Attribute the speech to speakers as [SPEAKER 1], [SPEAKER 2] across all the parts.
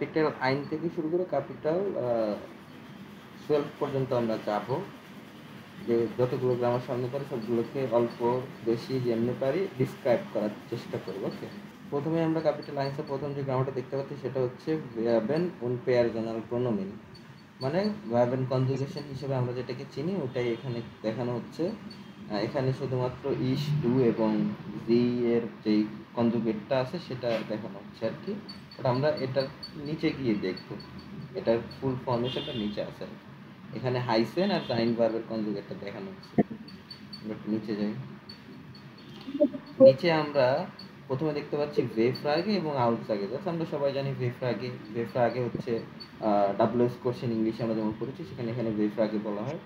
[SPEAKER 1] Capital আইন থেকে শুরু করে ক্যাপিটাল 12 পর্যন্ত আমরা যাবো, যে যতগুলো গ্রামার সামনে পারি সবগুলোকে অল্প বেশি যেমনি পারি ডিসক্রাইব করার চেষ্টা করবো। ওকে, প্রথমে আমরা ক্যাপিটাল আইন্সের প্রথম যে গ্রামারটা দেখতে পাচ্ছি সেটা হচ্ছে ভার্বেন উনপেয়ার জনাল প্রোনোমিন, মানে ভার্বেন কনজুগেশন হিসেবে আমরা যেটাকে চিনি ওটাই এখানে দেখানো হচ্ছে। এখানে শুধুমাত্র ইস, ডু এবং জি এর যেই কনজুগেটটা আছে সেটা দেখানো হচ্ছে আর কি। বাট আমরা এটার নিচে গিয়ে দেখবো, এটার ফুল ফর্মেশনটা নিচে আছে আর কি। এখানে হাইসেন আর সাইন ভার্বের কনজুগেটটা দেখানো হচ্ছে। আমরা একটু নিচে যাই। নিচে আমরা প্রথমে দেখতে পাচ্ছি ভেফ্রাগে এবং আউটসাগে। আমরা সবাই জানি ভেফ্রাগে হচ্ছে ডাব্লিউএস কোশ্চেন, ইংলিশে আমরা যেমন পড়েছি সেখানে এখানে ভেফ্রাগে বলা হয়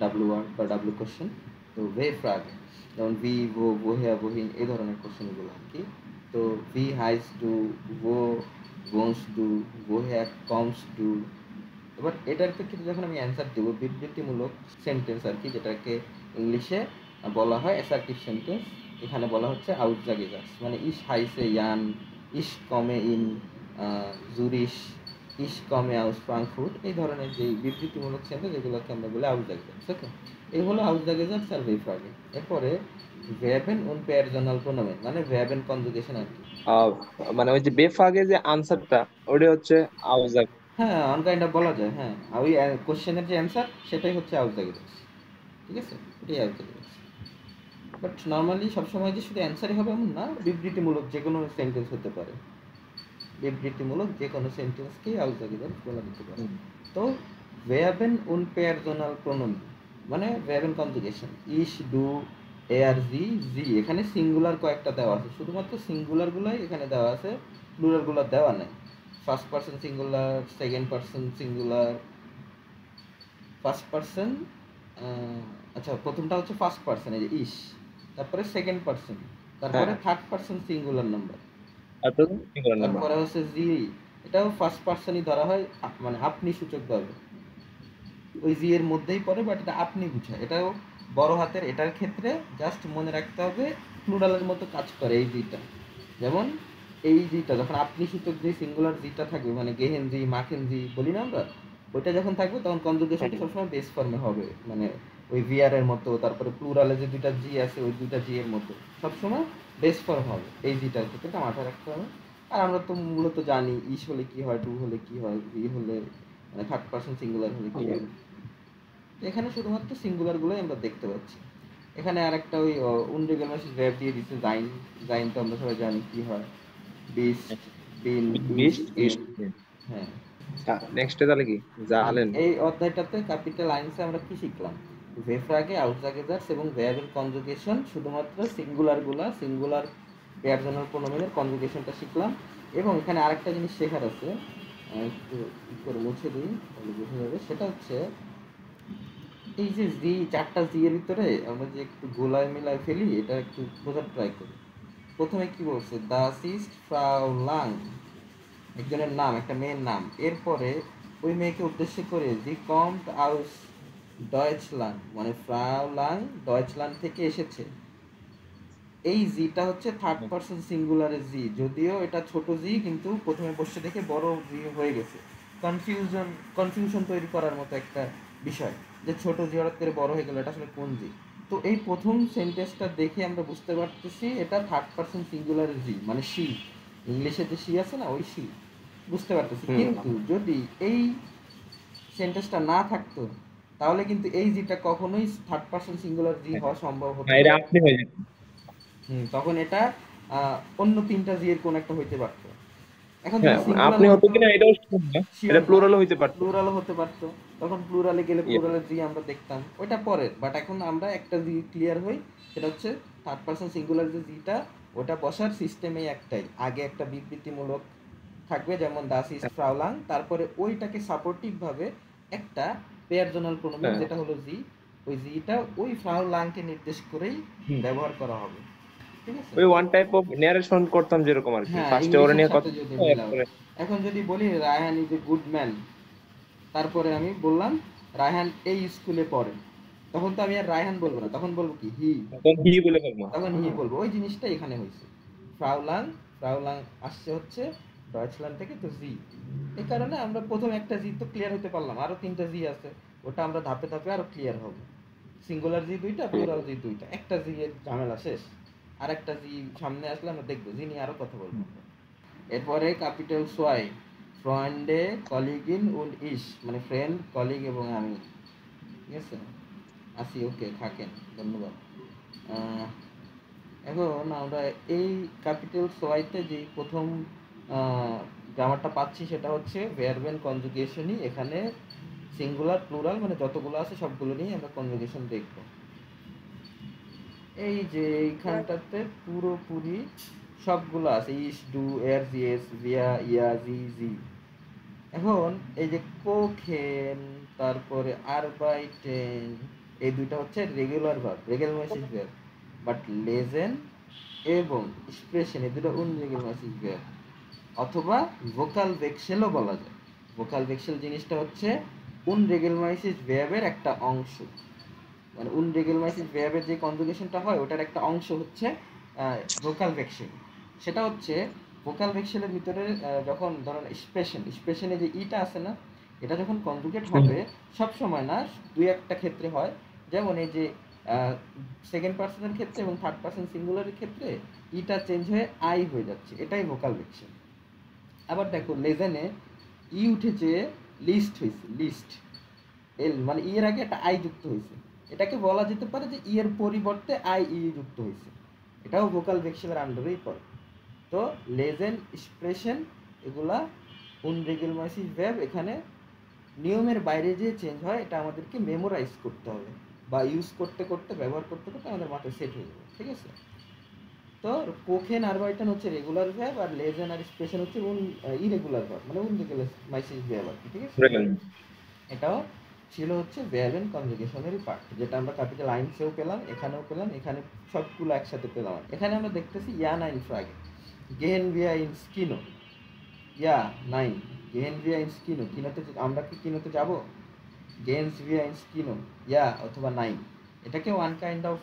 [SPEAKER 1] ডাব্লিউ ওয়ার্ড বা ডাব্লিউ কোশ্চেন। তো ভেফ্রাগে যেমন ভি, ভো, বোহেয়া, বহিন এই ধরনের কোশ্চেনগুলো আর কি। তো ভি হাইস ডু, ভো গোন্স ডু, বোহেয়া কমস ডু। এবার এটার ক্ষেত্রে যখন আমি অ্যান্সার দেবো বিবৃতিমূলক সেন্টেন্স আর কি, যেটাকে ইংলিশে বলা হয় অ্যাসার্টিভ সেন্টেন্স, এখানে বলা হচ্ছে আউটজাগেজাস, মানে ইস হাইসে ইয়ান, ইস কমে ইন জুরিশ, ইস কমে আউস ফ্রাঙ্কফুর্ট, এই ধরনের যে বিবৃতিমূলক সেন্টেন্স এগুলোকে আমরা বলি আউটজাগেজাস। ওকে, এই হলো আউটজাগেজাস আর ভেফ্রাগে। এরপরে ভ্যাবেন উন পেয়ারজনাল প্রোনোমেন, মানে ভ্যাবেন কনজুগেশন আর কি।
[SPEAKER 2] আহ, মানে ওই যে বেফাগে যে আনসারটা ওটা হচ্ছে আউজাক।
[SPEAKER 1] হ্যাঁ, অন কাইন্ড অফ বলা যায়। হ্যাঁ, ওই কোশ্চেনের যে অ্যান্সার সেটাই হচ্ছে আউটজাগেজাস। ঠিক আছে, এটাই আউটজাগেজাস। বাট নর্মালি সবসময় যে শুধু অ্যান্সারই হবে এমন না, বিবৃতিমূলক যে কোনো সেন্টেন্স হতে পারে, বিবৃতিমূলক যে কোনো সেন্টেন্সকেই আউটজাগেজাস বলা যেতে পারে। তো ভেয়াবেন উন পেয়ারজনাল প্রোনোন, মানে ভেয়াবেন কনজুগেশন ইস, ডু, এয়ার, জি, জি এখানে সিঙ্গুলার কয়েকটা দেওয়া আছে, শুধুমাত্র সিঙ্গুলারগুলোই এখানে দেওয়া আছে, প্লুরালগুলো দেওয়া নাই। First person singular, second person singular, first person, আচ্ছা প্রথমটা হচ্ছে ফার্স্ট পারসন এই যে ইস, তারপরে সেকেন্ড পারসন, তারপরে
[SPEAKER 2] হ্যাঁ,
[SPEAKER 1] থার্ড পারসন সিঙ্গুলার নাম্বার,
[SPEAKER 2] তারপর সিঙ্গুলার নাম্বার।
[SPEAKER 1] তারপরে হচ্ছে জি, এটাও ফার্স্ট পারসনই ধরা হয়, মানে আপনি সূচকভাবে ওই জি এর মধ্যেই পড়ে, বাট এটা আপনি বুঝায়, এটাও বড় হাতের। এটার ক্ষেত্রে জাস্ট মনে রাখতে হবে প্লুরালের মতো কাজ করে এই জিটা। যেমন এই জিটা যখন আপনি সূচক যে সিঙ্গুলার জিটা থাকবে, মানে গেহেন জি, মাখেন জি বলি না আমরা, ওইটা যখন থাকবে তখন কনজুগেশনটা সবসময় বেস ফর্মে হবে, মানে ওই ভিআর এর মতো। তারপরে প্লুরালে যে দুইটা জি আছে ওই দুইটা জি এর মতো সবসময় বেস ফর্ম হবে এই জিটার ক্ষেত্রে, এটা মাথায় রাখতে হবে। আর আমরা তো মূলত জানি ইস হলে কি হয়, ডু হলে কি হয়, ভি হলে মানে থার্ড পারসন সিঙ্গুলার হলে কি হয়। এখানে শুধুমাত্র সিঙ্গুলারগুলোই আমরা দেখতে পাচ্ছি। এখানে আরেকটা ওই উন্ডেগেলমাসিস ভ্যাব দিয়ে দিচ্ছে জাইন। জাইন তো আমরা সবাই জানি কি হয়, beast, bean,
[SPEAKER 2] beast,
[SPEAKER 1] east,
[SPEAKER 2] east.
[SPEAKER 1] In. হ্যাঁ,
[SPEAKER 2] নেক্সটে তাহলে কি জালেন?
[SPEAKER 1] এই অধ্যায়টাতে ক্যাপিটাল আইনসে আমরা কি শিখলাম? ভেফ্রাগে, আউটজাগেজার্স এবং ভ্যাবের কনজুগেশন, শুধুমাত্র সিঙ্গুলার পেয়ারজনাল প্রোনোমিনের কনজুগেশনটা শিখলাম। এবং এখানে আরেকটা জিনিস শেখার আছে, একটু ই করে মুছে দিই তাহলে বোঝা যাবে। সেটা হচ্ছে এই যে জি, চারটা জি এর ভিতরে আমরা যে একটু গোলায় মিলায় ফেলি, এটা একটু বোঝার ট্রাই করি। প্রথমে কি বলছে, দাস ইস্ট ফ্রাউ লাং, একজনের নাম, একটা মেয়ের নাম। এরপরে ওই মেয়েকে উদ্দেশ্য করে জি কম্ট আউস ডয়েচল্যান্ড, মানে ফ্রাউ লাং ডয়েচল্যান্ড থেকে এসেছে। এই জিটা হচ্ছে থার্ড পারসন সিঙ্গুলারের জি, যদিও এটা ছোট জি কিন্তু প্রথমে বসে দেখে বড় জি হয়ে গেছে। কনফিউশন তৈরি করার মতো একটা বিষয়, যে ছোট জি হঠাৎ করে বড় হয়ে গেল, এটা আসলে কোন জি। তো এই প্রথম সেন্টেন্সটা দেখে আমরা বুঝতে পারতেছি এটা থার্ড পারসন সিঙ্গুলারের জি, মানে শি, ইংলিশে যে শি আছে না ওই শি, বুঝতে পারতেছি। কিন্তু যদি এই সেন্টেন্সটা না থাকতো তাহলে কিন্তু এই জিটা কখনোই থার্ড পারসন সিঙ্গুলার জি হওয়া সম্ভব হতো
[SPEAKER 2] এটা
[SPEAKER 1] না।
[SPEAKER 2] আপনি হয়ে যেত।
[SPEAKER 1] তখন এটা অন্য তিনটা জি এর কোন একটা হইতে পারতো। এখন যদি
[SPEAKER 2] হ্যাঁ,
[SPEAKER 1] সিঙ্গুলার
[SPEAKER 2] আপনি হতো
[SPEAKER 1] হতো
[SPEAKER 2] কিনা এটাও sure না।
[SPEAKER 1] শিওর
[SPEAKER 2] এটা
[SPEAKER 1] না,
[SPEAKER 2] প্লুরালও হইতে পারতো।
[SPEAKER 1] প্লুরালও হতে পারতো। তখন প্লুরালে গেলে
[SPEAKER 2] Yes.
[SPEAKER 1] প্লুরালের জি আমরা দেখতাম, ওইটা পরের। বাট এখন আমরা একটা জি ক্লিয়ার হই, সেটা হচ্ছে থার্ড পারসন সিঙ্গুলার যে জিটা ওটা বসার সিস্টেমেই একটাই, আগে একটা বিবৃতিমূলক থাকবে যেমন দাস ইস্ট ফ্রাউলাং, তারপরে ওইটাকে সাপোর্টিভ ভাবে একটা পেয়ারজনাল প্রোনোমিন
[SPEAKER 2] হ্যাঁ।
[SPEAKER 1] যেটা হলো জি, ওই জিটা ওই ফ্রাউলাংকে নির্দেশ করেই
[SPEAKER 2] হুম।
[SPEAKER 1] ব্যবহার করা হবে। ঠিক আছে।
[SPEAKER 2] ওই ওয়ান টাইপ অফ ন্যারেশন করতাম যেরকম আর কি,
[SPEAKER 1] হ্যাঁ,
[SPEAKER 2] ফার্স্টে ওরা
[SPEAKER 1] ইংলিশের
[SPEAKER 2] নিয়ে
[SPEAKER 1] সাথে
[SPEAKER 2] কথা
[SPEAKER 1] যদি
[SPEAKER 2] বলতো,
[SPEAKER 1] মিলাও।
[SPEAKER 2] এরপরে
[SPEAKER 1] এখন যদি বলি Raihan is a good man, তারপরে আমি বললাম রায়হান এই স্কুলে পড়ে, তখন তো আমি আর রায়হান বলবো না, তখন বলবো কি হি,
[SPEAKER 2] তখন হি বলে ফেলবো।
[SPEAKER 1] তখন হি বলবো। ওই জিনিসটা এখানে হয়েছে। ফ্রাউলাং, ফ্রাউলাং আসছে হচ্ছে ডয়েচল্যান্ড থেকে, তো জি। এই কারণে আমরা প্রথম একটা জি তো ক্লিয়ার হতে পারলাম, আরো 3টা জি আছে, ওটা আমরা ধাপে ধাপে আরো ক্লিয়ার হব। সিঙ্গুলার জি 2টা, প্লুরাল জি 2টা, একটা জি এর ঝামেলা শেষ। আর একটা জি সামনে আসলে আমরা দেখবো, জি নিয়ে আরো কথা বলবো। এরপরে ক্যাপিটাল সোয়াই, ফ্রেন্ডে কলিগিন উন্ড ইস, মানে ফ্রেন্ড, কলিগ এবং আমি। ঠিক আছে, আসি, ওকে, থাকেন, ধন্যবাদ। এখন আমরা এই ক্যাপিটাল সোয়াইতে যে প্রথম গ্রামারটা পাচ্ছি সেটা হচ্ছে ভার্বেন কনজুগেশনই। এখানে সিঙ্গুলার প্লুরাল মানে যতগুলো আছে সবগুলো নিয়ে আমরা কনজুগেশন দেখব। এই যে এইখানটাতে পুরোপুরি সবগুলো আছে, ইস, ডু, এর, জিএস, ভিয়া, ইয়া, জি, জি। এখন এই যে কোখেন, তারপরে আরবাইটেন, এই দুইটা হচ্ছে regular verb, regular verb. But লেজেন এবং স্প্রেশন এই দুটো উনরেগুলার ভার্ব, অথবা ভোকাল ভেক্সেলও বলা যায়। ভোকাল ভেক্সেল জিনিসটা হচ্ছে উনরেগুলার ভার্বের একটা অংশ, মানে উনরেগুলার ভার্বের যে কনজুগেশনটা হয় ওটার একটা অংশ হচ্ছে ভোকাল ভেক্সেল। সেটা হচ্ছে ভোকাল ভেক্সেলের ভিতরে যখন ধরেন স্পেশনে যে ইটা আছে না, এটা যখন কনজুগেট হবে সব সময় না, দুই একটা ক্ষেত্রে হয়। যেমন এই যে সেকেন্ড পার্সনের ক্ষেত্রে এবং থার্ড পার্সন সিঙ্গুলারের ক্ষেত্রে ইটা চেঞ্জ হয়ে আই হয়ে যাচ্ছে, এটাই ভোকাল ভেক্সেল। আবার দেখো লেজেনে ই উঠেছে, লিস্ট হয়েছে, লিস্ট, এল মানে ই এর আগে একটা আই যুক্ত হয়েছে, এটাকে বলা যেতে পারে যে ই এর পরিবর্তে আই ই যুক্ত হয়েছে, এটাও ভোকাল ভেক্সেলের আন্ডারেই পড়ে। তো লেজেন, স্প্রেশন এগুলা উনরেগুলার ভার্ব, এখানে নিয়মের বাইরে যে চেঞ্জ হয় এটা আমাদেরকে মেমোরাইজ করতে হবে, বা ইউজ করতে করতে, ব্যবহার করতে করতে আমাদের মাথায় সেট হয়ে যাবে। ঠিক আছে, তো কোখেন আরবাইটেন হচ্ছে রেগুলার ভার্ব, আর লেজেন আর স্পেশাল হচ্ছে ইরেগুলার ভার্ব, মানে উনরেগুলার ভার্ব আর কি। ঠিক আছে, এটাও ছিল হচ্ছে ভার্ব এন্ড কনজুগেশনেরই পার্ট, যেটা আমরা ক্যাপিটাল আইনসেও পেলাম, এখানেও পেলাম, এখানে সবগুলো একসাথে পেলাম। এখানে আমরা দেখতেছি ইয়া নাইন ফ্রাগে, গেহেন ভিয়া ইন স্কিনো, ইয়া নাইন, গেহেন ভিয়া ইন স্কিনো, কিনোতে আমরা কি কিনোতে যাব, গেহেন্স ভিয়া ইন স্কিনো, ইয়া অথবা নাইন, এটাকে ওয়ান কাইন্ড অফ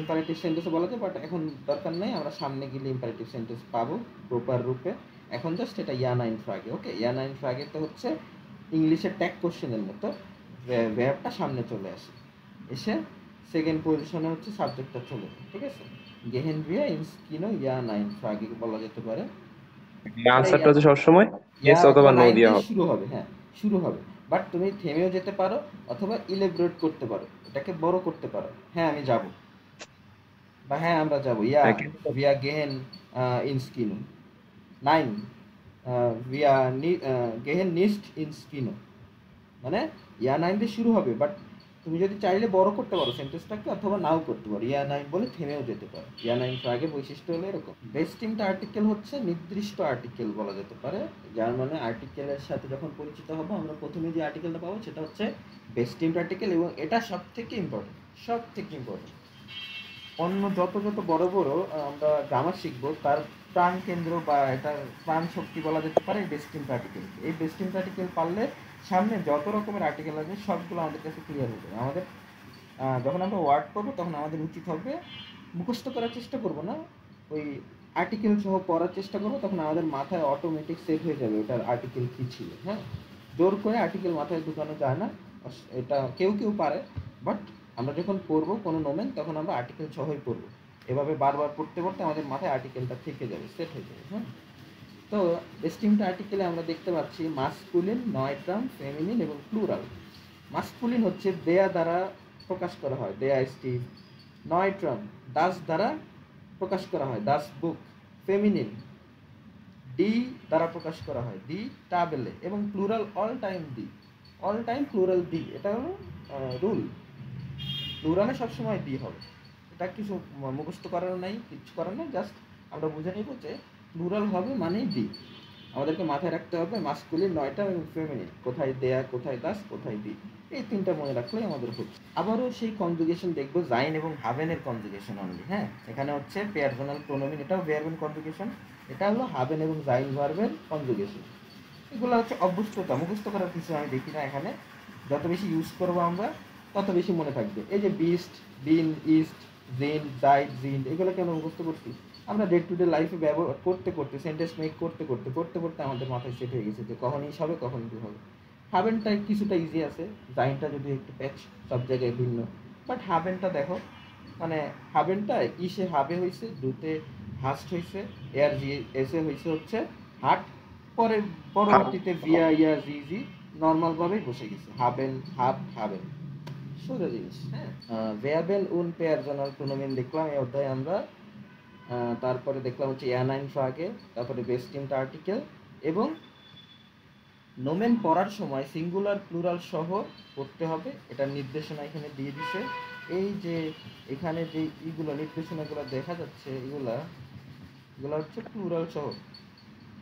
[SPEAKER 1] ইম্পারেটিভ সেন্টেন্সে বলা যায়, বাট এখন দরকার নেই, আমরা সামনে গেলে ইম্পারেটিভ সেন্টেন্স পাবো প্রপার রূপে। এখন জাস্ট এটা ইয়া নাইন ফ্রাগে। ওকে, ইয়া নাইন ফ্রাগে তো হচ্ছে ইংলিশের ট্যাগ কোশ্চেনের মতো ভার্বটা সামনে চলে আসে, এসে সেকেন্ড পজিশনে হচ্ছে সাবজেক্টটা চলে যায়। ঠিক আছে, গেহেন ভিয়া ইন স্কিনো ইয়া নাইন ফ্রাগে বলা যেতে পারে।
[SPEAKER 2] আনসারটা হচ্ছে সবসময়
[SPEAKER 1] ইয়া
[SPEAKER 2] ইয়েস
[SPEAKER 1] অথবা
[SPEAKER 2] অথবা নো
[SPEAKER 1] নাইন
[SPEAKER 2] দেওয়া
[SPEAKER 1] দিয়ে
[SPEAKER 2] হবে।
[SPEAKER 1] শুরু হবে, হ্যাঁ শুরু হবে, বাট তুমি থেমেও যেতে পারো অথবা ইলেবরেট করতে পারো, এটাকে বড় করতে পারো, হ্যাঁ আমি যাব, বা হ্যাঁ আমরা যাব, ইয়া ভিয়া গেহেন ইন স্কিনো, নাইন ভিয়া গেহেন নিস্ট ইন স্কিনো, মানে ইয়া নাইন দিয়ে শুরু হবে, বাট তুমি যদি চাইলে বড় করতে পারো সেন্টেন্সটাকে, অথবা নাও করতে পারো, ইয়া নাইন বলে থেমেও যেতে পারো। ইয়া নাইন আগে বৈশিষ্ট্য হলো এরকম। ডেস্টিমড আর্টিকেল হচ্ছে নির্দিষ্ট আর্টিকেল বলা যেতে পারে, যার মানে আর্টিকেলের সাথে যখন পরিচিত হবো আমরা প্রথমে যে আর্টিকেলটা পাবো সেটা হচ্ছে ডেস্টিমড আর্টিকেল, এবং এটা সব থেকে ইম্পর্টেন্ট, সব থেকে ইম্পর্টেন্ট। অন্য যত যত বড় বড় আমরা গ্রামার শিখবো তার প্রাণ কেন্দ্র বা এটার প্রাণ শক্তি বলা যেতে পারে ডেস্টিমড আর্টিকেল। এই ডেস্টিমড আর্টিকেল পারলে সামনে যত রকমের আর্টিকেল আছে সবগুলো আমাদের কাছে ক্লিয়ার হয়ে যাবে। আমাদের যখন আমরা ওয়ার্ড করবো তখন আমাদের উচিত হবে মুখস্থ করার চেষ্টা করবো না, ওই আর্টিকেল সহ পড়ার চেষ্টা করবো, তখন আমাদের মাথায় অটোমেটিক সেট হয়ে যাবে ওটার আর্টিকেল কী ছিল। হ্যাঁ, জোর করে আর্টিকেল মাথায় ঢুকানো যায় না, এটা কেউ কেউ পারে, বাট আমরা যখন পড়বো কোনো নোমেন তখন আমরা আর্টিকেল সহই পড়বো, এভাবে বারবার পড়তে পড়তে আমাদের মাথায় আর্টিকেলটা থেকে যাবে, সেট হয়ে যাবে। হ্যাঁ, তো ডিস্টিংক্ট আর্টিকেলে আমরা দেখতে পাচ্ছি মাস্কুলিন, নয়ট্রাম, ফেমিনিন এবং প্লুরাল। মাস্কুলিন হচ্ছে দেয়া দ্বারা প্রকাশ করা হয়, দেয়া স্টিভ। নয়ট্রাম দাস দ্বারা প্রকাশ করা হয়, দাস বুক। ফেমিনিন ডি দ্বারা প্রকাশ করা হয়, দি টাবেলে। এবং প্লুরাল অল টাইম দি, অল টাইম প্লুরাল দি, এটা হলো রুল, প্লুরালে সবসময় দি হবে। এটা কিছু মুখস্থ করার নাই, কিচ্ছু করার নাই, জাস্ট আমরা বুঝে নিব যে প্লুরাল হবে মানেই দি। আমাদেরকে মাথায় রাখতে হবে মাস্কুলিন, নয়টা এবং ফেমিনিন, কোথায় দেয়া, কোথায় দাস, কোথায় দি, এই তিনটা মনে রাখলেই আমাদের হচ্ছে। আবারও সেই কনজুগেশন দেখবো, জাইন এবং হাভেনের কনজুগেশন অনলি। হ্যাঁ, এখানে হচ্ছে পেয়ারজনাল প্রোনোমিন, এটাও ভার্বের কনজুগেশন, এটা হলো হাভেন এবং জাইন ভার্বের কনজুগেশন। এগুলো হচ্ছে অভ্যস্ততা, মুখস্থ করার কিছু আমি দেখি না এখানে, যত বেশি ইউজ করবো আমরা তত বেশি মনে থাকবে। এই যে বিস্ট, বিন, ইস্ট, জিন, জাইড, জিন, এগুলো কেন মুখস্থ করছি? আমরা ডে টু ডে লাইফে ব্যবহার করতে করতে, সেন্টেন্স মেক করতে করতে করতে করতে আমাদের মাথায় সেট হয়ে গেছে যে কখন ইস হবে কখন কি হবে। হাবেনটা কিছুটা ইজি আছে, জাইনটা যদি একটু প্যাচ, সব জায়গায় ভিন্ন। বাট হাবেনটা দেখো, মানে হাবেনটা ইসে হাবে হয়েছে, দুতে হাস্ট হয়েছে, এয়ার জি এসে হয়েছে হচ্ছে হাট, পরে পরবর্তীতে ভিয়া ইয়া জি জি নর্মালভাবেই বসে গেছে, হাবেন হাব হাবেন, সোজা জিনিস। হ্যাঁ, ভেয়াবেল উন পেয়ার জনাল প্রোনোমেন দেখলাম এই অধ্যায়ে আমরা। তারপরে দেখলাম হচ্ছে এয়ারলাইন ফ্রাগে, তারপরে বেস্টিমড আর্টিকেল, এবং নোমেন পড়ার সময় সিঙ্গুলার প্লুরাল সহ পড়তে হবে, এটার নির্দেশনা এখানে দিয়ে দিছে। এই যে এখানে যে ইগুলো নির্দেশনাগুলো দেখা যাচ্ছে, এগুলো হচ্ছে প্লুরাল সহ।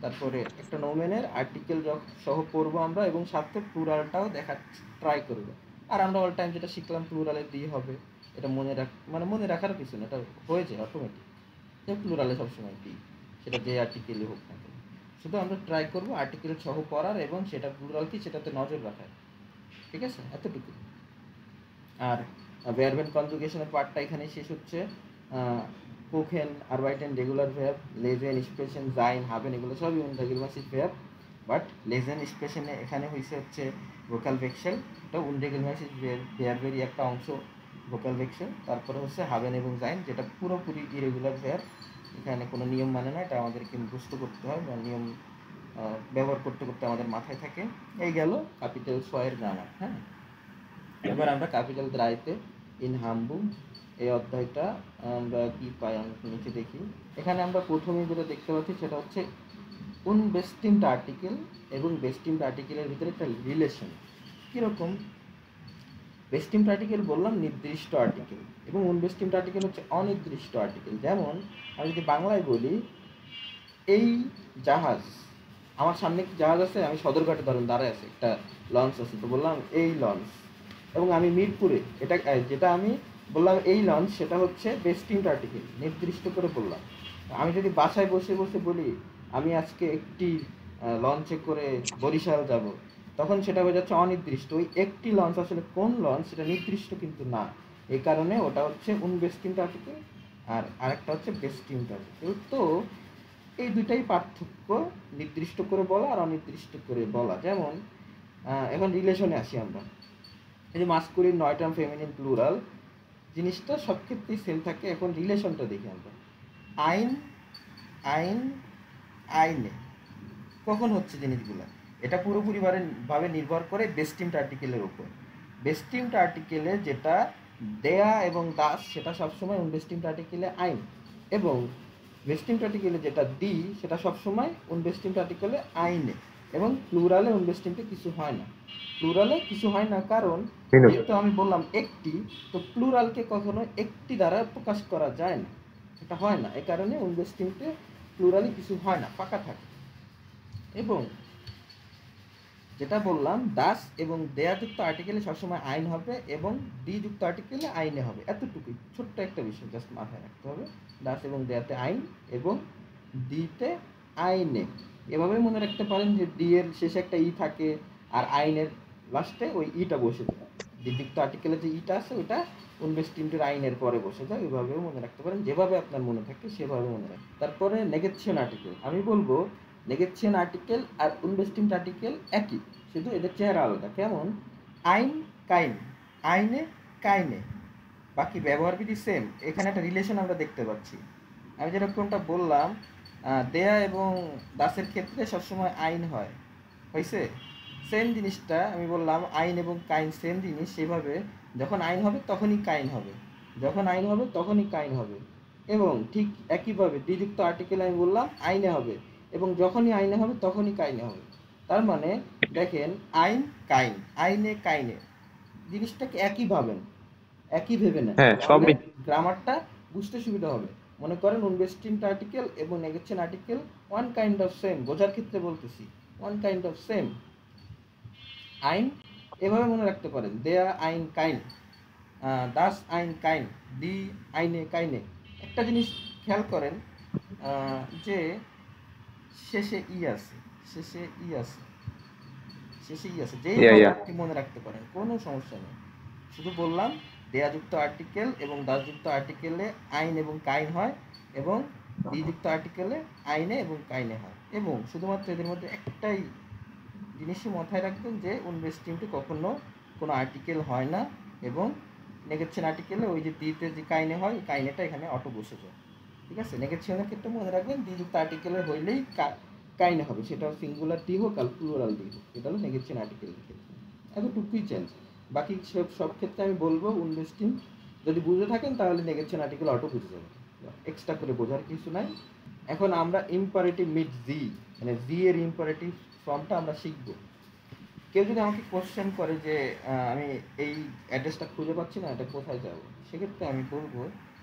[SPEAKER 1] তারপরে একটা নোমেনের আর্টিকেল সহ পড়বো আমরা, এবং সাথে প্লুরালটাও দেখার ট্রাই করবো। আর আমরা অল টাইম যেটা শিখলাম প্লুরালে দিয়ে হবে, এটা মনে রাখার কিছু না, এটা হয়ে যায় অটোমেটিক যে প্লুরালে সবসময় দিই, সেটা যে আর্টিকেলই হোক না কেন। শুধু আমরা ট্রাই করবো আর্টিকেল সহ পড়ার এবং সেটা প্লুরাল কি সেটাতে নজর রাখার। ঠিক আছে, এতটুকু। আর ভার্বেন কনজুগেশনের পার্টটা এখানে শেষ হচ্ছে। কোখেন, আরবাইটেন, রেগুলার ভ্যাব, লেজেন, স্পেশন, জাইন, হাবেন, এগুলো সবই উনরেগুলারমাসিক ভ্যাব। বাট লেজেন স্পেশনে এখানে হয়েছে হচ্ছে ভোকাল ভেক্সেল, এটা উনরেগুলারমাসিক ভ্যাবেরই একটা অংশ, ভোকাল ভেক্সেল। তারপরে হচ্ছে হাবেন এবং জাইন, যেটা পুরোপুরি ইরেগুলার ভ্যাব, এখানে কোনো নিয়ম মানে না, এটা আমাদেরকে মুখস্থ করতে হয় বা নিয়ম ব্যবহার করতে করতে আমাদের মাথায় থাকে। এই গেল ক্যাপিটাল ছয়ের গ্রামার। হ্যাঁ, এবার আমরা ক্যাপিটাল দ্রাইতে ইন হামবুম এই অধ্যায়টা আমরা কি পাই, আমরা নিচে দেখি। এখানে আমরা প্রথমে যেটা দেখতে পাচ্ছি সেটা হচ্ছে উনবেস্টিমড আর্টিকেল এবং বেস্টিমড আর্টিকেলের ভিতরে একটা রিলেশন। কীরকম? বেস্টিমড আর্টিকেল বললাম নির্দিষ্ট আর্টিকেল, এবং উনবেস্টিমড আর্টিকেল হচ্ছে অনির্দিষ্ট আর্টিকেল। যেমন আমি যদি বাংলায় বলি, এই জাহাজ, আমার সামনে কি জাহাজ আছে, আমি সদরঘাটে ধরেন দাঁড়ায় আছে, একটা লঞ্চ আছে, তো বললাম এই লঞ্চ। এবং আমি মিরপুরে, এটা যেটা আমি বললাম এই লঞ্চ, সেটা হচ্ছে বেস্টিমড আর্টিকেল, নির্দিষ্ট করে বললাম। আমি যদি বাসায় বসে বসে বলি আমি আজকে একটি লঞ্চে করে বরিশাল যাব, তখন সেটা হয়ে যাচ্ছে অনির্দিষ্ট। ওই একটি লঞ্চ আসলে কোন লঞ্চ সেটা নির্দিষ্ট কিন্তু না, এই কারণে ওটা হচ্ছে উনবেস্টিমড আর্টিকেল, আর আরেকটা হচ্ছে বেস্টিমড আর্টিকেল। তো এই দুইটাই পার্থক্য, নির্দিষ্ট করে বলা আর অনির্দিষ্ট করে বলা। যেমন এখন রিলেশনে আসি আমরা, এই যে মাস্কুলিন, নয়টার্ম, ফেমিনিন, প্লুরাল, জিনিসটা সব ক্ষেত্রেই সেম থাকে। এখন রিলেশনটা দেখি আমরা। আইন, আইন, আইনে, কখন হচ্ছে জিনিসগুলো, এটা পুরোপুরি ভাবে নির্ভর করে বেস্টিমড আর্টিকেলের উপর। বেস্টিমড আর্টিকেলে যেটা দেয়া এবং দাস, সেটা সবসময় উনবেস্টিমড আর্টিকেলে আইন, এবং বেস্টিমড আর্টিকেলে যেটা দি, সেটা সবসময় উনবেস্টিমড আর্টিকেলে আইনে। এবং প্লুরালে উনবেস্টিমডে কিছু হয় না, প্লুরালে কিছু হয় না, কারণ যেহেতু আমি বললাম একটি, তো প্লুরালকে কখনো একটি দ্বারা প্রকাশ করা যায় না, এটা হয় না, এই কারণে উনবেস্টিমডে প্লুরালে কিছু হয় না, ফাঁকা থাকে। এবং যেটা বললাম, দাস এবং দেয়াযুক্ত আর্টিকেলে সবসময় আইন হবে এবং দিযুক্ত আর্টিকেলে আইনে হবে, এতটুকুই ছোট্ট একটা বিষয় জাস্ট মাথায় রাখতে হবে। দাস এবং দেয়াতে আইন এবং দিতে আইনে, এভাবে মনে রাখতে পারেন যে ডি এর শেষে একটা ই থাকে আর আইনের লাস্টে ওই ইটা বসে যায়। দিযুক্ত আর্টিকেলে যে ইটা আছে ওটা উনবেস্টিমডের আইনের পরে বসে যায়, ওইভাবেও মনে রাখতে পারেন, যেভাবে আপনার মনে থাকে সেভাবে মনে রাখবেন। তারপরে নেগেশন আর্টিকেল, আমি বলবো নেগেশন আর্টিকেল আর উনবেস্টিমড আর্টিকেল একই, শুধু এদের চেহারা আলাদা। কেমন? আইন, কাইন, আইনে, কাইনে, বাকি ব্যবহারবিধি সেম। এখানে একটা রিলেশন আমরা দেখতে পাচ্ছি। আমি যেরকমটা বললাম, দেয়া এবং দাসের ক্ষেত্রে সবসময় আইন হয়, হয়েছে সেম জিনিসটা আমি বললাম আইন এবং কাইন সেম জিনিস, সেভাবে যখন আইন হবে তখনই কাইন হবে, যখন আইন হবে তখনই কাইন হবে। এবং ঠিক একইভাবে দ্বিযুক্ত আর্টিকেল আমি বললাম আইনে হবে, এবং যখনই আইনে হবে তখনই কাইনে হবে। তার মানে দেখেন, আইন, কাইন, আইনে, কাইনে, জিনিসটাকে একই ভাবেন, একই ভেবে নেন,
[SPEAKER 2] হ্যাঁ
[SPEAKER 1] তাহলে
[SPEAKER 2] সবই।
[SPEAKER 1] গ্রামারটা বুঝতে সুবিধা হবে। মনে করেন উনবেস্টিমড আর্টিকেল এবং negation article one kind of same, বোঝার ক্ষেত্রে বলতেছি, ওয়ান কাইন্ড অফ সেম। আইন এভাবে মনে রাখতে পারেন, দেয়া, আইন, কাইন, দাস, আইন, কাইন, দি, আইনে, কাইনে। একটা জিনিস খেয়াল করেন, যে শেষে ই আছে, শেষে ই আছে, শেষে ই আছে, যেই
[SPEAKER 2] ইয়া
[SPEAKER 1] হোক
[SPEAKER 2] ইয়া
[SPEAKER 1] আপনি মনে রাখতে পারেন, কোনো সমস্যা নেই। শুধু বললাম দেয়াযুক্ত আর্টিকেল এবং দাসযুক্ত আর্টিকেলে আইন এবং কাইন হয়, এবং দিযুক্ত আর্টিকেলে আইনে এবং কাইনে হয়। এবং শুধুমাত্র এদের মধ্যে একটাই জিনিসই মাথায় রাখবেন যে ইনভেস্টিংটি কখনো কোনো আর্টিকেল হয় না, এবং নেগেশন আর্টিকেলে ওই যে দিতে যে কাইনে হয়, ওই কাইনেটা এখানে অটো বসে যায়। ঠিক আছে, নেগেশনের ক্ষেত্রে মনে রাখবেন দিযুক্ত আর্টিকেলে হইলেই কাইনে হবে, সেটা সিঙ্গুলার ডি হোক আর প্লুরাল ডি হোক, এটা হলো নেগেশন আর্টিকেলের ক্ষেত্রে। এতটুকুই চেঞ্জ, বাকি সব ক্ষেত্রে আমি বলবো ইনভেস্টিং যদি বুঝে থাকেন তাহলে নেগেশন আর্টিকেল অটো বুঝে যাবে, এক্সট্রা করে বোঝার কিছু নাই। এখন আমরা ইম্পারেটিভ মিট জি, মানে জি এর ইম্পারেটিভ ফর্মটা আমরা শিখবো। কেউ যদি আমাকে কোশ্চেন করে যে আমি এই অ্যাড্রেসটা খুঁজে পাচ্ছি না, এটা কোথায় যাব, সেক্ষেত্রে আমি বলবো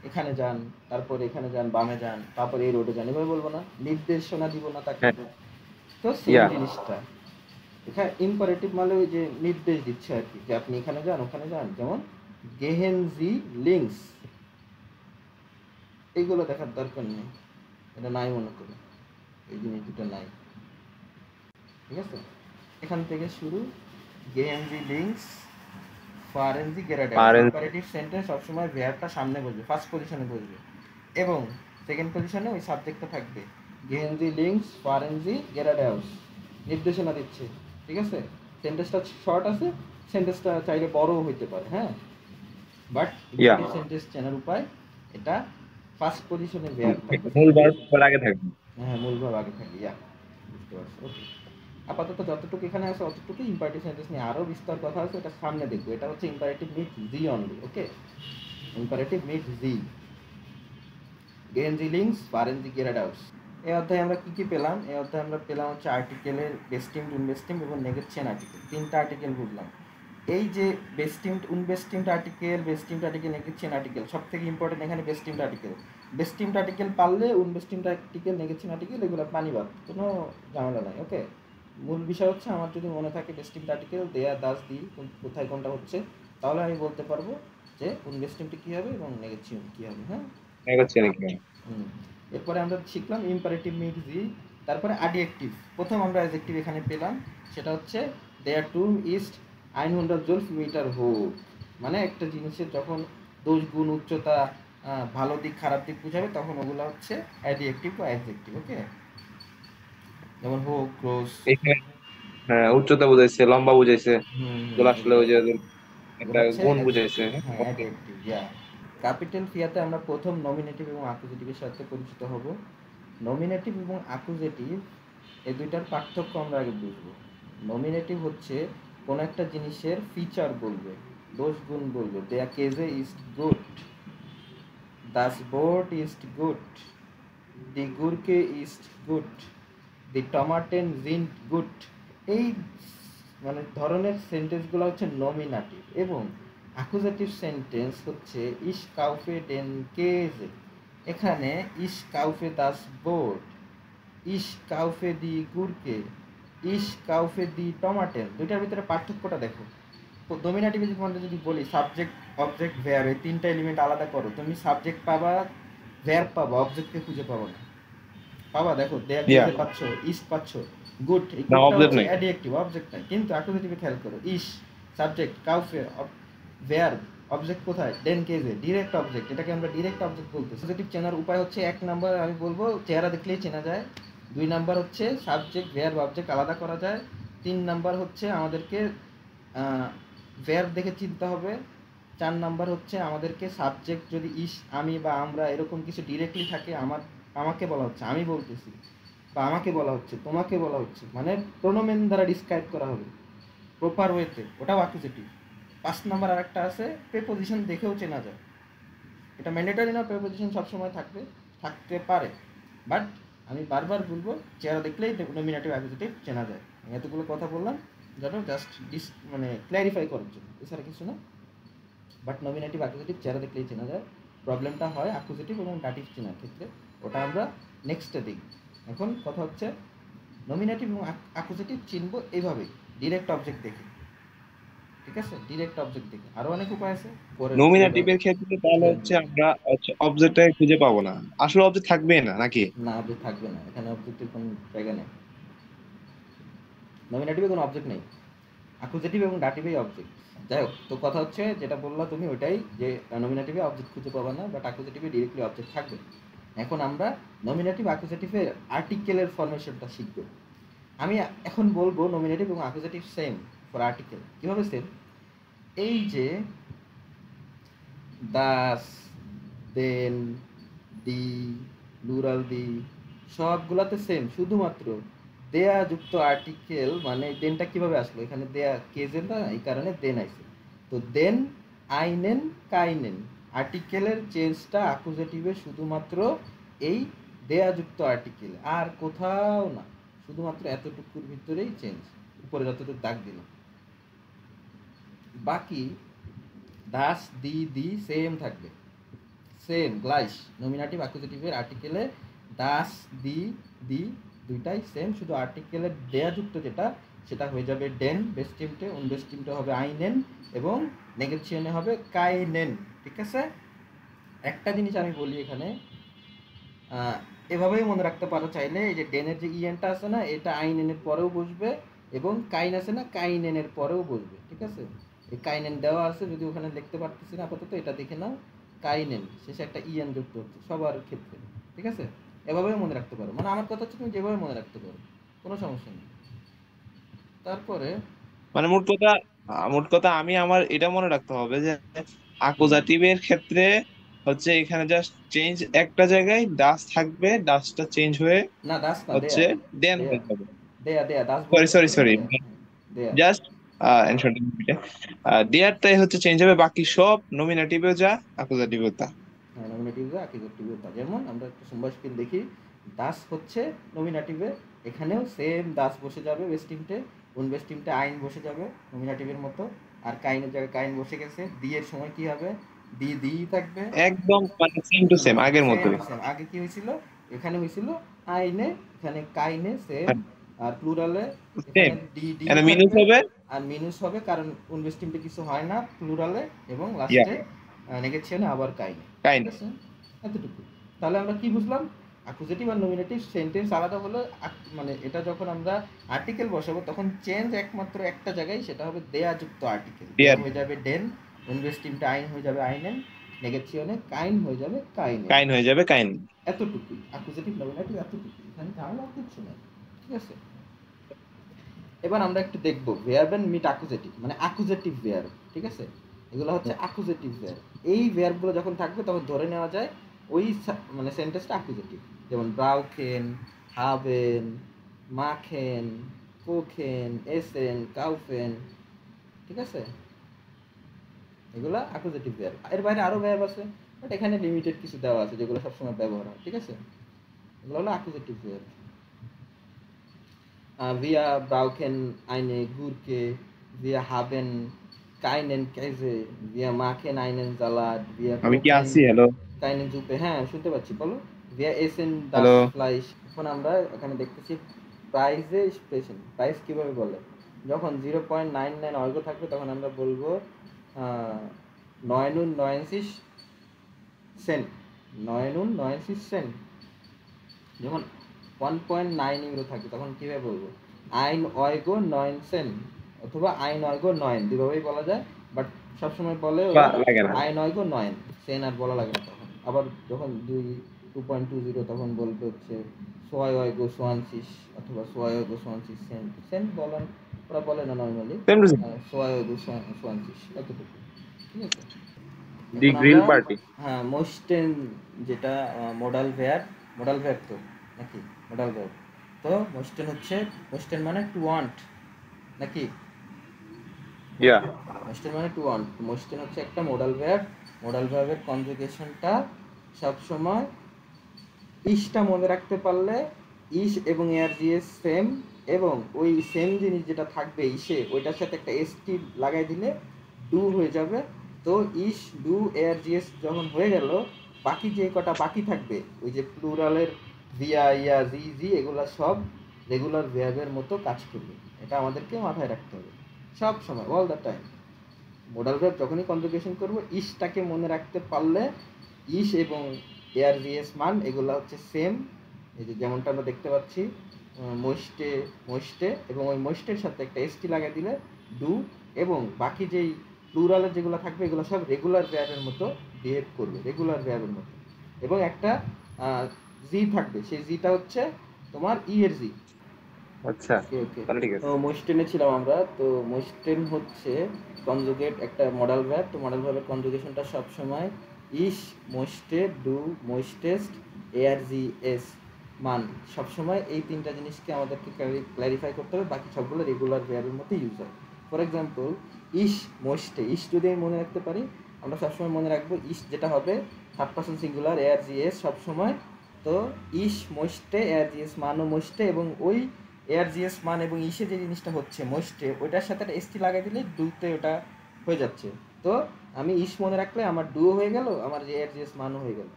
[SPEAKER 1] এখানে যান, তারপর এখানে যান, বামে যান, তারপর এই রোডে যান, এভাবে বলবো না, নির্দেশনা দিব না তাকে।
[SPEAKER 2] হ্যাঁ,
[SPEAKER 1] তো সেম
[SPEAKER 2] ইয়া
[SPEAKER 1] জিনিসটা এখানে ইম্পারেটিভ মানে ওই যে নির্দেশ দিচ্ছে আর কি, যে আপনি এখানে যান, ওখানে যান। যেমন গেহেনজি লিঙ্কস, এইগুলো দেখার দরকার নেই, এটা নাই মনে করি, এই জিনিস দুটো নাই। ঠিক আছে, এখান থেকে শুরু, গেহেনজি লিঙ্কস, ফারেনজি গেরাডাউস।
[SPEAKER 2] পারেন
[SPEAKER 1] ইম্পারেটিভ সেন্টেন্স সবসময় ভেয়ারটা সামনে বসবে, ফার্স্ট পজিশনে বসবে, এবং সেকেন্ড পজিশনে ওই সাবজেক্টটা থাকবে। গেহেনজি লিঙ্কস ফারেনজি গেরাডাউস নির্দেশনা দিচ্ছে। ঠিক আছে, সেন্টেন্সটা শর্ট আছে, সেন্টেন্সটা চাইলে বড়ও হইতে পারে, হ্যাঁ, বাট
[SPEAKER 2] ইয়া
[SPEAKER 1] ইম্পারেটিভ সেন্টেন্স চেনার উপায় এটা, ফার্স্ট পজিশনে ভেয়ার থাকবে।
[SPEAKER 2] মূল ভার্ব আগে থাকবে।
[SPEAKER 1] হ্যাঁ, মূল ভাব আগে থাকবে, ইয়া, বুঝতে পারছি। ওকে, আপাতত যতটুকু এখানে আছে অতটুকু। ইম্পারেটিভ সেন্টেন্স নিয়ে আরও বিস্তার কথা আছে, এটা সামনে দেখবো। এটা হচ্ছে ইম্পারেটিভ মিট জি অনলি। ওকে, ইম্পারেটিভ মিট জি, গেনজি লিঙ্কস ফারেনজি গেরাডাউস। এই অধ্যায়ে আমরা কি কি পেলাম? এই অধ্যায়ে আমরা পেলাম হচ্ছে আর্টিকেলের বেস্টিমড, ইনভেস্টিমড এবং নেগেশন আর্টিকেল, তিনটা আর্টিকেল বুঝলাম। এই যে বেস্টিমড, ইনভেস্টিমড আর্টিকেল, বেস্টিমড আর্টিকেল, নেগেশন আর্টিকেল, সব থেকে ইম্পর্টেন্ট এখানে বেস্টিমড আর্টিকেল। বেস্টিমড আর্টিকেল পারলে ইনভেস্টিমড আর্টিকেল, নেগেশন আর্টিকেল এগুলো পানিবাদ, কোনো ঝামেলা নাই। ওকে, মূল বিষয় হচ্ছে আমার যদি মনে থাকে বেস্টিমড আর্টিকেল দেয়া দাস দিই কোথায় কোনটা হচ্ছে, তাহলে আমি বলতে পারবো যে ইনভেস্টিমড কী হবে এবং নেগেশন কী হবে। হ্যাঁ,
[SPEAKER 2] নেগোশিয়েশন নাকি?
[SPEAKER 1] হুম। এরপরে আমরা শিখলাম ইম্পারেটিভ মিট জি। তারপরে অ্যাডজেক্টিভ, প্রথম আমরা অ্যাডজেক্টিভ এখানে পেলাম, সেটা হচ্ছে দেয়ার টুম ইস্ট 112 মিটার হোক, মানে একটা জিনিসের যখন দোষ গুণ উচ্চতা, ভালো দিক খারাপ দিক বোঝাবে, তখন ওগুলো হচ্ছে অ্যাডজেক্টিভ বা অ্যাডজেক্টিভ। ওকে, যেমন হোক, ক্লোজ,
[SPEAKER 2] এখানে হ্যাঁ, উচ্চতা বুঝাইছে, লম্বা বুঝাইছে, এগুলো আসলে
[SPEAKER 1] এগুলো
[SPEAKER 2] ওই যে
[SPEAKER 1] এগুলো
[SPEAKER 2] একটা
[SPEAKER 1] হচ্ছে
[SPEAKER 2] গুণ বুঝাইছে।
[SPEAKER 1] অ্যাডজেক্টিভ, হ্যাঁ অ্যাডজেক্টিভ, ইয়া। ক্যাপিটাল ফিয়াতে আমরা প্রথম নমিনেটিভ এবং অ্যাকুজেটিভের সাথে পরিচিত হব। নমিনেটিভ এবং অ্যাকুজেটিভ এই দুইটার পার্থক্য আমরা আগে বুঝবো। নমিনেটিভ হচ্ছে কোনো একটা জিনিসের ফিচার বলবে, দোষ গুণ বলবে। দেয়া কেজে ইজ গুড, দাস বোর্ড ইজ গুড, দি গুরকে ইজ গুড, দি টমাটেন জিন্ট গুড। এই মানে ধরনের সেন্টেন্সগুলো হচ্ছে নমিনেটিভ। এবং অ্যাকুজেটিভ সেন্টেন্স হচ্ছে ইস কাউফে ডেন কেজে, এখানে ইস কাউফে দাস বোর্ড, ইস কাউফে দি গুড়কে, ইস কাউফে দি টমাটেন। দুইটার ভিতরে পার্থক্যটা দেখো। ডোমিনেটিভে যদি বলি সাবজেক্ট অবজেক্ট ভেয়ার, এই তিনটা এলিমেন্ট আলাদা করো, তুমি সাবজেক্ট পাবা, ভেয়ার পাবা, অবজেক্টকে খুঁজে পাবো না। পাবা, দেখো দেয়া
[SPEAKER 2] ইয়া
[SPEAKER 1] কেজে পাচ্ছ, ইস পাচ্ছ, গুড, এই
[SPEAKER 2] না,
[SPEAKER 1] গুডটা
[SPEAKER 2] অবজেক্ট
[SPEAKER 1] হচ্ছে
[SPEAKER 2] নাই।
[SPEAKER 1] অ্যাডজেক্টিভ, অবজেক্ট নাই। কিন্তু অ্যাকুজেটিভে খেয়াল করো, ইস সাবজেক্ট, কাউফে ভেয়ার, অবজেক্ট কোথায়, ডেন কেজে ডিরেক্ট অবজেক্ট, এটাকে আমরা ডিরেক্ট অবজেক্ট বলতেছি। পজিটিভ চেনার উপায় হচ্ছে, এক নাম্বার আমি বলবো চেহারা দেখলেই চেনা যায়, দুই নাম্বার হচ্ছে সাবজেক্ট ভেয়ার অবজেক্ট আলাদা করা যায়, তিন নাম্বার হচ্ছে আমাদেরকে ভেয়ার দেখে চিনতে হবে, চার নাম্বার হচ্ছে আমাদেরকে সাবজেক্ট যদি ইস, আমি বা আমরা এরকম কিছু ডিরেক্টলি থাকে, আমাকে বলা হচ্ছে, আমি বলতেছি, বা আমাকে বলা হচ্ছে, তোমাকে বলা হচ্ছে, মানে প্রোনোমেন দ্বারা ডিসক্রাইব করা হবে প্রপার ওয়েতে, ওটাও অ্যাকুজেটিভ। পাঁচ নাম্বার আর একটা আছে, প্রেপোজিশন দেখেও চেনা যায়। এটা ম্যান্ডেটরি না, প্রেপোজিশন সবসময় থাকতে পারে, বাট আমি বারবার বলবো চেহারা দেখলেই নমিনেটিভ অ্যাকুজেটিভ চেনা যায়। আমি এতগুলো কথা বললাম যেন জাস্ট মানে ক্ল্যারিফাই করার জন্য, এছাড়া কিছু না। বাট নমিনেটিভ অ্যাকুজেটিভ চেহারা দেখলেই চেনা যায়। প্রবলেমটা হয় অ্যাকুজেটিভ এবং ডাটিভ চেনার ক্ষেত্রে, ওটা আমরা নেক্সটে দেখব। এখন কথা হচ্ছে নমিনেটিভ এবং অ্যাকুজেটিভ চিনবো এইভাবেই, ডিরেক্ট অবজেক্ট দেখে। ঠিক আছে, ডিরেক্ট অবজেক্ট দেখে আরো অনেক উপায় আছে, পরে
[SPEAKER 2] নমিনেটিভের ক্ষেত্রে তাহলে হচ্ছে আমরা অবজেক্টটাকে খুঁজে পাবো না, আসলে অবজেক্ট থাকবেই না নাকি?
[SPEAKER 1] না, অবজেক্ট থাকবে না, এখানে অবজেক্টের কোনো জায়গা নেই, নমিনেটিভে কোনো অবজেক্ট নেই, অ্যাকুজেটিভ এবং ডাটিভেই অবজেক্ট। যাই হোক, তো কথা হচ্ছে যেটা বললা তুমি ওইটাই, যে নমিনেটিভে অবজেক্ট খুঁজে পাবা না, বাট অ্যাকুজেটিভে ডিরেক্টলি অবজেক্ট থাকবে। এখন আমরা নমিনেটিভ অ্যাকুজেটিভের আর্টিকেলের ফরমেশনটা শিখব। আমি এখন বলবো নমিনেটিভ এবং অ্যাকুজেটিভ সেম ফর আর্টিকেল। কীভাবে সেম? এই যে দাস, দেন, দি, প্লুরাল দি, সবগুলাতে সেম, শুধুমাত্র দেয়া যুক্ত আর্টিকেল, মানে দেনটা কিভাবে আসলো, এখানে দেয়া কেজেন না, এই কারণে দেন আইছে। তো দেন, আইনেন, কাইনেন, আর্টিকেলের চেঞ্জটা অ্যাকুজেটিভে শুধুমাত্র এই দেয়া যুক্ত আর্টিকেল, আর কোথাও না, শুধুমাত্র এতটুকুর ভিতরেই চেঞ্জ, উপরে যতটুকু দাগ দিলাম। বাকি দাস, দি সেম থাকবে, সেম গ্লাইস। নমিনেটিভ অ্যাকুজেটিভের আর্টিকেলে দাস, দি দুইটাই সেম, শুধু আর্টিকেলের দেয়া যুক্ত যেটা, সেটা হয়ে যাবে ডেন বেস্টিমটে, উনবেস্টিমটে হবে আইনেন, এবং নেগেশিয়নে হবে কাইনেন। ঠিক আছে? একটা জিনিস আমি বলি এখানে, এভাবেই মনে রাখতে পারো চাইলে, এই যে ডেনের যে ইএনটা আছে না, এটা আইনেনের পরেও বসবে, এবং কাইন আছে না, কাইনেনের পরেও বসবে। ঠিক আছে? এই কাইনেন দেওয়া আছে, যদি ওখানে লিখতে পারতেছি না আপাতত, এটা দেখে নাও, কাইনেন শেষে একটা ইএন যুক্ত হচ্ছে সবার ক্ষেত্রে। ঠিক আছে? এভাবেই মনে রাখতে পারো, মানে আমার কথা হচ্ছে তুমি যেভাবে মনে রাখতে পারো, কোনো সমস্যা নেই। তারপরে
[SPEAKER 2] মানে মোট কথা আমি আমার এটা মনে রাখতে হবে যে আকোজাটিভের ক্ষেত্রে হচ্ছে এখানে জাস্ট চেঞ্জ একটা জায়গায় ডাস থাকবে, ডাসটা চেঞ্জ হয়ে
[SPEAKER 1] না, দাস না,
[SPEAKER 2] হচ্ছে
[SPEAKER 1] দেয়া,
[SPEAKER 2] দেন
[SPEAKER 1] দেয়া,
[SPEAKER 2] হয়ে যাবে।
[SPEAKER 1] দেয়া দাস
[SPEAKER 2] সরি
[SPEAKER 1] বলতে
[SPEAKER 2] সরি
[SPEAKER 1] পারবে না,
[SPEAKER 2] সরি
[SPEAKER 1] দেয়া, দেয়া।
[SPEAKER 2] জাস্ট দেয়ারটাই হচ্ছে চেঞ্জ হবে, বাকি সব নমিনেটিভেও যা আকোজাটিভেও তা।
[SPEAKER 1] হ্যাঁ, নমিনেটিভে অ্যাকুজেটিভে তা, যেমন আমরা একটা সম্ভার স্কিল দেখি, দাস হচ্ছে নমিনেটিভে, এখানেও সেম দাস বসে যাবে বেস্টিমটে, বেস্টিমটে আইন বসে যাবে নমিনেটিভের মতো, আর কাইনের জায়গায় কাইন বসে গেছে। দি এর সময় কি হবে? দি থাকবে।
[SPEAKER 2] একদম মানে সেম টু সেম আগের
[SPEAKER 1] সেম
[SPEAKER 2] মতোই।
[SPEAKER 1] টু সেম, আগে কি হয়েছিল, এখানে হয়েছিল আইনে, এখানে কাইনে সেম। আর প্লুরালে
[SPEAKER 2] সেম,
[SPEAKER 1] এখানে ডি
[SPEAKER 2] এখানে মিনুস
[SPEAKER 1] থাকবে,
[SPEAKER 2] হবে।
[SPEAKER 1] আর মিনুস হবে, কারণ উনবেস্টিমটে কিছু হয় না প্লুরালে, এবং
[SPEAKER 2] ইয়া,
[SPEAKER 1] লাস্টে নেগেশনে আবার কাইনে। ঠিক
[SPEAKER 2] কাইন্ড।
[SPEAKER 1] আছে? এতটুকু। তাহলে আমরা কি বুঝলাম? অ্যাকুজেটিভ আর নমিনেটিভ সেন্টেন্স আলাদা হলো, মানে এটা যখন আমরা আর্টিকেল বসাবো তখন চেঞ্জ একমাত্র একটা জায়গায়, সেটা হবে দেয়া যুক্ত আর্টিকেল। দেয়া
[SPEAKER 2] ডিয়ার,
[SPEAKER 1] হয়ে যাবে ডেন, ইনভেস্টিমটা আইন হয়ে যাবে আইনেন, নেগেশনে কাইন হয়ে যাবে কাইনেন।
[SPEAKER 2] কাইন হয়ে যাবে কাইন।
[SPEAKER 1] এতটুকুই অ্যাকুজেটিভ নমিনেটিভ, এতটুকুই, এখানে ঝামেলা কিচ্ছু নাই। ঠিক আছে? এবার আমরা একটু দেখবো ভার্ব এন্ড মিট অ্যাকুজেটিভ, মানে অ্যাকুজেটিভ ভার্ব। ঠিক আছে? এগুলো হচ্ছে অ্যাকুজেটিভ ভার্ব। এই ভার্বগুলো যখন থাকবে তখন ধরে নেওয়া যায় ওই মানে সেন্টেন্সটা অ্যাকুজেটিভ। যেমন ব্রাউকেন, হাবেন, মাখেন, কোখেন, এসেন, কাউফেন। ঠিক আছে? এগুলো অ্যাকুজেটিভ ভার্ব। এর বাইরে আরো ভার্ব আছে, বাট এখানে লিমিটেড কিছু দেওয়া আছে যেগুলো সবসময় ব্যবহার হয়। ঠিক আছে? এগুলো হলো accusative verb. Wir brauchen eine Gurke, wir haben keinen Käse, wir machen einen Salat, wir
[SPEAKER 2] আমি কি
[SPEAKER 1] kochen
[SPEAKER 2] আছি? Hello,
[SPEAKER 1] keine Suppe। হ্যাঁ, শুনতে পাচ্ছি, বলো। Wir essen das
[SPEAKER 2] hello.
[SPEAKER 1] Fleisch। এখন আমরা এখানে দেখতেছি প্রাইসে এক্সপ্রেশন। প্রাইস কিভাবে বলে? যখন 0.99 অর্গ থাকবে তখন আমরা বলবো 99 সেন্ট, 99 সেন্ট। যখন 1.9 ইউরো থাকে তখন কীভাবে বলবো? আইন অয়গো 9 সেন, অথবা আইন অয়গো 9, দুভাবেই বলা যায়। বাট সবসময় বলে ওরা
[SPEAKER 2] লাগে না।
[SPEAKER 1] আইন অয়গো 9 সেন, আর বলা লাগে না তখন। আবার যখন 2.20 তখন বলবে হচ্ছে সোয় অয়গো 20, অথবা সোয় অয়গো 20 সেন। সেন বলেন, ওরা বলে না নর্মালি,
[SPEAKER 2] সেম টু সেম।
[SPEAKER 1] সোয় অয়গো 20, এতটুকু। ঠিক আছে?
[SPEAKER 2] দি
[SPEAKER 1] এখন
[SPEAKER 2] গ্রিল
[SPEAKER 1] আমরা,
[SPEAKER 2] পার্টি।
[SPEAKER 1] হ্যাঁ, মোস্টেন, যেটা মোডাল ভ্যার তো, নাকি মোডাল ভ্যার। তো মোস্টেন হচ্ছে, মোস্টেন মানে টু ওয়ান্ট, নাকি
[SPEAKER 2] ইয়া,
[SPEAKER 1] মোস্টেন মানে টু ওয়ান্ট। মোস্টেন হচ্ছে একটা মোডাল ভ্যার। মোডাল ভ্যারের কনজুগেশনটা সবসময় ইসটা মনে রাখতে পারলে, ইস এবং এআরজিএস সেম, এবং ওই সেম জিনিস যেটা থাকবে ইসে, ওইটার সাথে একটা এসটি লাগাই দিলে ডু হয়ে যাবে। তো ইস, ডু, এআরজিএস যখন হয়ে গেল, বাকি যে কটা বাকি থাকবে, ওই যে প্লুরালের ভিয়া, ইয়া, জি, জি, এগুলো সব রেগুলার ভার্বের মতো কাজ করবে। এটা আমাদেরকে মাথায় রাখতে হবে সব সময়, all the time. Modal verb যখনই কনজুগেশন করব, ইসটাকে মনে রাখতে পারলে, ইস এবং এআরজিএস মান এগুলো হচ্ছে সেম। এই যে যেমনটা আমরা দেখতে পাচ্ছি, মোস্টে, এবং ওই মোস্টের সাথে একটা এসটি লাগিয়ে দিলে ডু, এবং বাকি যেই প্লুরালের যেগুলো থাকবে এগুলো সব রেগুলার ভার্বের মতো বিহেভ করবে, রেগুলার ভার্বের মতো। এবং একটা জি থাকবে, সেই জিটা হচ্ছে তোমার ই এর জি।
[SPEAKER 2] আচ্ছা,
[SPEAKER 1] ওকে ওকে।
[SPEAKER 2] তাহলে ঠিক
[SPEAKER 1] তো
[SPEAKER 2] আছে।
[SPEAKER 1] মোস্টেনে ছিলাম আমরা। তো মোস্টেন হচ্ছে কনজুগেট একটা মডাল ভার্ব। তো মডাল ভার্বের কনজুগেশনটা সবসময় ইস, মোস্টে, ডু, মোস্টেস্ট, এআরজিএস, মান। সবসময় এই তিনটা জিনিসকে আমাদেরকে ক্ল্যারিফাই করতে হবে, বাকি সবগুলো রেগুলার ভার্বের মতো ইউজ হয়। ফর এক্সাম্পল, ইস, মোস্টে, ইস যদি আমি মনে রাখতে পারি, আমরা সবসময় মনে রাখবো ইস যেটা হবে থার্ড পার্সন সিঙ্গুলার, এআরজিএস সবসময়। তো ইস, মোস্টে, এআরজিএস মান ও মোস্টে, এবং ওই এআরজিএস মান এবং ইসে যে জিনিসটা হচ্ছে মোস্টে, ওইটার সাথে একটা এসটি লাগাই দিলে ডুতে ওটা হয়ে যাচ্ছে। তো আমি ইস মনে রাখলে আমার ডুও হয়ে গেল, আমার এআরজিএস মানও হয়ে গেল।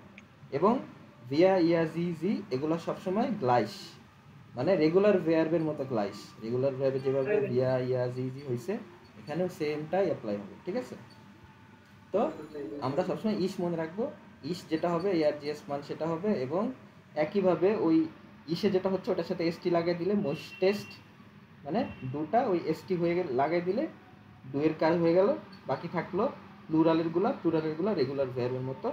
[SPEAKER 1] এবং ভিয়া, ইয়া, জি, জি এগুলো সবসময় গ্লাইস, মানে রেগুলার ভার্বের মতো গ্লাইস। রেগুলার ভার্বে যেভাবে ভিয়া, ইয়া, জি, জি হয়েছে, এখানেও সেমটাই অ্যাপ্লাই হবে, ঠিক আছে? তো আমরা সবসময় ইস মনে রাখবো, ইস যেটা হবে এআরজিএস মান সেটা হবে। এবং একইভাবে ওই ইসে যেটা হচ্ছে ওটার সাথে এসটি লাগাই দিলে মোস্টেস্ট, মানে দুটা ওই এসটি হয়ে গেলে লাগাই দিলে দুয়ের কাজ হয়ে গেল। বাকি থাকলো প্লুরালেরগুলা রেগুলার ভার্বের মতো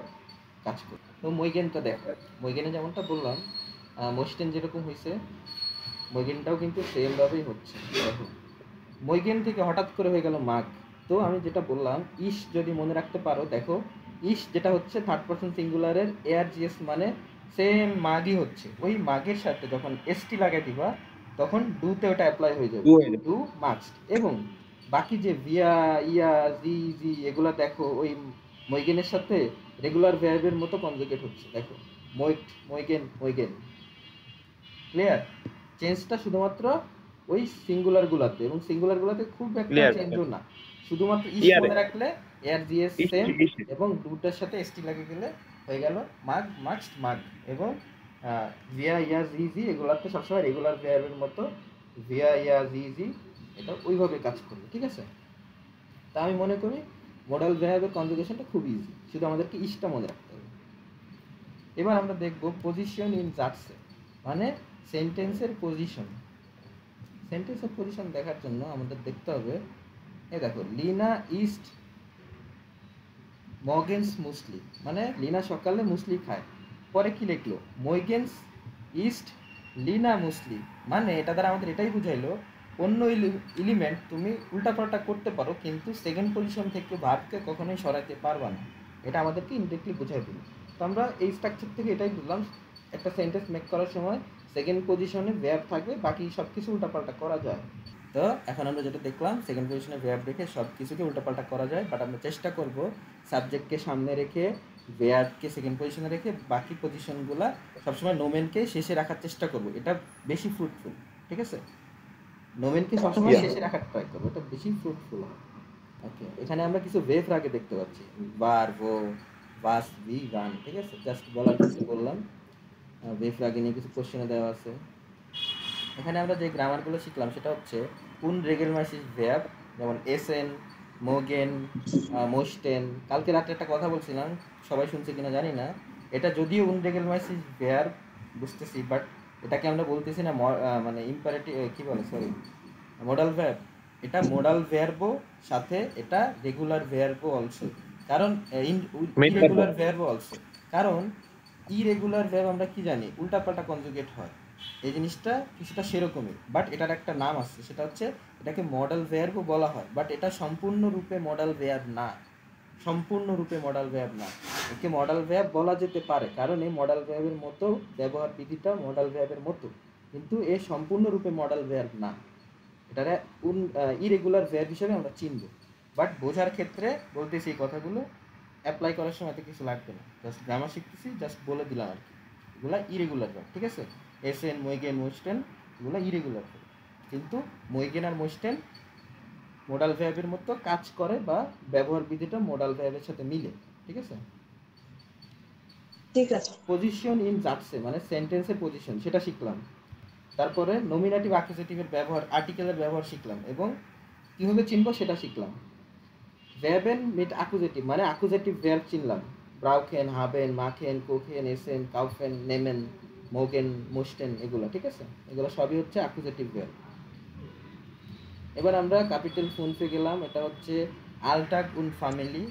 [SPEAKER 1] কাজ করবে। তো মইগেনটা দেখো, মইগেনে যেমনটা বললাম মোস্টেন যেরকম হয়েছে, মইগেনটাও কিন্তু সেমভাবেই হচ্ছে। দেখো, মইগেন থেকে হঠাৎ করে হয়ে গেল মাগ। তো আমি যেটা বললাম, ইস যদি মনে রাখতে পারো, দেখো ইস যেটা হচ্ছে থার্ড পার্সন সিঙ্গুলারের এআরজিএস মানে সেম মাগই হচ্ছে। ওই মাগের সাথে যখন এসটি লাগাই দিবা তখন ডুতে ওটা অ্যাপ্লাই হয়ে যাবে, ডু মাস্ট। এবং বাকি যে ভিয়া, ইয়া, জি, জি এগুলা দেখো ওই মইগেনের সাথে রেগুলার ভার্বের মতো কনজুগেট হচ্ছে। দেখো মইট, মইগেন, মইগেন, ক্লিয়ার? চেঞ্জটা শুধুমাত্র ওই সিঙ্গুলার গুলাতে, এবং সিঙ্গুলার গুলাতে খুব একটা
[SPEAKER 2] ক্লিয়ার।
[SPEAKER 1] চেঞ্জও না। শুধুমাত্র ইস
[SPEAKER 2] ইয়ারে
[SPEAKER 1] মনে রাখলে এআরজিএস সেম,
[SPEAKER 2] ইস
[SPEAKER 1] এবং দুটার সাথে এসটি লাগিয়ে গেলে হয়ে গেল মাগ, মাস্ট, মাগ। এবং ভিয়া, ইয়া, জি, জি এগুলাতে সবসময় রেগুলার ভার্বের মতো ভিয়া, ইয়া, জি, জি এটা ওইভাবে কাজ করবে, ঠিক আছে? তা আমি মনে করি মডাল ভার্বের কনজুগেশনটা খুব ইজি, শুধু আমাদেরকে ইসটা মনে রাখতে হবে। এবার আমরা দেখব পজিশন ইন জাটসে, মানে সেন্টেন্সের পজিশন। সেন্টেন্সের পজিশন দেখার জন্য আমাদের দেখতে হবে, এই দেখো লিনা ইস্ট মর্গেন্স মুসলি, মানে লিনা সকালে মুসলি খায়। পরে কি লিখলো, মর্গেন্স ইস্ট লিনা মুসলি, মানে এটা দ্বারা আমাদের এটাই বুঝাইলো অন্য এলিমেন্ট তুমি উল্টাপাল্টা করতে পারো, কিন্তু সেকেন্ড পজিশন থেকে ভার্বকে কখনোই সরাতে পারবা না। এটা আমাদেরকে ইনডিরেক্টলি বুঝাই দিল। তো আমরা এই স্ট্রাকচার থেকে এটাই বুঝলাম, একটা সেন্টেন্স মেক করার সময় সেকেন্ড পজিশনে ভার্ব থাকবে, বাকি সব কিছু উল্টাপাল্টা করা যায়। তো এখন আমরা যেটা দেখলাম, সেকেন্ড পজিশনে ভার্ব রেখে সব কিছুকে উল্টাপাল্টা করা যায়, বাট আমরা চেষ্টা করব সাবজেক্টকে সামনে রেখে ভার্বকে সেকেন্ড পজিশনে রেখে বাকি পজিশনগুলো সবসময় নোমেনকে শেষে রাখার চেষ্টা করব। এটা বেশি ফ্রুটফুল, ঠিক আছে? নোমেনকে সবসময় শেষে রাখার ট্রাই করবো, এটা বেশি ফ্রুটফুল হয়। ওকে, এখানে আমরা কিছু ওয়েভ আগে দেখতে পাচ্ছি, বার, ভো, ভাস, ভি, গান, ঠিক আছে? জাস্ট বলার ক্ষেত্রে বললাম। ওয়েভ আগে নিয়ে কিছু কোশ্চেনে দেওয়া আছে। এখানে আমরা যে গ্রামারগুলো শিখলাম সেটা হচ্ছে উন রেগেলমাইসিস ভ্যাব, যেমন এসেন, মোগেন, মোস্টেন। কালকে রাতে একটা কথা বলছিলাম, সবাই শুনছে কিনা জানি না। এটা যদিও উন রেগেলমাইসিস ভ্যাব বুঝতেছি, বাট এটাকে আমরা বলতেছি না মানে ইম্পারেটিভ, কি বলে, সরি, মডাল ভ্যাব। এটা মডাল ভ্যারবো সাথে এটা রেগুলার ভ্যারবো অলসো, কারণ ইরেগুলার ভ্যারবো অলসো, কারণ ইরেগুলার ভ্যাব আমরা কি জানি উল্টাপাল্টা কনজুগেট হয়। এই জিনিসটা কিছুটা সেরকমই, বাট এটার একটা নাম আছে, সেটা হচ্ছে এটাকে মডাল ভ্যারবও বলা হয়, বাট এটা সম্পূর্ণরূপে মডাল ভ্যাব না, সম্পূর্ণরূপে মডাল ভ্যাব না। একে মডাল ভ্যাব বলা যেতে পারে, কারণ এই মডাল ভ্যাবের মতো ব্যবহার বিধিটা মডাল ভ্যাবের মতো, কিন্তু এ সম্পূর্ণরূপে মডাল ভ্যাব না। এটারে ইরেগুলার ভ্যাব হিসেবে আমরা চিনব, বাট বোঝার ক্ষেত্রে বলতেছি এই কথাগুলো, অ্যাপ্লাই করার সময় তো কিছু লাগবে না, জাস্ট গ্রামার শিখতেছি, জাস্ট বলে দিলাম আর কি। এগুলা ইরেগুলার ভ্যাব, ঠিক আছে? এসেন, মইগেন, মোস্টেন এগুলো ইরেগুলার ভ্যাব, কিন্তু মইগেন আর মোস্টেন মোডাল ভ্যাবের মতো কাজ করে, বা ব্যবহার বিধিটা মোডাল ভ্যাবের সাথে মিলে, ঠিক আছে?
[SPEAKER 3] ঠিক আছে।
[SPEAKER 1] পজিশন ইন জাটসে মানে সেন্টেন্সের পজিশন, সেটা শিখলাম। তারপরে নমিনেটিভ অ্যাকুজেটিভের ব্যবহার, আর্টিকেলের ব্যবহার শিখলাম, এবং কীভাবে চিনব সেটা শিখলাম। ভ্যাবেন মিট অ্যাকুজেটিভ মানে অ্যাকুজেটিভ ভ্যাব চিনলাম, ব্রাউকেন, হাবেন, মাখেন, কোখেন, এসেন, কাউফেন, নেমেন, মোগেন, মোস্টেন এগুলো, ঠিক আছে? এগুলো সবই হচ্ছে অ্যাকুজেটিভ ভ্যাব। এবার আমরা ক্যাপিটাল ফোনফে গেলাম, এটা হচ্ছে আলটাগ উন ফ্যামিলি।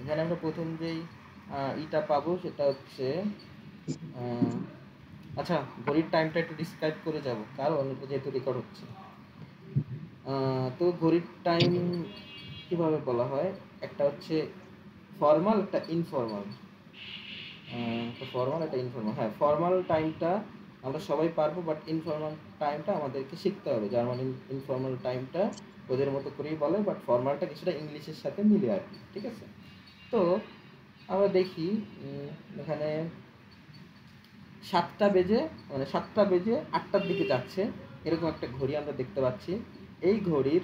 [SPEAKER 1] এখানে আমরা প্রথম যেই ইটা পাবো সেটা হচ্ছে আচ্ছা, ঘড়ির টাইমটা একটু ডিসক্রাইব করে যাব, কারণ এটা যেহেতু রেকর্ড হচ্ছে। তো ঘড়ির টাইম কিভাবে বলা হয়, একটা হচ্ছে ফর্মাল, একটা ইনফর্মাল। তো ফর্মাল, একটা ইনফর্মাল। হ্যাঁ, ফর্মাল টাইমটা আমরা সবাই পারবো, বাট ইনফর্মাল টাইমটা আমাদেরকে শিখতে হবে। জার্মান ইনফর্মাল টাইমটা ওদের মতো করেই বলে, বাট ফর্মালটা কিছুটা ইংলিশের সাথে মিলে আর কি, ঠিক আছে? তো আমরা দেখি এখানে 7টা বেজে, মানে 7টা বেজে 8টার দিকে যাচ্ছে, এরকম একটা ঘড়ি আমরা দেখতে পাচ্ছি। এই ঘড়ির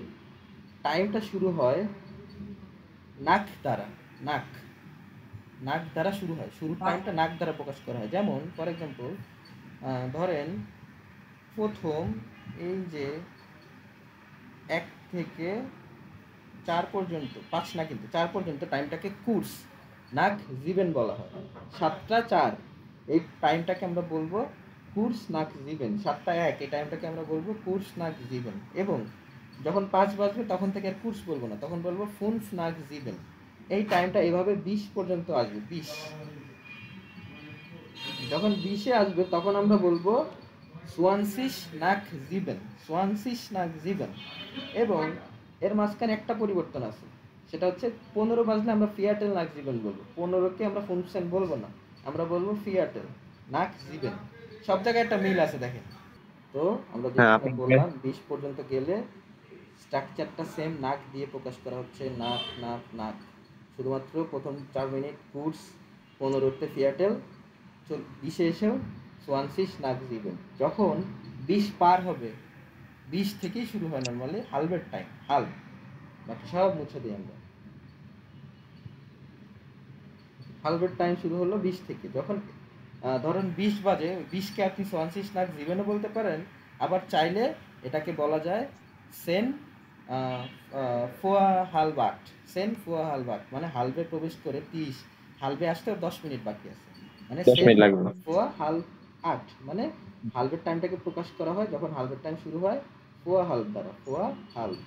[SPEAKER 1] টাইমটা শুরু হয় নাক দ্বারা। নাক নাক দ্বারা শুরু হয়, শুরুর টাইমটা নাক দ্বারা প্রকাশ করা হয়। যেমন ফর এক্সাম্পল, ধরেন প্রথম এই যে 1 থেকে 4 পর্যন্ত, 5 না কিন্তু 4 পর্যন্ত টাইমটাকে কুর্স নাক জিবেন বলা হয়। 7টা 4 এই টাইমটাকে আমরা বলবো কুর্স নাক জিবেন। 7টা 1 এই টাইমটাকে আমরা বলবো কুর্স নাক জিবেন। এবং যখন 5 বাজবে তখন থেকে আর কুর্স বলবো না, তখন বলবো ফুনস নাক জিবেন। এই টাইমটা এভাবে 20 পর্যন্ত আসবে। 20, যখন 20-এ আসবে তখন আমরা বলবো সোয়ানসিস নাক জিবেন, সোয়ানসিস নাক জিবেন। এবং এর মাঝখানে একটা পরিবর্তন আছে, সেটা হচ্ছে 15 বাজলে আমরা ফিয়াটেল নাক জিবেন বলবো। 15কে আমরা ফুনসেন বলবো না, আমরা বলবো ফিয়াটেল নাক জিবেন। সব জায়গায় একটা মিল আছে দেখেন। তো আমরা
[SPEAKER 2] হ্যাঁ
[SPEAKER 1] যেটা
[SPEAKER 2] আপনি
[SPEAKER 1] বললাম 20 পর্যন্ত গেলে স্ট্রাকচারটা সেম, নাক দিয়ে প্রকাশ করা হচ্ছে, নাক নাক নাক। শুধুমাত্র প্রথম 4 মিনিট কুর্স, 15তে ফিয়াটেল, 20-এ এসেও সোয়ানসিস নাক জিবেন। যখন 20 পার হবে, 20 থেকেই শুরু হয় নর্মালি হালবের টাইম, হাল, বাকি সব মুছে দিই আমরা। হালবের টাইম শুরু হলো 20 থেকে। যখন ধরুন 20 বাজে, 20কে আপনি সোয়ানসিস নাক জিবেনও বলতে পারেন, আবার চাইলে এটাকে বলা যায় সেন ফোয়া হালবাট। সেন ফোয়া হালবাট মানে হালবে প্রবেশ করে 30, হালবে আসতে 10 মিনিট বাকি আছে, মানে
[SPEAKER 2] 10
[SPEAKER 1] সেন
[SPEAKER 2] মিনিট লাগবে না।
[SPEAKER 1] ফোয়া হাল 8। মানে হালবের টাইমটাকে প্রকাশ করা হয় যখন হালবের টাইম শুরু হয় ফোয়া হালব দ্বারা, ফোয়া হালব।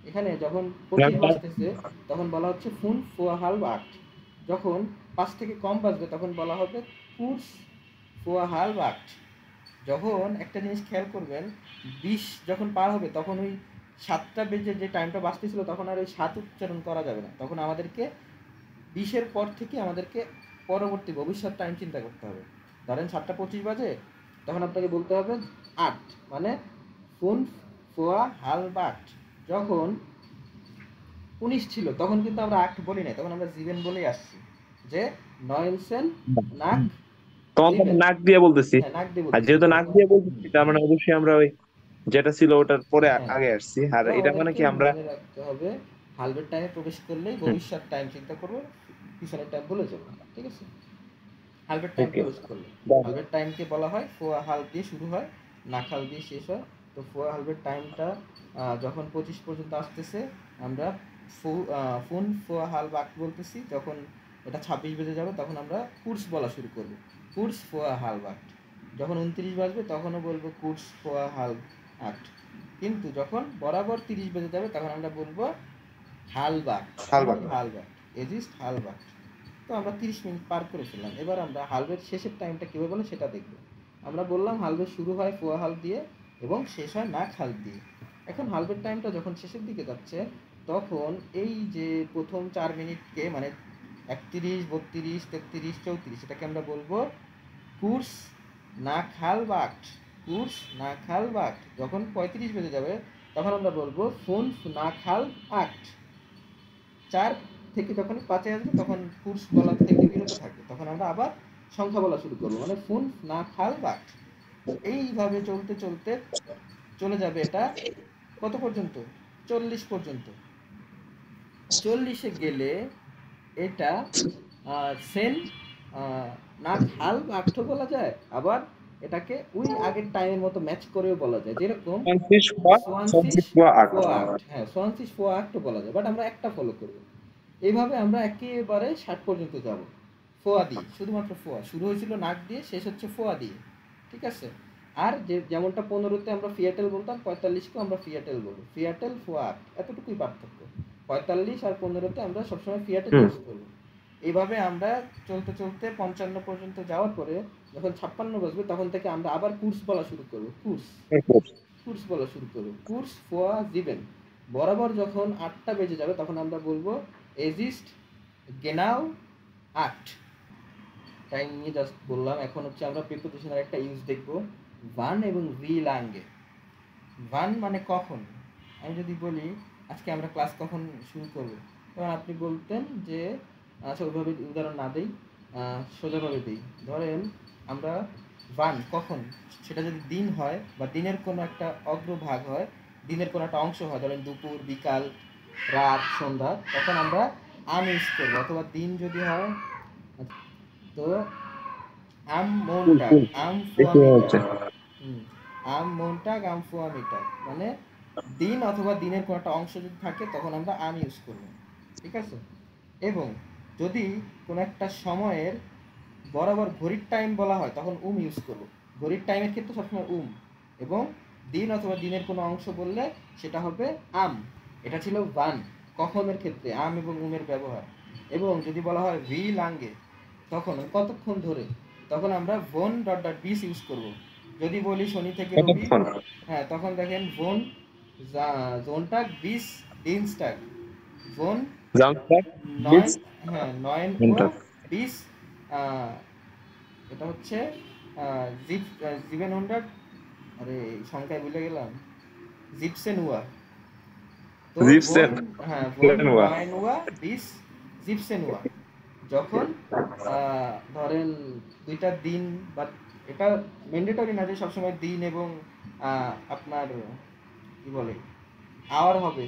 [SPEAKER 1] এখানে যখন 25 বাজতেছে তখন বলা হচ্ছে ফুন ফোয়া হালব 8। যখন 5 থেকে কম বাজবে তখন বলা হবে কুর্স ফোয়া হালব 8। যখন একটা জিনিস খেয়াল করবেন, 20 যখন পার হবে তখন ওই 7টা বেজে যে টাইমটা বাজতেছিল তখন আর ওই 7 উচ্চারণ করা যাবে না, তখন আমাদেরকে 20-এর পর থেকে আমাদেরকে পরবর্তী ভবিষ্যৎ টাইম চিন্তা করতে হবে। ধরেন 7টা 25 বাজে, তখন আপনাকে বলতে হবে 8, মানে ফুন ফোয়া হালব 8। যখন 19 ছিল তখন কিন্তু আমরা 8 বলি নাই, তখন আমরা জিবেন বলেই আসছি, যে নয়েনসেন নাক
[SPEAKER 2] তখন তো আমি
[SPEAKER 1] জিবেন।
[SPEAKER 2] নাক দিয়ে বলতেছি,
[SPEAKER 1] হ্যাঁ, নাক দিয়ে
[SPEAKER 2] আর
[SPEAKER 1] বলতেছি
[SPEAKER 2] যেহেতু
[SPEAKER 1] তো।
[SPEAKER 2] নাক দিয়ে বলতেছি তার মানে অবশ্যই আমরা ওই যেটা ছিল ওটার পরে
[SPEAKER 1] হ্যাঁ,
[SPEAKER 2] আগে আসছি। আর
[SPEAKER 1] তো
[SPEAKER 2] এটা মানে
[SPEAKER 1] আমাদেরকে
[SPEAKER 2] কি আমরা
[SPEAKER 1] মনে রাখতে হবে হালবের টাইমে প্রবেশ করলেই ভবিষ্যৎ টাইম চিন্তা করবো, পিছনের টাইম ভুলে যাবো, ঠিক আছে? হালবের টাইম
[SPEAKER 2] ওকে।
[SPEAKER 1] প্রবেশ করলে হালবের টাইমকে বলা হয় ফোয়া হাল দিয়ে শুরু হয়, নাখাল দিয়ে শেষ হয়। তো ফোয়া হালবের টাইমটা যখন 25 পর্যন্ত আসতেছে আমরা ফুন ফোয়া হাল বাক বলতেছি। যখন এটা 26 বেজে যাবে তখন আমরা কুর্স বলা শুরু করবো, কুর্স ফোয়া হাল বাক। যখন 29 বাজবে তখনও বলবো কুর্স ফোয়া হাল 8। কিন্তু যখন বরাবর 30 বেজে যাবে তখন আমরা বলবো হালবাক,
[SPEAKER 2] হালবাক।
[SPEAKER 1] হালবাক, এজিস্ট হালবাক। তো আমরা 30 মিনিট পার করে ফেললাম। এবার আমরা হালবের শেষের টাইমটা কীভাবে বলে সেটা দেখব। আমরা বললাম হালবের শুরু হয় ফোয়া হাল দিয়ে এবং শেষ হয় নাক হাল দিয়ে। এখন হালবের টাইমটা যখন শেষের দিকে যাচ্ছে তখন এই যে প্রথম 4 মিনিটকে, মানে 31, 32, 33, 34, এটাকে আমরা বলবো কুর্স নাক হাল বাক, কুর্স নাক হাল বাক। যখন 35 বেজে যাবে তখন আমরা বলবো ফোন নাক হাল 8। 4 থেকে যখন 5-এ আসবে তখন কুর্স বলা থেকে বিরত থাকবে, তখন আমরা আবার সংখ্যা বলা শুরু করবো, মানে ফুন না খাল বাট। এইভাবে চলতে চলতে চলে যাবে এটা কত পর্যন্ত, 40 পর্যন্ত। 40-এ গেলে এটা সেন না খাল বাক্য বলা যায়, আবার এটাকে ওই আগের টাইমের মতো ম্যাচ করেও বলা যায়, যেরকম সোয়ানসিস ফোয়া আক্ট। হ্যাঁ, সোয়ানসিস ফোয়া আক্টও বলা যায়, বাট আমরা একটা ফলো করবো। এইভাবে আমরা একেবারে 60 পর্যন্ত যাব ফোয়া দিয়ে, শুধুমাত্র ফোয়া। শুরু হয়েছিল নাক দিয়ে, শেষ হচ্ছে ফোয়া দিয়ে, ঠিক আছে? আর যেমনটা 15-তে আমরা ফিয়াটেল বলতাম, 45-কেও আমরা ফিয়াটেল বলবো। ফিয়াটেল, ফুয়াট, এতটুকুই পার্থক্য। 45 আর 15-তে আমরা সবসময় ফিয়াটেল ইউজ করবো। এইভাবে আমরা চলতে চলতে 55 পর্যন্ত যাওয়ার পরে যখন 56 বাজবে তখন থেকে আমরা আবার কুর্স বলা শুরু করবো। কুর্স বলা শুরু করবো। কুর্স ফোয়া জিবেন। বরাবর যখন 8টা বেজে যাবে তখন আমরা বলবো এজিস্ট গেনাও 8। টাইম নিয়ে জাস্ট বললাম। এখন হচ্ছে আমরা প্রিপোজিশনের একটা ইউজ দেখবো, ভান এবং ভি লাঙ্গে। ভান মানে কখন। আমি যদি বলি আজকে আমরা ক্লাস কখন শুরু করবো, তখন আপনি বলতেন যে, আচ্ছা ওইভাবে উদাহরণ না দেই, সোজাভাবে দিই। ধরেন আমরা ভান কখন, সেটা যদি দিন হয় বা দিনের কোনো একটা অগ্রভাগ হয়, দিনের কোনো একটা অংশ হয়, ধরেন দুপুর, বিকাল, রাত, সন্ধ্যা, তখন আমরা আম ইউজ করবো। অথবা দিন যদি হয়, তো আম মৌনটাগ, আম ফুয়া মিটার। আম মৌনটাগ, আম ফুয়া মিটার মানে দিন অথবা দিনের কোনো একটা অংশ যদি থাকে তখন আমরা আম ইউজ করবো। ঠিক আছে? এবং যদি কোনো একটা সময়ের বরাবর ঘড়ির টাইম বলা হয় তখন ইউজ করবো। ঘড়ির টাইমের ক্ষেত্রে সবসময় এবং দিন অথবা দিনের কোনো অংশ বললে সেটা হবে আম। এটা ছিল ভান কখনের ক্ষেত্রে আম এবং এর ব্যবহার। এবং যদি বলা হয় ভি লাঙ্গে, তখন কতক্ষণ ধরে, তখন আমরা ভোন ডট ডট বিস ইউজ করবো। যদি বলি শনি থেকে রবি, হ্যাঁ তখন দেখেন ভোন জোনটাগ বিস দিনস্টাগ, ভোন 9, হ্যাঁ 9 বিস, এটা হচ্ছে জিভেন 100, আরে সংখ্যায় ভুলে গেলাম, জিপসেন ওয়া। তো ভোন, হ্যাঁ ভোন 9 বিস জিপসেন ওয়া। যখন ধরেন দুইটা দিন, বা এটা ম্যান্ডেটরি না যে সবসময় দিন এবং আপনার কি বলে আওয়ার হবে,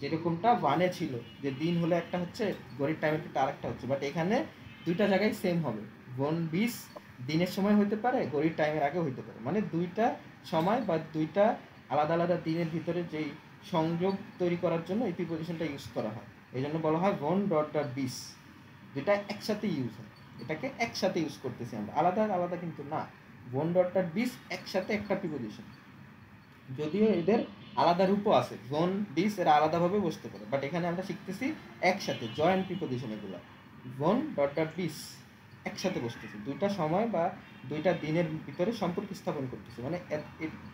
[SPEAKER 1] যেরকমটা ওয়ানে ছিল যে দিন হলে একটা হচ্ছে, ঘড়ির টাইমের ক্ষেত্রে আরেকটা হচ্ছে, বাট এখানে দুইটা জায়গায় সেম হবে। ভোন বিস দিনের সময় হইতে পারে, ঘড়ির টাইমের আগে হইতে পারে, মানে দুইটা সময় বা দুইটা আলাদা আলাদা দিনের ভিতরে যেই সংযোগ তৈরি করার জন্য এই প্রিপোজিশনটা ইউজ করা হয়। এই জন্য বলা হয় ভোন ডট ডট বিস। যেটা একসাথে ইউজ হয়, এটাকে একসাথে ইউজ করতেছি আমরা, আলাদা আলাদা কিন্তু না। ভোন ডট ডট বিস একসাথে একটা প্রিপোজিশন, যদিও এদের আলাদা রূপও আছে, জোন ডিস এরা আলাদাভাবে বসতে পারে, বাট এখানে আমরা শিখতেছি একসাথে জয়েন্ট প্রিপোজিশন এগুলো। জোন ডট ডট ডিস একসাথে বসতেছি, দুইটা সময় বা দুইটা দিনের ভিতরে সম্পর্ক স্থাপন করতেছি, মানে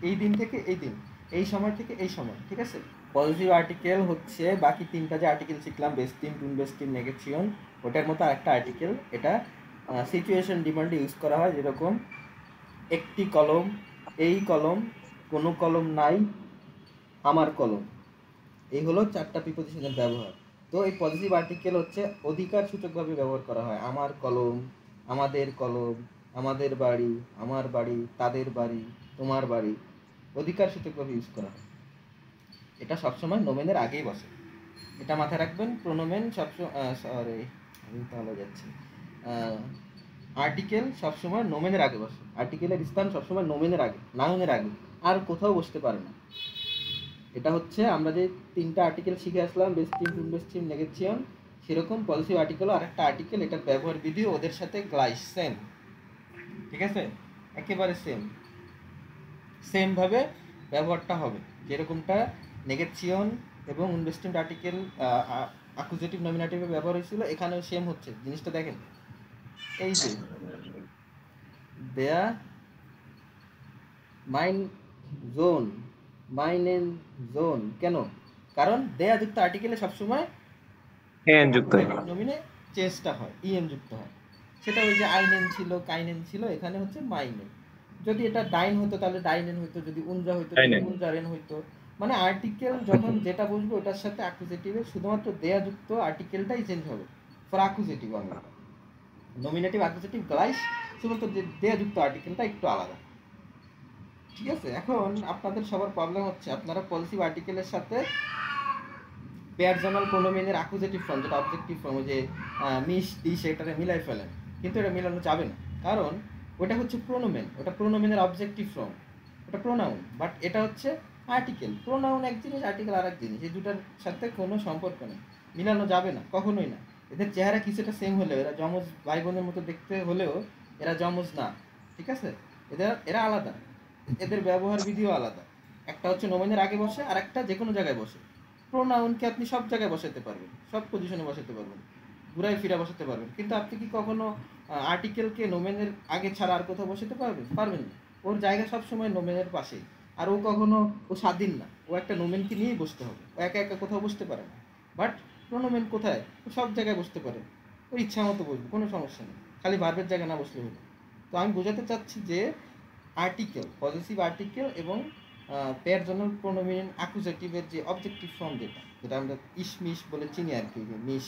[SPEAKER 1] এই দিন থেকে এই দিন, এই সময় থেকে এই সময়। ঠিক আছে? পজিটিভ আর্টিকেল হচ্ছে বাকি তিনটা যে আর্টিকেল শিখলাম, বেস্টিম, টুন বেস্টিম, নেগেশিয়ন, ওটার মতো আরেকটা আর্টিকেল। এটা সিচুয়েশন ডিমান্ডে ইউজ করা হয়, যেরকম একটি কলম, এই কলম, কোনো কলম নাই, আমার কলম। এই হলো 4টা প্রিপোজিশনের ব্যবহার। তো এই পজিটিভ আর্টিকেল হচ্ছে অধিকার সূচকভাবে ব্যবহার করা হয়। আমার কলম, আমাদের কলম, আমাদের বাড়ি, আমার বাড়ি, তাদের বাড়ি, তোমার বাড়ি, অধিকার সূচকভাবে ইউজ করা হয়। এটা সবসময় নোমেনের আগেই বসে, এটা মাথায় রাখবেন। প্রোনোমেন সবসময়, সরি আমি তাহলে যাচ্ছি, আর্টিকেল সবসময় নোমেনের আগে বসে। আর্টিকেলের স্থান সবসময় নোমেনের আগে, নাউনের আগে, আর কোথাও বসতে পারে না। এটা হচ্ছে আমরা যে 3টা আর্টিকেল শিখে আসলাম, বেস্টিম, টুন বেস্টিম, নেগেশিয়ন, সেরকম পজিটিভ আর্টিকেলও আরেকটা আর্টিকেল, এটার ব্যবহার বিধি ওদের সাথে গ্লাইস সেম। ঠিক আছে? একেবারে সেম ভাবে ব্যবহারটা হবে, যেরকমটা নেগেশিয়ন এবং ইনভেস্টিভ আর্টিকেল অ্যাকুজেটিভ নমিনেটিভে ব্যবহার হয়েছিল, এখানেও সেম হচ্ছে জিনিসটা। দেখেন এই যে দেয়া মাইন জোন, মাইনেন জোন, কেন? কারণ দেয়া যুক্ত আর্টিকেলে সবসময়
[SPEAKER 2] এন যুক্ত হয়,
[SPEAKER 1] নমিনে চেঞ্জটা হয়, ইএন যুক্ত হয়। সেটা ওই যে আইনেন ছিল, কাইনেন ছিল, এখানে হচ্ছে মাইনেন। যদি এটা ডাইন হতো তাহলে ডাইনেন হইতো, যদি উনজা হইতো তাহলে উনজারেন হইতো। মানে আর্টিকেল যখন যেটা বসবে ওটার সাথে অ্যাকুজেটিভের শুধুমাত্র দেয়া যুক্ত আর্টিকেলটাই চেঞ্জ হবে ফর অ্যাকুজেটিভ আমরা। নমিনেটিভ, অ্যাকুজেটিভ, গ্লাইস, শুধুমাত্র দেয়া যুক্ত আর্টিকেলটা একটু আলাদা। ঠিক আছে? এখন আপনাদের সবার প্রবলেম হচ্ছে আপনারা পজিটিভ আর্টিকেলের সাথে পেয়ারজনাল প্রোনোমেনের অ্যাকুজেটিভ ফর্ম, যেটা অবজেক্টিভ ফর্ম, যে মিশ ডিশ, এটারে মিলাই ফেলেন, কিন্তু এটা মিলানো যাবে না, কারণ ওটা হচ্ছে প্রোনোমেন, ওটা প্রোনোমেনের অবজেক্টিভ ফর্ম, ওটা প্রোনাউন। বাট এটা হচ্ছে আর্টিকেল। প্রোনাউন এক জিনিস, আর্টিকেল আর এক জিনিস, এই দুটার সাথে কোনো সম্পর্ক নেই, মিলানো যাবে না, কখনোই না। এদের চেহারা কিছুটা সেম হলেও, এরা যমজ ভাই বোনের মতো দেখতে হলেও এরা যমজ না। ঠিক আছে? এরা আলাদা। এদের ব্যবহার বিধিও আলাদা। একটা হচ্ছে নোমেনের আগে বসে, আর একটা যে কোনো জায়গায় বসে। প্রোনাউনকে আপনি সব জায়গায় বসাতে পারবেন, সব পজিশনে বসাতে পারবেন, ঘুরায় ফিরা বসাতে পারবেন, কিন্তু আপনি কি কখনো আর্টিকেলকে নোমেনের আগে ছাড়া আর কোথাও বসাতে পারবেন? পারবেন না। ওর জায়গা সবসময় নোমেনের পাশেই। আর ও কখনো, ও স্বাধীন না, ও একটা নোমেনকে নিয়েই বসতে হবে, ও একা একা কোথাও বসতে পারে না। বাট প্রোনোমেন কোথায়? ও সব জায়গায় বসতে পারে, ওর ইচ্ছা মতো বসবে, কোনো সমস্যা নেই, খালি ভার্বের জায়গায় না বসলে হলো। তো আমি বোঝাতে চাচ্ছি যে আর্টিকেল, পজিটিভ আর্টিকেল এবং পেয়ার জন্য প্রোনোমিন অ্যাকুজেটিভের যে অবজেক্টিভ ফর্ম, যেটা যেটা আমরা ইসমিস বলে চিনি আর কি, মিশ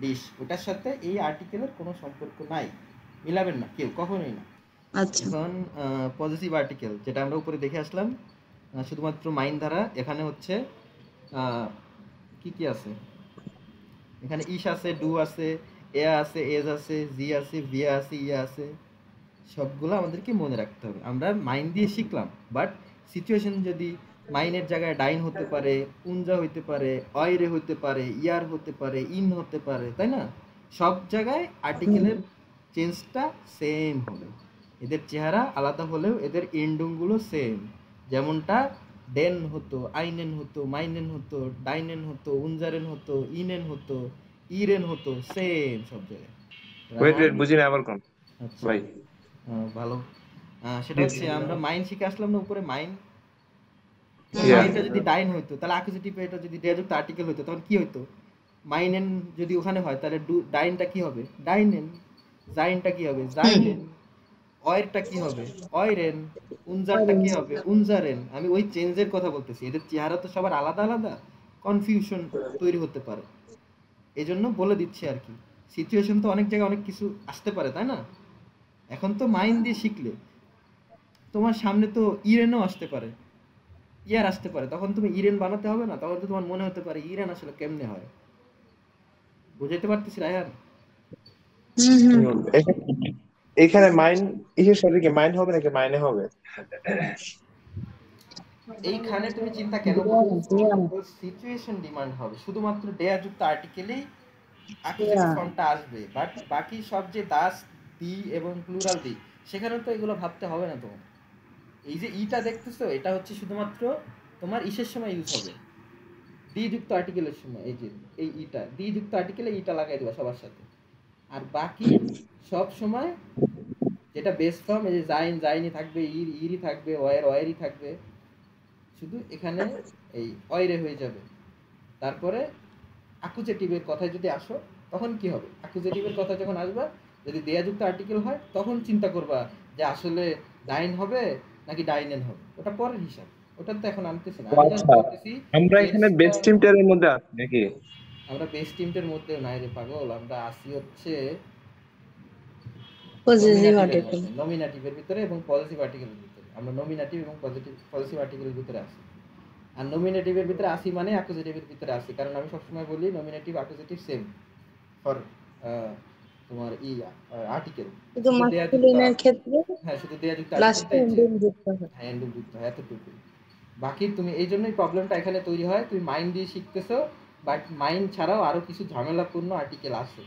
[SPEAKER 1] ডিশ, ওটার সাথে এই আর্টিকেলের কোনো সম্পর্ক নাই, মিলাবেন না কেউ, কখনোই না।
[SPEAKER 3] আচ্ছা।
[SPEAKER 1] এখন পজিটিভ আর্টিকেল যেটা আমরা উপরে দেখে আসলাম, শুধুমাত্র মাইন দ্বারা। এখানে হচ্ছে কি কি আছে, এখানে ইস আছে, ডু আছে, এ আছে, এজ আছে, জি আছে, ভিয়া আছে, ইয়া আছে, সবগুলো আমাদেরকে মনে রাখতে হবে। আমরা মাইন দিয়ে শিখলাম, বাট সিচুয়েশন যদি মাইনের জায়গায় ডাইন হতে পারে, উনজা হইতে পারে, অয়রে হতে পারে, ইয়ার হতে পারে, ইন হতে পারে, তাই না? সব জায়গায় আর্টিকেলের চেঞ্জটা সেম হবে। এদের চেহারা আলাদা হলেও এদের এন্ডিংগুলো সেম। যেমনটা ডেন হতো, আইনেন হতো, মাইনেন হতো, ডাইনেন হতো, উনজারেন হতো, ইনেন হতো, ইরেন হতো, সেম সব জায়গায়।
[SPEAKER 2] ওয়েট
[SPEAKER 1] রায়হান?
[SPEAKER 2] ওয়েট, বুঝি না আবার কোন
[SPEAKER 1] আচ্ছা,
[SPEAKER 2] ভাই।
[SPEAKER 1] ভালো। সেটা
[SPEAKER 2] জি জি।
[SPEAKER 1] হচ্ছে আমরা মাইন শিখে আসলাম না উপরে, মাইন। এই
[SPEAKER 2] ইয়া।
[SPEAKER 1] মাইনটা যদি ডাইন হইতো তাহলে অ্যাকুজেটিভ, এটা যদি দেয়াযুক্ত আর্টিকেল হইতো তখন কি হইতো? মাইনেন যদি ওখানে হয় তাহলে ডাইনটা কি হবে? ডাইনেন। জাইনটা কি হবে?
[SPEAKER 3] হুম।
[SPEAKER 1] জাইনেন। অয়েরটা কি হবে? অয়রেন। উনজারটা কি হবে? উনজারেন। আমি ওই চেঞ্জের কথা বলতেছি, এদের চেহারা তো সবার আলাদা আলাদা, কনফিউশন তৈরি হতে পারে, এই জন্য বলে দিচ্ছি আর কি। সিচুয়েশন তো অনেক জায়গায় অনেক কিছু আসতে পারে, তাই না? এখন তো মাইন্ড দিয়ে শিখলে তোমার সামনে তো ইরেনও আসতে পারে, ইয়ার আসতে পারে, তখন তুমি ইরেন বানাতে হবে না? তখন তো তোমার মনে হতে পারে ইরেন আসলে কেমনে হয়। বুঝাইতে পারতেছি রায়হান?
[SPEAKER 3] হুম হুম।
[SPEAKER 2] এখানে মাইন ইসের সাথে কি মাইন হবে নাকি মাইনে হবে?
[SPEAKER 1] এইখানে তুমি চিন্তা কেন করতেছো? সিচুয়েশন ডিমান্ড হবে, শুধুমাত্র ডেয়া যুক্ত আর্টিকেলেই অ্যাকুজেটিভ ফর্মটা আসবে, বাট বাকি সব যে দাস, দি এবং প্লুরাল দি, সেখানে তো এগুলো ভাবতে হবে না তোমার। এই যে ইটা দেখতেছো, এটা হচ্ছে শুধুমাত্র তোমার ইসের সময় ইউজ হবে, দি যুক্ত আর্টিকেলের সময়। এই যে এই ইটা, দি যুক্ত আর্টিকেলে ইটা লাগাই দিবা সবার সাথে। আর বাকি সব সময় যেটা বেস ফর্ম, এই যে জাইন জাইনই থাকবে, ইর ইরই থাকবে, ওয়ের ওয়েরই থাকবে, শুধু এখানে এই অয়রে হয়ে যাবে। তারপরে অ্যাকুজেটিভের কথায় যদি আসো, তখন কি হবে? অ্যাকুজেটিভের কথা যখন আসবা, যদি দেয়াযুক্ত আর্টিকেল হয় তখন চিন্তা করবা যে আসলে ডাইন হবে নাকি ডাইনেন হবে, ওটা পরের হিসাব, ওটা তো এখন আনতেছি না।
[SPEAKER 2] ও
[SPEAKER 1] আমি জাস্ট
[SPEAKER 2] আচ্ছা,
[SPEAKER 1] বলতেছি
[SPEAKER 2] আমরা এখানে
[SPEAKER 1] চেঞ্জটা।
[SPEAKER 2] বেস্ট টিমটার মধ্যে আছি নাকি?
[SPEAKER 1] আমরা বেস টিমটার মধ্যে নাই রে পাগল, আমরা আসি হচ্ছে
[SPEAKER 3] পজিটিভ
[SPEAKER 1] নমিনাটিভের
[SPEAKER 3] আর্টিকেল।
[SPEAKER 1] মধ্যে, নমিনাটিভের ভিতরে এবং পজিটিভ আর্টিকেলের ভিতরে। আমরা নমিনাটিভ এবং পজিটিভ আর্টিকেলের ভিতরে আসি। আর নমিনেটিভের ভিতরে আসি মানে অ্যাকুজেটিভের ভিতরে আসি, কারণ আমি সবসময় বলি নমিনেটিভ অ্যাকুজেটিভ সেম ফর তোমার আর্টিকেল।
[SPEAKER 3] শুধু
[SPEAKER 1] শুধু দেয়া যুক্ত,
[SPEAKER 3] মাস্কুলিনের ক্ষেত্রে
[SPEAKER 1] হ্যাঁ শুধু দেয়া যুক্ত
[SPEAKER 3] লাস্টে
[SPEAKER 1] আর্টিকেলটাই চেঞ্জ।
[SPEAKER 3] এন্ডিং যুক্ত হয়।
[SPEAKER 1] হ্যাঁ এন্ডিং যুক্ত হয়, এতটুকু। বাকি তুমি এই জন্যই প্রবলেমটা এখানে তৈরি হয়, তুমি মাইন্ড দিয়ে শিখতেছো, বাট মাইন্ড ছাড়াও আরো কিছু ঝামেলাপূর্ণ আর্টিকেল আছে।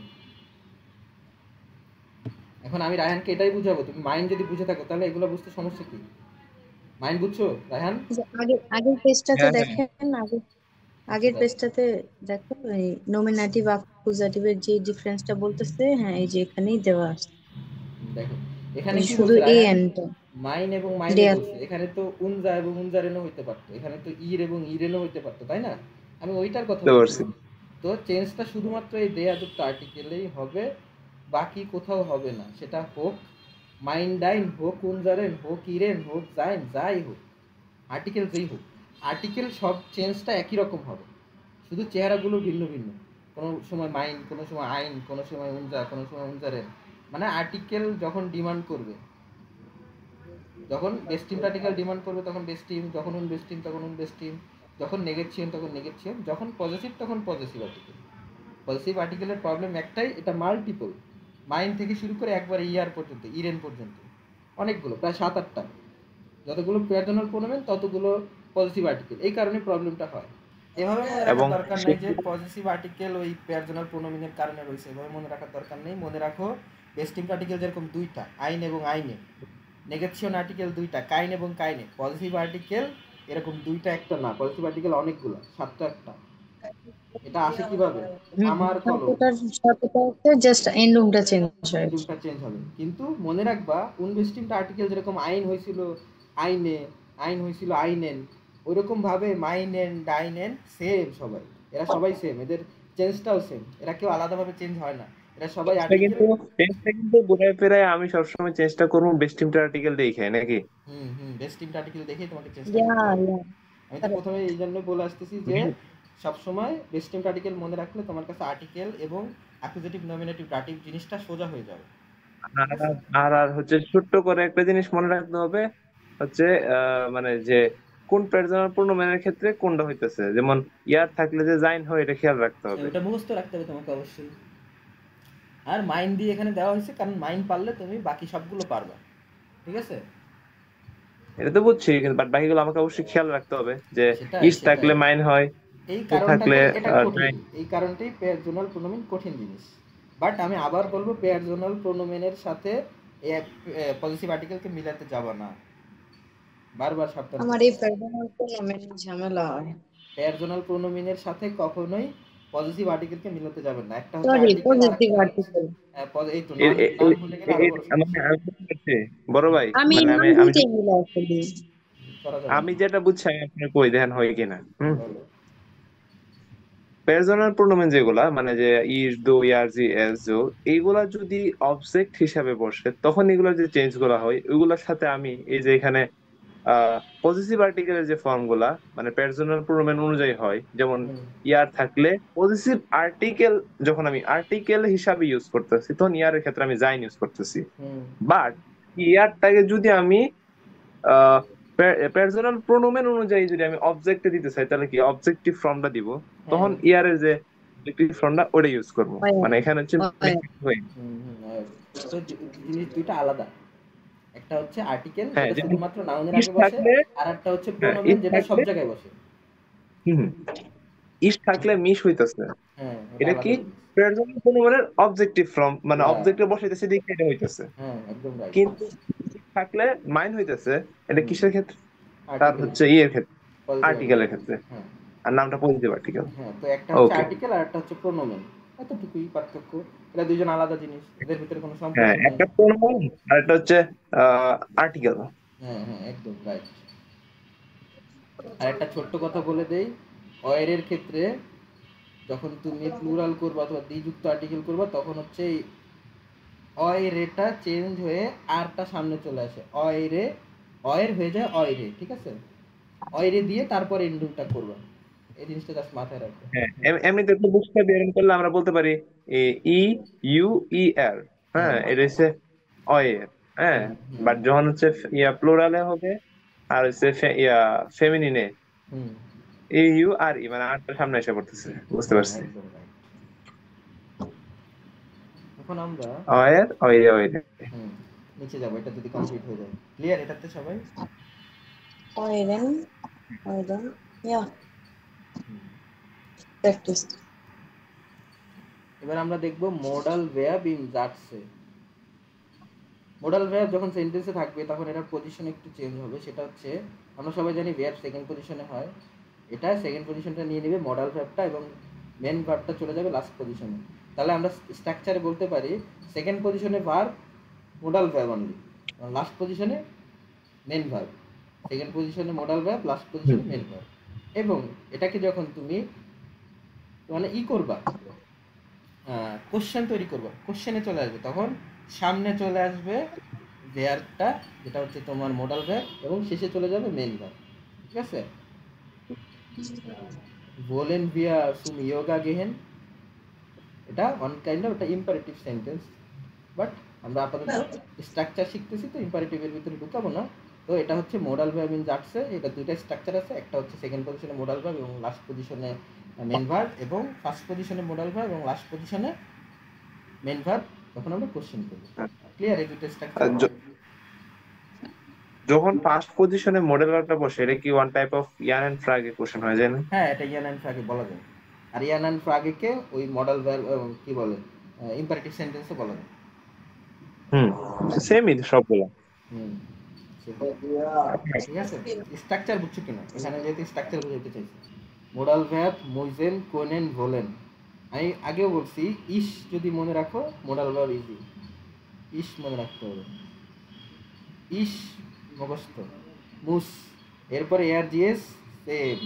[SPEAKER 1] এখন আমি রায়হানকে এটাই বুঝাবো, তুমি মাইন্ড যদি বুঝে থাকো তাহলে এগুলো বুঝতে সমস্যা কি? মাইন্ড বুঝছো রায়হান?
[SPEAKER 3] যে আগের পেজটাতে
[SPEAKER 2] হ্যাঁ হ্যাঁ।
[SPEAKER 3] দেখেন,
[SPEAKER 1] আচ্ছা
[SPEAKER 3] আগের
[SPEAKER 1] দেখো,
[SPEAKER 3] পেজটাতে দেখো এই নমিনেটিভ অ্যাকুজাটিভের যে ডিফারেন্সটা বলতেছে, হ্যাঁ এই যে এখানেই দেওয়া আছে।
[SPEAKER 1] দেখো এখানে
[SPEAKER 3] এই
[SPEAKER 1] কি
[SPEAKER 3] শুধু
[SPEAKER 1] বলছে
[SPEAKER 3] এই
[SPEAKER 1] রায়হান?
[SPEAKER 3] এন্ডটা
[SPEAKER 1] মাইন এবং মাইনে
[SPEAKER 3] দেয়া।
[SPEAKER 1] বলছে, এখানে তো উনজা এবং উনজারেনও হইতে পারতো, এখানে তো ইর এবং ইরেনও হইতে পারতো, তাই না? আমি ওইটার কথা
[SPEAKER 2] বুঝতে পারছি।
[SPEAKER 1] বলতেছি। তো চেঞ্জটা শুধুমাত্র এই দেয়া যুক্ত আর্টিকেলেই হবে, বাকি কোথাও হবে না। সেটা হোক মাইন ডাইন, হোক উনজারেন, হোক ইরেন, হোক জাইন, যাই হোক, আর্টিকেল যেই হোক, আর্টিকেল সব চেঞ্জটা একই রকম হবে, শুধু চেহারাগুলো ভিন্ন ভিন্ন। কোনো সময় মাইন, কোনো সময় আইন, কোনো সময় উনজা, কোনো সময় উনজারেন। মানে আর্টিকেল যখন ডিমান্ড করবে, যখন বেস্টিম আর্টিকেল ডিমান্ড করবে তখন বেস্টিম, যখন উন বেস্টিম তখন উন বেস্টিম, যখন নেগেটছিয়াম তখন নেগেটছিয়াম, যখন পজিটিভ তখন পজিটিভ আর্টিকেল। পজিটিভ আর্টিকেলের প্রবলেম একটাই, এটা মাল্টিপল। মাইন থেকে শুরু করে একবারে ইয়ার পর্যন্ত, ইরেন পর্যন্ত, অনেকগুলো, প্রায় 7-8টা। যতগুলো পেয়ারজনাল প্রোনোমেন ততগুলো পজিটিভ আর্টিকেল, এই কারণে প্রবলেমটা হয়। এভাবে মনে রাখার
[SPEAKER 2] এবং
[SPEAKER 1] দরকার নেই যে পজিটিভ আর্টিকেল ওই পেয়ারজনাল প্রোনোমিনের কারণে রয়েছে, এভাবে মনে রাখার দরকার নেই। মনে রাখো বেস্টিম আর্টিকেল যেরকম দুইটা, আইন এবং আইনে, নেগেশন আর্টিকেল দুইটা, কাইন এবং কাইনে। পজিটিভ আর্টিকেল এরকম দুইটা একটা না, পজিটিভ আর্টিকেল অনেকগুলো, 7টা একটা। এটা আসে কিভাবে? আমার কলম
[SPEAKER 3] সাথে জাস্ট এন্ডুমটা চেঞ্জ হয়।
[SPEAKER 1] এন্ডুমটা চেঞ্জ হবে, কিন্তু মনে রাখবা ইনভেস্টিংটা আর্টিকেল যেরকম আইন হয়েছিল আইনে, আইন হয়েছিল আইনেন, ওইরকম ভাবে মাইনেন ডাইনেন সেম সবাই, এরা সবাই সেম, এদের চেঞ্জটাও সেম, এরা কেউ আলাদাভাবে চেঞ্জ হয় না, এরা সবাই আর্টিকেল।
[SPEAKER 2] কিন্তু চেঞ্জটা কিন্তু ঘুরে ফিরে আমি সবসময় চেষ্টা করবো বেস্ট টিমটা আর্টিকেল দেখে নাকি।
[SPEAKER 1] বেস্ট টিমটা আর্টিকেল দেখেই তোমাকে চেঞ্জটা
[SPEAKER 3] ইয়া
[SPEAKER 1] করতে হবে।
[SPEAKER 3] ইয়া
[SPEAKER 1] আমি তো প্রথমে এই জন্য বলে আসতেছি যে সবসময় বেস্ট টিমটা আর্টিকেল মনে রাখলে তোমার কাছে আর্টিকেল এবং অ্যাকুজেটিভ নমিনেটিভ ডাটিভ জিনিসটা সোজা হয়ে যাবে।
[SPEAKER 2] আর আর হচ্ছে ছোট্ট করে একটা জিনিস মনে রাখতে হবে, হচ্ছে মানে যে কোন পার্সোনাল প্রোনাউনের ক্ষেত্রে কোনটা হইতেছে, যেমন ইয়ার থাকলে যে জাইন হয় এটা খেয়াল রাখতে হবে।
[SPEAKER 1] এটা মুখস্থ রাখতে হবে তোমাকে অবশ্যই। আর মাইন্ড দিয়ে এখানে দেওয়া হয়েছে কারণ মাইন্ড পারলে তুমি বাকি সবগুলো পারবা, ঠিক আছে?
[SPEAKER 2] এটা তো বুঝছি, বাট বাকিগুলো আমাকে অবশ্যই খেয়াল রাখতে হবে যে
[SPEAKER 1] সেটাই
[SPEAKER 2] ইস থাকলে মাইন হয়,
[SPEAKER 1] এই
[SPEAKER 2] ও থাকলে
[SPEAKER 1] কারণটাতে এটা কঠিন,
[SPEAKER 2] জাইন।
[SPEAKER 1] এই কারণটাই পেয়ার জোনাল প্রোনোমেন কঠিন জিনিস। বাট আমি আবার বলবো পেয়ার জোনাল প্রোনোমেনের সাথে পজিটিভ আর্টিকেলকে মিলাতে যাব না, বারবার সাবধান।
[SPEAKER 3] আমার এই পার্সোনাল প্রোনোমেন ঝামেলা হয়।
[SPEAKER 1] পেয়ার জোনাল প্রোনোমেনের সাথে কখনোই পজিটিভ আর্টিকেলকে মিলাতে যাবেন না। একটা হচ্ছে
[SPEAKER 3] সরি
[SPEAKER 1] আর্টিকেল আর
[SPEAKER 3] পজিটিভ
[SPEAKER 1] একটা
[SPEAKER 3] আর্টিকেল।
[SPEAKER 1] এই তো নাম, নাম ভুলে গেলে আরো বড় সমস্যা।
[SPEAKER 2] আমি বুঝতে পারছি, বড় ভাই,
[SPEAKER 3] আমি
[SPEAKER 2] মানে
[SPEAKER 3] নাম
[SPEAKER 2] আমি আমি
[SPEAKER 3] দুইটাই মিলাই ফেলি।
[SPEAKER 1] করা যাবে
[SPEAKER 2] আমি
[SPEAKER 1] না।
[SPEAKER 2] যেটা বুঝছি আমি আপনাকে কই দেখেন হয় কিনা।
[SPEAKER 1] বলো।
[SPEAKER 2] পার্সোনাল প্রোনোমেন যেগুলা মানে যে ইজ দো ইয়ার জি এস জো, এইগুলা যদি অবজেক্ট হিসাবে বসে তখন এগুলা যে চেঞ্জ গুলা হয় ওইগুলোর সাথে আমি এই যে এখানে পজিটিভ আর্টিকেলের যে ফর্ম গুলা মানে পার্সোনাল প্রোনোমেন অনুযায়ী হয়, যেমন ইয়ার থাকলে পজিটিভ আর্টিকেল যখন আমি আর্টিকেল হিসাবে ইউজ করতেছি তখন ইয়ারের ক্ষেত্রে আমি জাইন ইউজ করতেছি। বাট ইয়ারটাকে যদি আমি পার্সোনাল প্রোনোমেন অনুযায়ী যদি আমি অবজেক্টে দিতে চাই তাহলে কি অবজেক্টিভ ফর্মটা দিব, তখন ইয়ারের যে অবজেক্টিভ ফর্মটা ওটা ইউজ করব। মানে এখানে হচ্ছে
[SPEAKER 1] তো জিনিস দুইটা আলাদা, একটা হচ্ছে আর্টিকেল
[SPEAKER 2] হ্যাঁ,
[SPEAKER 1] যেটা
[SPEAKER 2] যেমন
[SPEAKER 1] শুধুমাত্র নাউনের
[SPEAKER 2] ইস
[SPEAKER 1] আগে বসে,
[SPEAKER 2] থাকলে,
[SPEAKER 1] আর একটা হচ্ছে
[SPEAKER 2] হ্যাঁ
[SPEAKER 1] প্রোনোমেন
[SPEAKER 2] ইস
[SPEAKER 1] যেটা সব
[SPEAKER 2] থাকলে,
[SPEAKER 1] জায়গায় বসে।
[SPEAKER 2] হুম ইস থাকলে মিস হইতাছে,
[SPEAKER 1] হ্যাঁ এটা
[SPEAKER 2] এটা
[SPEAKER 1] আলাদা
[SPEAKER 2] কি
[SPEAKER 1] জিনিস।
[SPEAKER 2] পার্সোনাল প্রোনোমেনের অবজেক্টিভ ফর্ম মানে
[SPEAKER 1] Yeah,
[SPEAKER 2] অবজেক্টে বসাইতেছে দেখে এটা হইতাছে।
[SPEAKER 1] হ্যাঁ একদম রাইট।
[SPEAKER 2] কিন্তু ইস থাকলে মাইন হইতাছে, এটা কিসের ক্ষেত্রে? তার
[SPEAKER 1] আর্টিকেল,
[SPEAKER 2] হচ্ছে ইয়ের ক্ষেত্রে,
[SPEAKER 1] পজিটিভ
[SPEAKER 2] আর্টিকেলের ক্ষেত্রে,
[SPEAKER 1] হ্যাঁ
[SPEAKER 2] আর নামটা পজিটিভ আর্টিকেল।
[SPEAKER 1] হ্যাঁ। তো একটা হচ্ছে
[SPEAKER 2] ওকে,
[SPEAKER 1] আর্টিকেল আর একটা হচ্ছে প্রোনোমেন, এতটুকুই পার্থক্য। এরা দুইজন আলাদা জিনিস, এদের ভিতরে কোনো
[SPEAKER 2] হ্যাঁ
[SPEAKER 1] সম্পর্ক নেই।
[SPEAKER 2] একটা প্রোনোমেন আর একটা হচ্ছে আর্টিকেল।
[SPEAKER 1] হ্যাঁ হ্যাঁ একদম রাইট। আর একটা ছোট্ট কথা বলে দেই, অয়ের ক্ষেত্রে যখন তুমি প্লুরাল করবা অথবা দ্বিযুক্ত আর্টিকেল করবা তখন হচ্ছে এই অয়রেটা চেঞ্জ হয়ে আরটা সামনে চলে আসে, অয়রে, অয়ের হয়ে যায় অয়রে, ঠিক আছে? অয়রে দিয়ে তারপর এন্ডিংটা করবা, এই জিনিসটা জাস্ট মাথায় রাখো।
[SPEAKER 2] হ্যাঁ এমনিতে একটু বুঝতে বের করলে আমরা বলতে পারি ই ইউ ই আর, হ্যাঁ
[SPEAKER 1] হ্যাঁ
[SPEAKER 2] এটা হচ্ছে অয়ের। হ্যাঁ, বাট যখন হচ্ছে ইয়া প্লুরালে হবে আর হচ্ছে ইয়া ফেমিনিনে
[SPEAKER 1] হুম
[SPEAKER 2] এ ইউ আর ই মানে আরটা সামনে এসে পড়তেছে, বুঝতে পারছি।
[SPEAKER 1] একদম রাইট। এখন আমরা
[SPEAKER 2] অয়ের অয়ে অয়ে
[SPEAKER 1] হুম নিচে যাবো, এটা যদি কমপ্লিট হয়ে যায়। ক্লিয়ার এটাতে সবাই?
[SPEAKER 3] Euren, ja, practice.
[SPEAKER 1] এবার আমরা দেখব মডাল ভার্ব ইন জাটসে। মডাল ভার্ব যখন সেন্টেন্সে থাকবে তখন এটার পজিশন একটু চেঞ্জ হবে, সেটা হচ্ছে আমরা সবাই জানি ভার্ব সেকেন্ড পজিশনে হয়, এটা সেকেন্ড পজিশনটা নিয়ে নেবে মডাল ভার্বটা এবং মেন ভার্বটা চলে যাবে লাস্ট পজিশনে। তাহলে আমরা স্ট্রাকচারে বলতে পারি সেকেন্ড পজিশনে verb modal verb only, last পজিশনে মেন ভার্ব, সেকেন্ড পজিশনে মডাল ভার্ব, লাস্ট পজিশনে মেন ভার্ব। এবং এটাকে যখন তুমি মানে করবা কোশ্চেন তৈরি করবা, কোশ্চেনে চলে আসবে তখন সামনে চলে আসবে ভার্বটা যেটা হচ্ছে তোমার মডাল ভার্ব এবং শেষে চলে যাবে মেন ভার্ব, ঠিক আছে? বলেন ভিয়া সুম ইয়োগা গেহেন, এটা ওয়ান কাইন্ড অফ একটা ইম্পারেটিভ সেন্টেন্স, বাট আমরা আপাতত স্ট্রাকচার শিখতেছি তো ইম্পারেটিভের ভিতরে ঢুকাবো না। তো এটা হচ্ছে মডাল ভার্ব ইন জাটসে, এটা দুইটা স্ট্রাকচার আছে, একটা হচ্ছে সেকেন্ড পজিশনে মডাল ভার্ব এবং লাস্ট পজিশনে মেন ভার্ব, এবং ফার্স্ট পজিশনে মডাল ভার্ব এবং লাস্ট পজিশনে মেন ভার্ব যখন আমরা কোশ্চেন করব। ক্লিয়ার এই দুইটা স্ট্রাকচার?
[SPEAKER 2] যখন ফার্স্ট পজিশনে মডেল ভার্বটা বসে এটা কি ওয়ান টাইপ অফ ইয়ান এন্ড ফ্রাগে কোশ্চেন হয়ে যায় না?
[SPEAKER 1] হ্যাঁ এটা ইয়ান অ্যান্ড ফ্রাগে বলা যায়, আর ইয়ান অ্যান্ড ফ্রাগেকে ওই মডাল ভার্ব কি বলে ইম্পারেটিভ সেন্টেন্সও বলা যায়।
[SPEAKER 2] সেমই সবগুলা।
[SPEAKER 1] হচ্ছে ঠিক আছে স্ট্রাকচার বুঝছো কিনা এখানে যেহেতু স্ট্রাকচার বুঝাইতে চাইছি মোডাল ভ্যাব মোইজেন কোনেন ভোলেন আমি আগেও বলছি ইস যদি মনে রাখো মোডাল ভ্যাব ইজি ইস মনে রাখতে হবে ইস মুখস্থ মুস এরপরে এয়ার জিএস সেম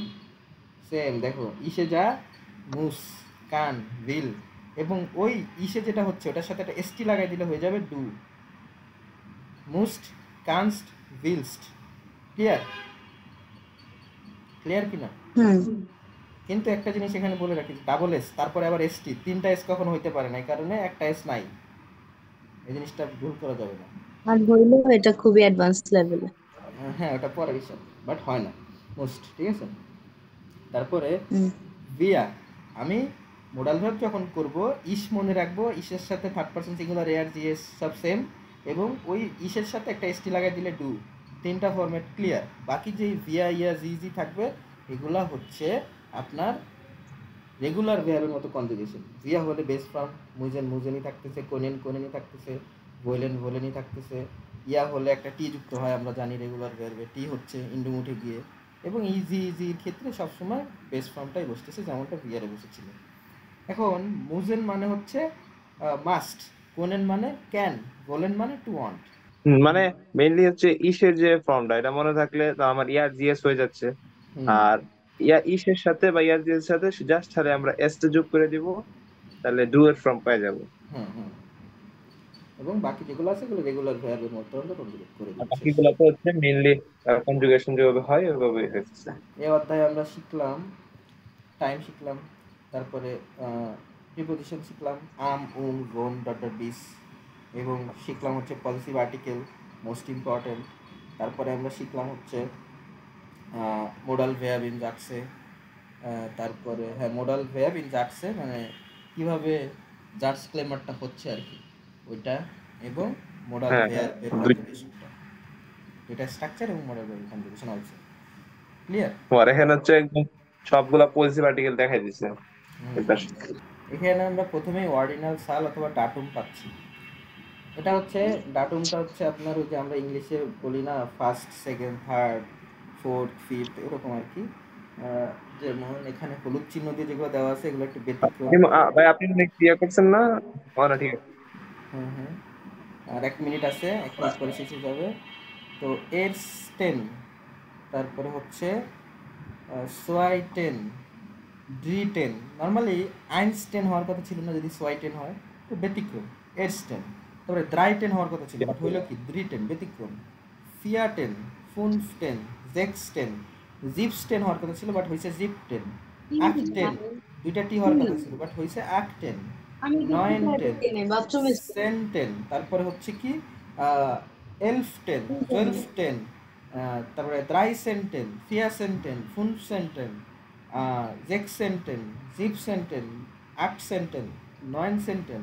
[SPEAKER 1] সেম দেখো ইসে যা মুস কান বিল এবং ওই ইসে যেটা হচ্ছে ওটার সাথে একটা এসটি লাগাই দিলে হয়ে যাবে ডু মুস্ট কানস্ট বিলস্ট ক্লিয়ার ক্লিয়ার কি না কিন্তু একটা জিনিস এখানে বলে রাখি ডাবল এস তারপরে আবার এসটি তিনটা এস কখনো হইতে পারে না এই কারণে একটা এস নাই এই জিনিসটা ভুল করা যাবে না
[SPEAKER 3] আর হইলেও এটা খুবই অ্যাডভান্স লেভেলে
[SPEAKER 1] হ্যাঁ ওটা পরে বিষয় বাট হয় না মোস্ট ঠিক আছে তারপরে ভিয়া আমি মোডাল ভার্ব যখন করব ইস মনে রাখবো ইসের সাথে third person singular air GS সব সেম এবং ওই ইসের সাথে একটা এসটি লাগাই দিলে ডু তিনটা ফরম্যাট ক্লিয়ার বাকি যে ভিয়া ইয়া জি জি থাকবে এগুলা হচ্ছে আপনার রেগুলার ভ্যাবের মতো কনজুগেশন ভিয়া হলে বেস ফর্ম মুজেন মুজেনই থাকতেছে কোনেন কোনেনই থাকতেছে ভোলেন ভোলেনই থাকতেছে ইয়া হলে একটা টি যুক্ত হয় আমরা জানি রেগুলার ভ্যাবে টি হচ্ছে ইন্ডুমুঠে গিয়ে এবং ইজি ইজির ক্ষেত্রে সবসময় বেস ফর্মটাই বসতেছে যেমনটা ভিয়ারে বসেছিল এখন মুজেন মানে হচ্ছে মাস্ট কোনেন মানে ক্যান ভোলেন মানে টু ওয়ান্ট
[SPEAKER 2] মানে মেইনলি হচ্ছে ইসের যে ফর্মটা এটা মনে থাকলে তো আমার ইয়ার জিএস হয়ে যাচ্ছে আর ইসের সাথে বা ইয়ার জিএস এর সাথে জাস্ট তাহলে আমরা এস টা যোগ করে দিব তাহলে ডু এর ফর্ম পেয়ে যাবো
[SPEAKER 1] এবং বাকি যেগুলো আছে সেগুলো রেগুলার ভ্যাবের মতো আমরা কনজুগেট করে দিচ্ছি
[SPEAKER 2] বাকিগুলো তো হচ্ছে মেইনলি কনজুগেশন যেভাবে হয় ওইভাবে হচ্ছে
[SPEAKER 1] এই অধ্যায়ে আমরা শিখলাম টাইম শিখলাম তারপরে প্রিপোজিশন শিখলাম গোন ডট ডট বিস এবং শিখলাম হচ্ছে পজিটিভ আর্টিকেল মোস্ট ইম্পর্টেন্ট তারপরে আমরা শিখলাম হচ্ছে মোডাল ভ্যাব ইন জাটসে তারপরে হ্যাঁ মোডাল ভ্যাব ইন জাটসে মানে কীভাবে জাটস ক্লেমারটা হচ্ছে আর কি ওইটা এবং মোডাল ভ্যাবের কনজুগেশনটা এটা স্ট্রাকচার এবং মোডাল ভ্যাবের কনজুগেশন অলসো ক্লিয়ার
[SPEAKER 2] আর এখানে হচ্ছে একদম সবগুলা পজিটিভ আর্টিকেল দেখাই দিছে
[SPEAKER 1] এখানে আমরা প্রথমেই অর্ডিনাল সাল অথবা ডাটুম পাচ্ছি এটা হচ্ছে ডাটুমটা হচ্ছে আপনার ওই যে আমরা ইংলিশে বলি না first second third fourth fifth এরকম আর কি যেমন এখানে হলুদ চিহ্ন দিয়ে যেগুলো দেওয়া আছে এগুলো একটু ব্যতিক্রম
[SPEAKER 2] ভাই আপনি ক্লিয়ার করছেন না না ঠিক আছে
[SPEAKER 1] হ্যাঁ আর 1 মিনিট আছে 1 মিনিট পরে শেষ হয়ে যাবে তো এর স্টেন তারপরে হচ্ছে সোয়াইটেন ড্রিটেন নর্মালি আইনস্টেন হওয়ার কথা ছিল না যদি সোয়াইটেন হয় তো ব্যতিক্রম এরস্টেন তারপরে দ্রাইটেন হওয়ার কথা ছিল বাট হইল কি দ্রিটেন ব্যতিক্রম ফিয়াটেন ফুনস্টেন জেক্সটেন জিপস্টেন হওয়ার কথা ছিল বাট হয়েছে জিপটেন আকটেন দুইটা টি হওয়ার কথা ছিল বাট হয়েছে আকটেন নয়েনটেন সেন্টেন তারপরে হচ্ছে কি এলফটেন টুয়েলভটেন তারপরে দ্রাইসেন্টেন ফিয়াসেন্টেন ফুনসেন্টেন জেক্সেন্টেন জিপসেন্টেন আটসেন্টেন নয়েনসেন্টেন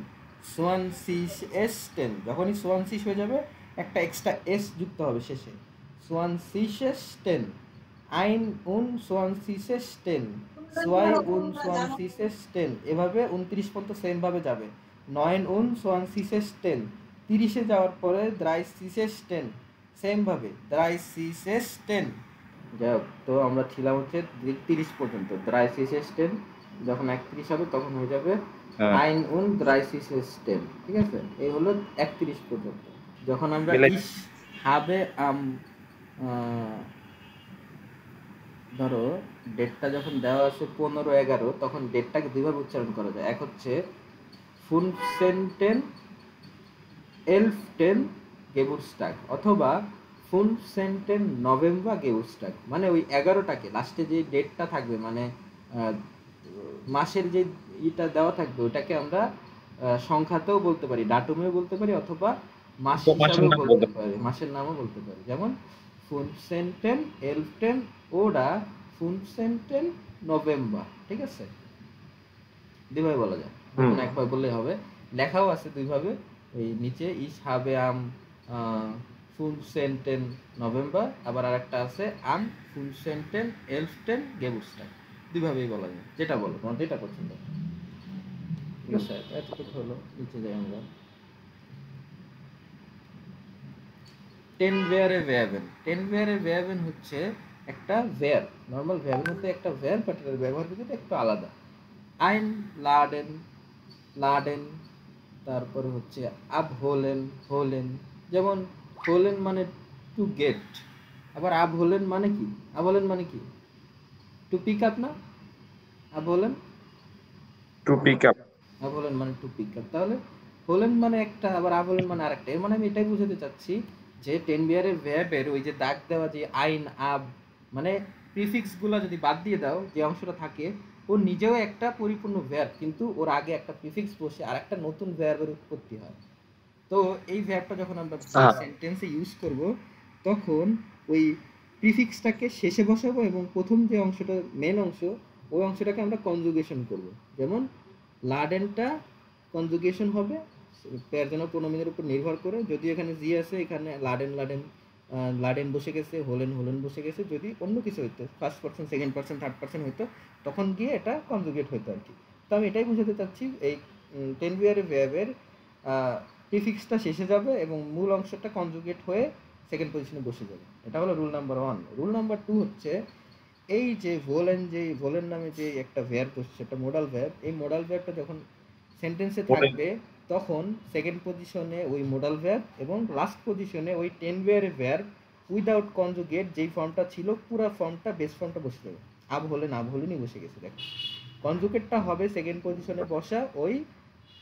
[SPEAKER 1] সোয়ানসিসেস্টেন যখনই সোয়ানসিস হয়ে যাবে একটা এক্সট্রা এস যুক্ত হবে শেষে সোয়ানসিসেস্টেন আইন উন সোয়ানসিসেস্টেন সোয়াই উন সোয়ানসিসেস্টেন এভাবে 29 পর্যন্ত সেমভাবে যাবে 9 উন সোয়ানসিসেস্টেন 30-এ যাওয়ার পরে দ্রাইসিসেস্টেন সেমভাবে দ্রাইসিসেস্টেন যাই হোক তো আমরা ছিলাম হচ্ছে 30 পর্যন্ত দ্রাইসিসেস্টেন যখন 31 হবে তখন হয়ে যাবে আইন উন দ্রাইসিসেস্টেন ঠিক আছে এই হলো 31 পর্যন্ত যখন আমরা ইস হবে ধরো ডেটটা যখন দেওয়া আছে 15-11 তখন ডেটটাকে দুইভাবে উচ্চারণ করা যায় এক হচ্ছে ফুনসেন্টেন এলফটেন গেবুরস্টাগ অথবা ফুনসেন্টেন নভেম্বর গেবুরস্টাগ মানে ওই 11টাকে লাস্টে যে ডেটটা থাকবে মানে মাসের যে ইটা দেওয়া থাকবে ওটাকে আমরা সংখ্যাতেও বলতে পারি ডাটুমেও বলতে পারি অথবা মাস হিসাবেও বলতে পারি মাসের নামও বলতে পারি যেমন ফুনসেন্টেন এলফটেন ওডা ফুনসেন্টেন নভেম্বর ঠিক আছে দুইভাবে বলা যায় একবার বললেই হবে লেখাও আছে দুইভাবে এই নিচে ইস হবে ফুনসেন্টেন নভেম্বর আবার আরেকটা আছে ফুনসেন্টেন এলফটেন গেবুরস্টাগ দুইভাবেই বলা যায় যেটা বলো তোমার যেটা পছন্দ ঠিক আছে এতটুকু হলো নিচে যাই আমরা টেন ভেয়ারে ভেয়াবেন। টেন ভেয়ারে ভেয়াবেন হচ্ছে একটা ভেয়ার, নর্মাল ভেয়াবেন হচ্ছে একটা ভেয়ার, বাট এর ব্যবহার কিন্তু একটু আলাদা। আইন লাডেন, লাডেন, তারপরে হচ্ছে আব হোলেন, হোলেন। যেমন হোলেন মানে টু গেট, আবার আব হোলেন মানে কি? আব হোলেন মানে কি? টু পিক আপ না? আব হোলেন,
[SPEAKER 2] টু পিক আপ।
[SPEAKER 1] আব হোলেন মানে টু পিক আপ। তাহলে হোলেন মানে একটা, আবার আব হোলেন মানে আরেকটা। এর মানে আমি এটাই বুঝাতে চাচ্ছি যে টেন বিয়ারের ভ্যাবের ওই যে দাগ দেওয়া যে আইন আব, মানে প্রিফিক্স গুলা যদি বাদ দিয়ে দাও, যে অংশটা থাকে ও নিজেও একটা পরিপূর্ণ ভ্যাব, কিন্তু ওর আগে একটা প্রিফিক্স বসে আর একটা নতুন ভ্যাবের উৎপত্তি হয়। তো এই ভ্যাবটা যখন আমরা সেন্টেন্সে ইউজ করব, তখন ওই প্রিফিক্সটাকে শেষে বসাবো এবং প্রথম যে অংশটা মেন অংশ, ওই অংশটাকে আমরা কনজুগেশন করব। যেমন লাডেনটা কনজুগেশন হবে পেয়ারজনা প্রোনোমিনের উপর নির্ভর করে। যদি এখানে জি আছে, এখানে লাডেন লাডেন লাডেন বসে গেছে, হোলেন হোলেন বসে গেছে। যদি অন্য কিছু হইতো, first person, second person, third person হইতো, তখন গিয়ে এটা কনজুগেট হইতো আর কি। তো আমি এটাই বুঝাতে চাচ্ছি, এই টেন বিয়ারের ভ্যাবের প্রিফিক্সটা শেষে যাবে এবং মূল অংশটা কনজুগেট হয়ে সেকেন্ড পজিশনে বসে যাবে। এটা হলো রুল নাম্বার 1। রুল নাম্বার 2 হচ্ছে এই যে ভোলেন, যে ভোলেন নামে যে একটা ভ্যাব বসছে, একটা মোডাল ভ্যাব, এই মোডাল ভ্যাবটা যখন সেন্টেন্সে থাকবে তখন সেকেন্ড পজিশনে ওই মোডাল ভ্যাব এবং লাস্ট পজিশনে ওই টেন বিয়ারের ভ্যাব উইদাউট কনজুগেট যেই ফর্মটা ছিল, পুরো ফর্মটা বেস ফর্মটা বসে যাবে। আব হলেনই বসে গেছে। দেখো, কনজুগেটটা হবে সেকেন্ড পজিশনে বসা ওই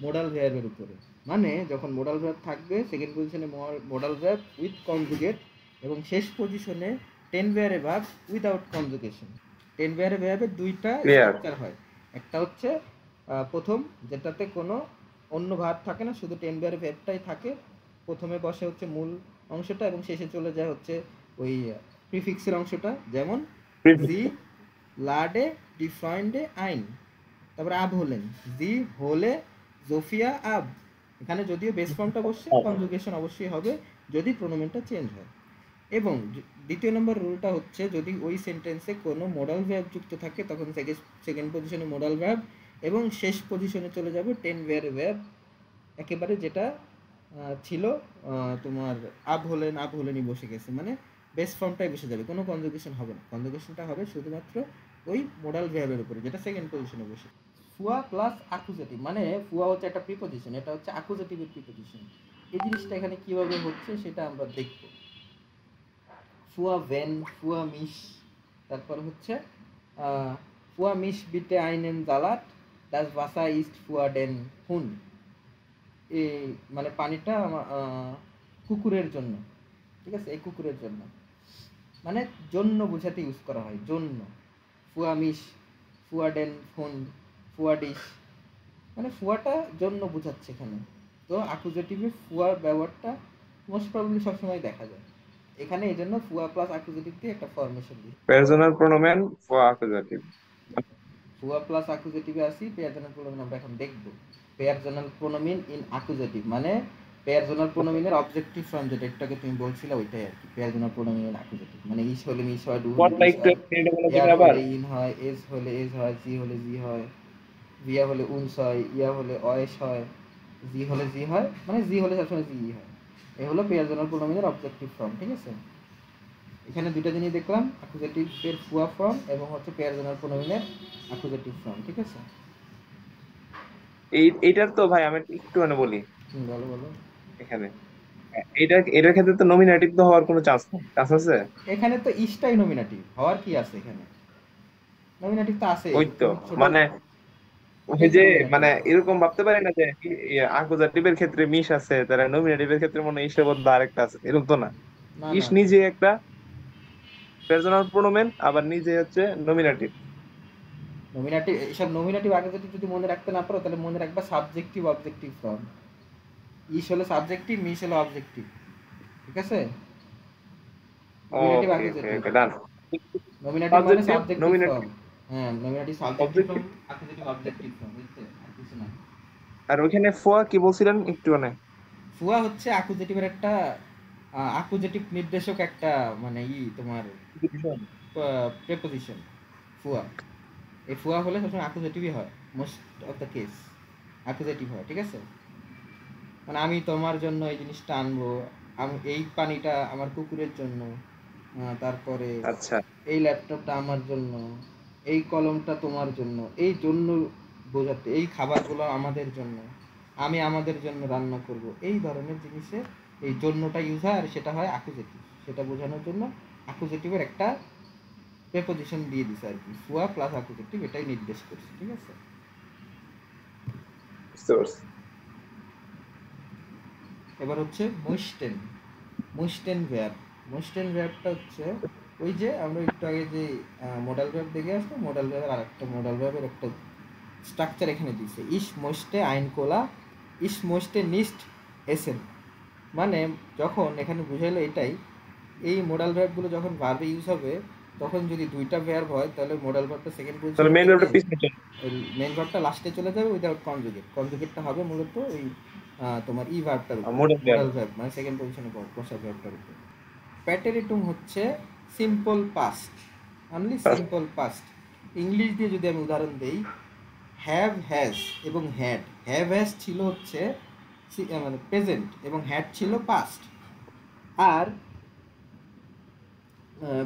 [SPEAKER 1] মোডাল ভার্বের উপরে। মানে যখন মোডাল ভার্ব থাকবে সেকেন্ড পজিশনে মোডাল ভার্ব উইথ কনজুগেট, এবং শেষ পজিশনে টেন ভার্বের ভার্ব উইদাউট কনজুগেশন। টেন ভার্বের ভার্বের দুইটা স্ট্রাকচার হয়। একটা হচ্ছে প্রথম, যেটাতে কোনো অন্য ভার্ব থাকে না, শুধু টেন ভার্বের ভার্বটাই থাকে। প্রথমে বসে হচ্ছে মূল অংশটা এবং শেষে চলে যায় হচ্ছে ওই প্রিফিক্সের অংশটা। যেমন জি লাডে ডিফাইন্ডে আইন, তারপরে আব হলেন, জি হোলে জোফিয়া আব। এখানে যদিও বেস ফর্মটা বসছে, কনজুগেশন অবশ্যই হবে যদি প্রোনোমেনটা চেঞ্জ হয়। এবং দ্বিতীয় নম্বর রুলটা হচ্ছে, যদি ওই সেন্টেন্সে কোনো মোডাল ভার্ব যুক্ত থাকে তখন সেকেন্ড পজিশনে মোডাল ভার্ব এবং শেষ পজিশনে চলে যাবে টেন ভার্ব একেবারে, যেটা ছিল তোমার আব হলেনই বসে গেছে, মানে বেস ফর্মটাই বসে যাবে, কোনো কনজুগেশন হবে না। কনজুগেশনটা হবে শুধুমাত্র ওই মোডাল ভার্বের উপরে, যেটা সেকেন্ড পজিশনে বসে। ফুয়া প্লাস অ্যাকুজেটিভ, মানে ফুয়া হচ্ছে একটা প্রিপজিশন, এটা হচ্ছে অ্যাকুজেটিভের প্রিপজিশন। এই জিনিসটা এখানে কিভাবে হচ্ছে সেটা আমরা দেখব। ফুয়া ভেন, ফুয়া মিশ, তারপর হচ্ছে ফুয়া মিশ বিটে আইনেন জালাট, দাস ভাসা ইস্ট ফুয়া ডেন হুন। এই মানে পানিটা কুকুরের জন্য, ঠিক আছে, এই কুকুরের জন্য, মানে জন্য বোঝাতে ইউজ করা হয়, জন্য। ফুয়া মিশ, ফুয়া ডেন হুন, ফুয়া ডিশ, মানে ফুয়াটা জন্য বোঝাচ্ছে এখানে। তো অ্যাকুজেটিভে ফুয়ার ব্যবহারটা মোস্ট প্রবাবলি সবসময় দেখা যায় এখানে, এই জন্য ফুয়া প্লাস অ্যাকুজেটিভ দিয়ে একটা ফরমেশন দিই।
[SPEAKER 2] পার্সোনাল প্রোনোমেন ফর অ্যাকুজেটিভ।
[SPEAKER 1] ফুয়া প্লাস অ্যাকুজেটিভে আসি, পেয়ারজনাল প্রোনোমিন আমরা এখন দেখব। পেয়ারজনাল প্রোনোমিন ইন অ্যাকুজেটিভ মানে পেয়ারজনাল প্রোনোমিনের অবজেক্টিভ ফর্ম, যেটা একটু আগে তুমি বলছিলে ওইটাই আর কি। পেয়ারজনাল প্রোনোমিন ইন অ্যাকুজেটিভ মানে ইস হলে মিস হয়, ডু হলে
[SPEAKER 2] কোনটা
[SPEAKER 1] ডিস
[SPEAKER 2] একটু
[SPEAKER 1] হয়,
[SPEAKER 2] এটা বলে
[SPEAKER 1] ইয়ার
[SPEAKER 2] দিলে আবার।
[SPEAKER 1] হলে ইন হয়, এজ হলে এজ হয়, জি হলে জি হয়, ভিয়া হলে উনস হয়, ইয়া হলে অয়েস হয়, জি হলে জি হয়, মানে জি হলে সবসময় জি হয়। এ হলো পেয়ারজনাল প্রোনোমিনের অবজেক্টিভ ফর্ম, ঠিক আছে। এখানে দুইটা জিনিস দেখলাম, অ্যাকুজেটিভের ফুয়া ফর্ম এবং হচ্ছে পেয়ারজনাল প্রোনোমিনের অ্যাকুজেটিভ ফর্ম, ঠিক আছে।
[SPEAKER 2] এইটার তো ভাই আমি একটু বলি
[SPEAKER 1] বলো বলো।
[SPEAKER 2] এখানে, এটার ক্ষেত্রে তো নমিনেটিভ তো হওয়ার কোনো চান্স নেই, চান্স আছে?
[SPEAKER 1] এখানে তো ইসটাই নমিনেটিভ হওয়ার কি আছে, এখানে নমিনেটিভ তো আছে।
[SPEAKER 2] ওই তো
[SPEAKER 1] ছোট,
[SPEAKER 2] মানে ওই
[SPEAKER 1] এটাই তো
[SPEAKER 2] যে
[SPEAKER 1] নমিনেটিভ।
[SPEAKER 2] মানে এরকম ভাবতে পারি না যে আকুজাটিভের ক্ষেত্রে মিশ আছে, তারা নমিনেটিভের ক্ষেত্রে মনে হয় ইসের বদলে আরেকটা আছে, এরকম তো না।
[SPEAKER 1] না
[SPEAKER 2] ইস
[SPEAKER 1] না না
[SPEAKER 2] নিজে একটা পার্সোনাল প্রোনোমেন, আবার নিজে হচ্ছে নমিনেটিভ।
[SPEAKER 1] নমিনেটিভ, এসব নমিনেটিভ অ্যাকুজেটিভ যদি মনে রাখতে না পারো তাহলে মনে রাখবা সাবজেক্টিভ অবজেক্টিভ ফর্ম। ইস হলো সাবজেক্টিভ, মিস হলো অবজেক্টিভ, ঠিক আছে। Nominative
[SPEAKER 2] okay okay
[SPEAKER 1] accusative,
[SPEAKER 2] okay done.
[SPEAKER 1] Nominative মানে
[SPEAKER 2] সাবজেক্টিভ
[SPEAKER 1] সাবজেক্টিভ
[SPEAKER 2] নমিনেটিভ
[SPEAKER 1] ফর্ম। হ্যাঁ, nominative subjective form,
[SPEAKER 2] objective.
[SPEAKER 1] Accusative objective form, বুঝতে আর কিছু না।
[SPEAKER 2] আর ওইখানে ফোয়া কি বলছিলেন একটু
[SPEAKER 1] ফুয়া হচ্ছে অ্যাকুজেটিভের একটা অ্যাকুজেটিভ নির্দেশক, একটা মানে তোমার প্রেপোজিশন ফুয়া। এই ফুয়া হলে সবসময় অ্যাকুজেটিভই হয়, most of the case accusative হয়, ঠিক আছে। মানে আমি তোমার জন্য এই জিনিসটা আনবো, আমি এই পানিটা আমার কুকুরের জন্য, তারপরে
[SPEAKER 2] আচ্ছা
[SPEAKER 1] এই ল্যাপটপটা আমার জন্য, এই কলমটা তোমার জন্য, এই জন্য বোঝাতে, এই খাবারগুলো আমাদের জন্য, আমি আমাদের জন্য রান্না করব, এই ধরনের জিনিসে এই জন্যটা ইউজ হয়, আর সেটা হয় অ্যাকুজেটিভ। সেটা বোঝানোর জন্য অ্যাকুজেটিভের একটা প্রেপোজিশন দিয়ে দিছে আর কি, ফুয়া প্লাস অ্যাকুজেটিভ এটাই নির্দেশ করছে, ঠিক আছে।
[SPEAKER 2] বুঝতে পারছি।
[SPEAKER 1] এবার হচ্ছে মুইস্টেন। মুইস্টেন ভ্যাব। মুইস্টেন ভ্যাবটা হচ্ছে ওই যে আমরা একটু আগে যে মডাল ভ্যাব দেখে আসবো, মডাল ভ্যাবের আরেকটা মডাল ভ্যাবের একটা স্ট্রাকচার এখানে দিছে, ইস মোস্টে আইন কোলা, ইস মোস্টে নিস্ট এসেন। মানে যখন এখানে বুঝাইলো এটাই, এই মোডাল ভার্বগুলো যখন ভার্বে ইউজ হবে তখন যদি দুইটা ভার্ব হয় তাহলে মোডাল ভার্বটা সেকেন্ড
[SPEAKER 2] তাহলে
[SPEAKER 1] পজিশনে
[SPEAKER 2] মেইন
[SPEAKER 1] থেকে
[SPEAKER 2] রোডটা পিছনে চলে
[SPEAKER 1] মেন ভার্বটা লাস্টে চলে যাবে উইদাউট কনজুগেট। কনজুগেটটা হবে মূলত ওই তোমার ই ভার্বটার উপর,
[SPEAKER 2] মোডাল
[SPEAKER 1] মোডাল ভার্ব মানে সেকেন্ড পজিশনে বসা ভার্বটার উপর। প্যাটেরিটুম হচ্ছে simple past, only simple past. English দিয়ে যদি আমি উদাহরণ দেই, হ্যাভ হ্যাজ এবং হ্যাড। হ্যাভ হ্যাজ ছিল হচ্ছে মানে প্রেজেন্ট এবং হ্যাড ছিল পাস্ট। আর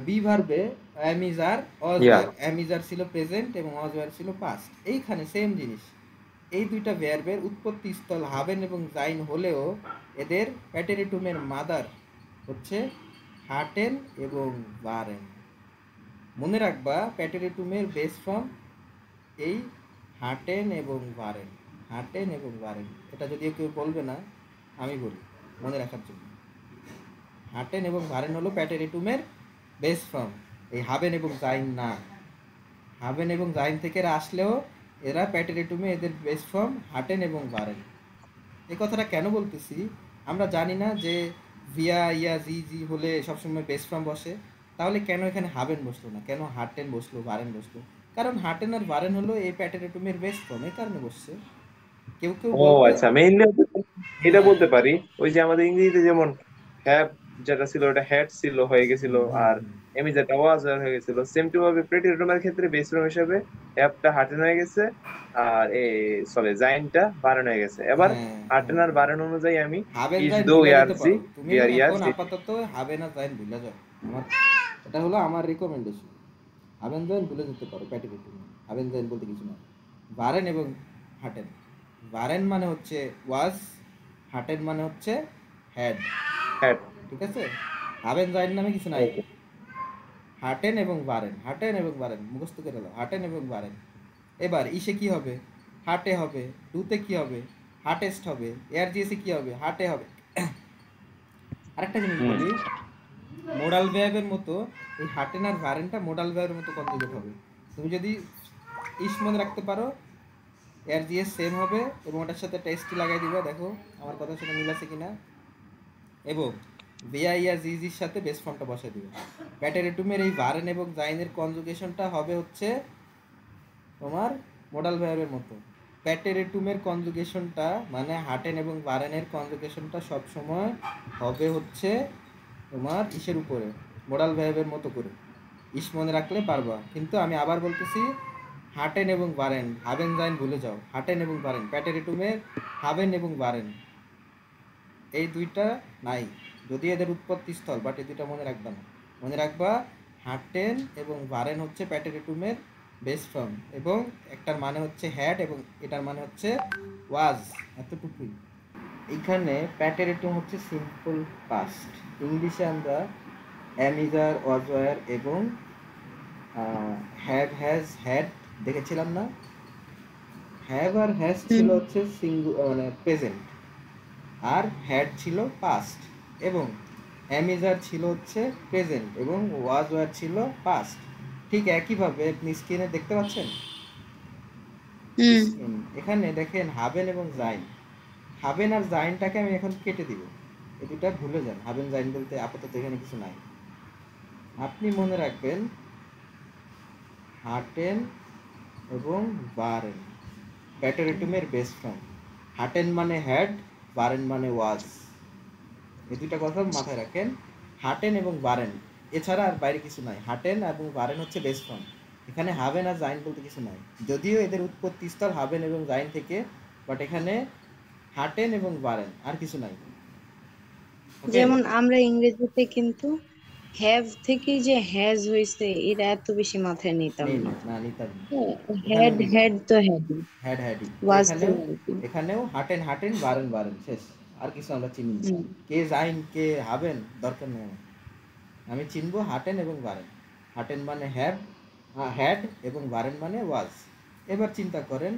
[SPEAKER 1] বি ভার্বে অ্যামিজার
[SPEAKER 2] ইয়া
[SPEAKER 1] অজওয়ার, অ্যামিজার ছিল প্রেজেন্ট এবং অজওয়ার ছিল পাস্ট। এইখানে সেম জিনিস, এই দুইটা ভার্বের উৎপত্তি স্থল হাবেন এবং জাইন হলেও এদের প্যাটেরিটুমের মাদার হচ্ছে হাটেন এবং বারেন। মনে রাখবা প্যাটেরিটুমের বেস ফর্ম এই হাটেন এবং বারেন, হাটেন এবং বারেন। এটা যদিও কেউ বলবে না, আমি বলি মনে রাখার জন্য। হাটেন এবং ভারেন হলো প্যাটেরিটুমের বেস ফর্ম, এই হাবেন এবং জাইন না। হাবেন এবং জাইন থেকে এরা আসলেও এরা প্যাটেরিটুমে এদের বেস ফর্ম হাটেন এবং ভারেন। এই কথাটা কেন বলতেছি, আমরা জানি না যে ভিয়া ইয়া জি জি হলে সবসময় বেস ফর্ম বসে, তাহলে কেন এখানে হাবেন বসলো না, কেন হাটেন বসলো ভারেন বসলো? কারণ হাটেন আর ভারেন হলো এই প্যাটেরিটুমের বেস ফর্ম, এই কারণে বসছে। কেউ কেউ
[SPEAKER 2] ও
[SPEAKER 1] বলবে
[SPEAKER 2] আচ্ছা, মেইনলি এটা
[SPEAKER 1] হ্যাঁ।
[SPEAKER 2] বলতে পারি ওই যে আমাদের ইংরেজিতে যেমন হ্যাভ যেটা ছিল ওটা হ্যাড ছিল হয়ে গেছিল,
[SPEAKER 1] হুম হুম
[SPEAKER 2] আর
[SPEAKER 1] হুম।
[SPEAKER 2] এমি যেটা ওয়াজ হয়ে গেছিল, সেম টু ভাবে প্রেটিরিটমের ক্ষেত্রে বেস ফর্ম হিসেবে হ্যাভটা হাটেন হয়ে গেছে, আর সরি জাইনটা বারেন হয়ে গেছে। এবার
[SPEAKER 1] হ্যাঁ
[SPEAKER 2] হাটেন
[SPEAKER 1] হ্যাঁ
[SPEAKER 2] আর
[SPEAKER 1] হ্যাঁ।
[SPEAKER 2] বারেন অনুযায়ী আমি
[SPEAKER 1] হাবেন
[SPEAKER 2] ইস
[SPEAKER 1] জাইন
[SPEAKER 2] দো
[SPEAKER 1] ভুলে যেতে
[SPEAKER 2] ইয়ারজি
[SPEAKER 1] পারো তুমি,
[SPEAKER 2] ইয়ার
[SPEAKER 1] এখন
[SPEAKER 2] ইয়ারজি।
[SPEAKER 1] আপাতত হাবেন আর জাইন ভুলে যাও। আমার এটা হলো আমার রিকমেন্ডেশন, হাবেন জাইন ভুলে যেতে পারো প্যাটেরিটুমে, হাবেন জাইন বলতে কিছু না। ভারেন এবং হাটেন, ভারেন মানে হচ্ছে ওয়াজ, হাটেন মানে হচ্ছে হ্যাড,
[SPEAKER 2] হ্যাড।
[SPEAKER 1] ঠিক আছে। হাবেন জাইন নামে কিছু নাই,
[SPEAKER 2] ওকে।
[SPEAKER 1] হাটেন এবং ভারেন, হাটেন এবং ভারেন মুখস্থ করে দাও, হাটেন এবং ভারেন। এবার ইসে কি হবে, হাটে হবে। ডুতে কি হবে, হাটেস্ট হবে। এআরজিএসে কি হবে, হাটে হবে। আরেকটা জিনিস
[SPEAKER 2] হুম।
[SPEAKER 1] বলি, মোডাল ভার্বের মতো এই হাটেন আর ভারেনটা মোডাল ভার্বের মতো কনজুগেট হবে। তুমি যদি ইস মনে রাখতে পারো, এআরজিএস সেম হবে এবং ওটার সাথে টেস্টি লাগাই দিবা, দেখো আমার কথার সাথে মিল আছে কিনা। এবং ভিআই আর জিজির সাথে বেস ফর্মটা বসাই দিবে। প্যাটেরিটুমের এই ভারেন এবং জাইনের কনজুগেশনটা হবে হচ্ছে তোমার মোডাল ভার্বের মতো। প্যাটেরিটুমের কনজুগেশনটা মানে হাটেন এবং ভারেনের কনজুগেশনটা সব সময় হবে হচ্ছে তোমার ইসের উপরে, মোডাল ভার্বের মতো করে। ইস মনে রাখলে পারবা, কিন্তু আমি আবার বলতেছি হাটেন এবং ভারেন, হাবেন জাইন ভুলে যাও, হাটেন এবং ভারেন প্যাটেরিটুমের হাবেন এবং ভারেন এই দুইটা নাই, যদি এদের উৎপত্তি স্থল, বাট এই দুইটা মনে রাখবা না। মনে রাখবা হাটেন এবং ভারেন হচ্ছে প্যাটেরিটুমের বেস ফর্ম, এবং একটার মানে হচ্ছে হ্যাড এবং এটার মানে হচ্ছে ওয়াজ, এতটুকুই। এইখানে প্যাটেরিটুম হচ্ছে সিম্পল পাস্ট। ইংলিশে আমরা অ্যামিজার ওয়াজওয়ার এবং হ্যাভ হ্যাজ হ্যাড দেখেছিলাম না। হ্যাভ আর হ্যাজ ছিল হচ্ছে মানে প্রেজেন্ট, আর হ্যাড ছিল পাস্ট, এবং অ্যামিজার ছিল হচ্ছে প্রেজেন্ট এবং ওয়াজ ওয়ার ছিল পাস্ট। ঠিক একইভাবে আপনি স্ক্রিনে দেখতে পাচ্ছেন, এখানে দেখেন হাবেন এবং জাইন। হাবেন আর জাইনটাকে আমি এখন কেটে দিব, এই দুটা ভুলে যান, হাবেন জাইন বলতে আপাতত এখানে কিছু নাই। আপনি মনে রাখবেন হাটেন এবং বারেন প্যাটেরিটুমের বেস ফর্ম। হাটেন মানে হ্যাড, বারেন মানে ওয়াজ, এই দুইটা কথা মাথায় রাখেন। হাটেন এবং বারেন এছাড়া আর বাইরে কিছু নাই। হাটেন এবং বারেন হচ্ছে বেস ফর্ম, এখানে হাবেন আর জাইন বলতে কিছু নাই, যদিও এদের উৎপত্তি স্থল হাবেন এবং জাইন থেকে, বাট এখানে হাটেন এবং বারেন আর কিছু নাই। ওকে।
[SPEAKER 3] যেমন আমরা ইংরেজিতে কিন্তু হ্যাভ থেকে যে হ্যাজ হয়েছে এটা এত বেশি মাথায় নিতাম
[SPEAKER 1] নেই
[SPEAKER 3] না।
[SPEAKER 1] না, না নিতাম না।
[SPEAKER 3] হ্যাড
[SPEAKER 1] এখানেও নিব,
[SPEAKER 3] হ্যাড তো হ্যাড,
[SPEAKER 1] হ্যাড হ্যাডি তো
[SPEAKER 3] ওয়াজ তো
[SPEAKER 1] এখানেও,
[SPEAKER 3] ওয়াজই।
[SPEAKER 1] এখানেও হাটেন হাটেন বারেন বারেন শেষ। আর কিছু আমরা চিনি না।
[SPEAKER 3] হুম।
[SPEAKER 1] কে যাইন কে হাবেন দরকার নেই আমার। আমি চিনবো হাটেন এবং বারেন। হাটেন মানে হ্যাভ, হ্যাড, এবং বারেন মানে ওয়াজ। এবার চিন্তা করেন,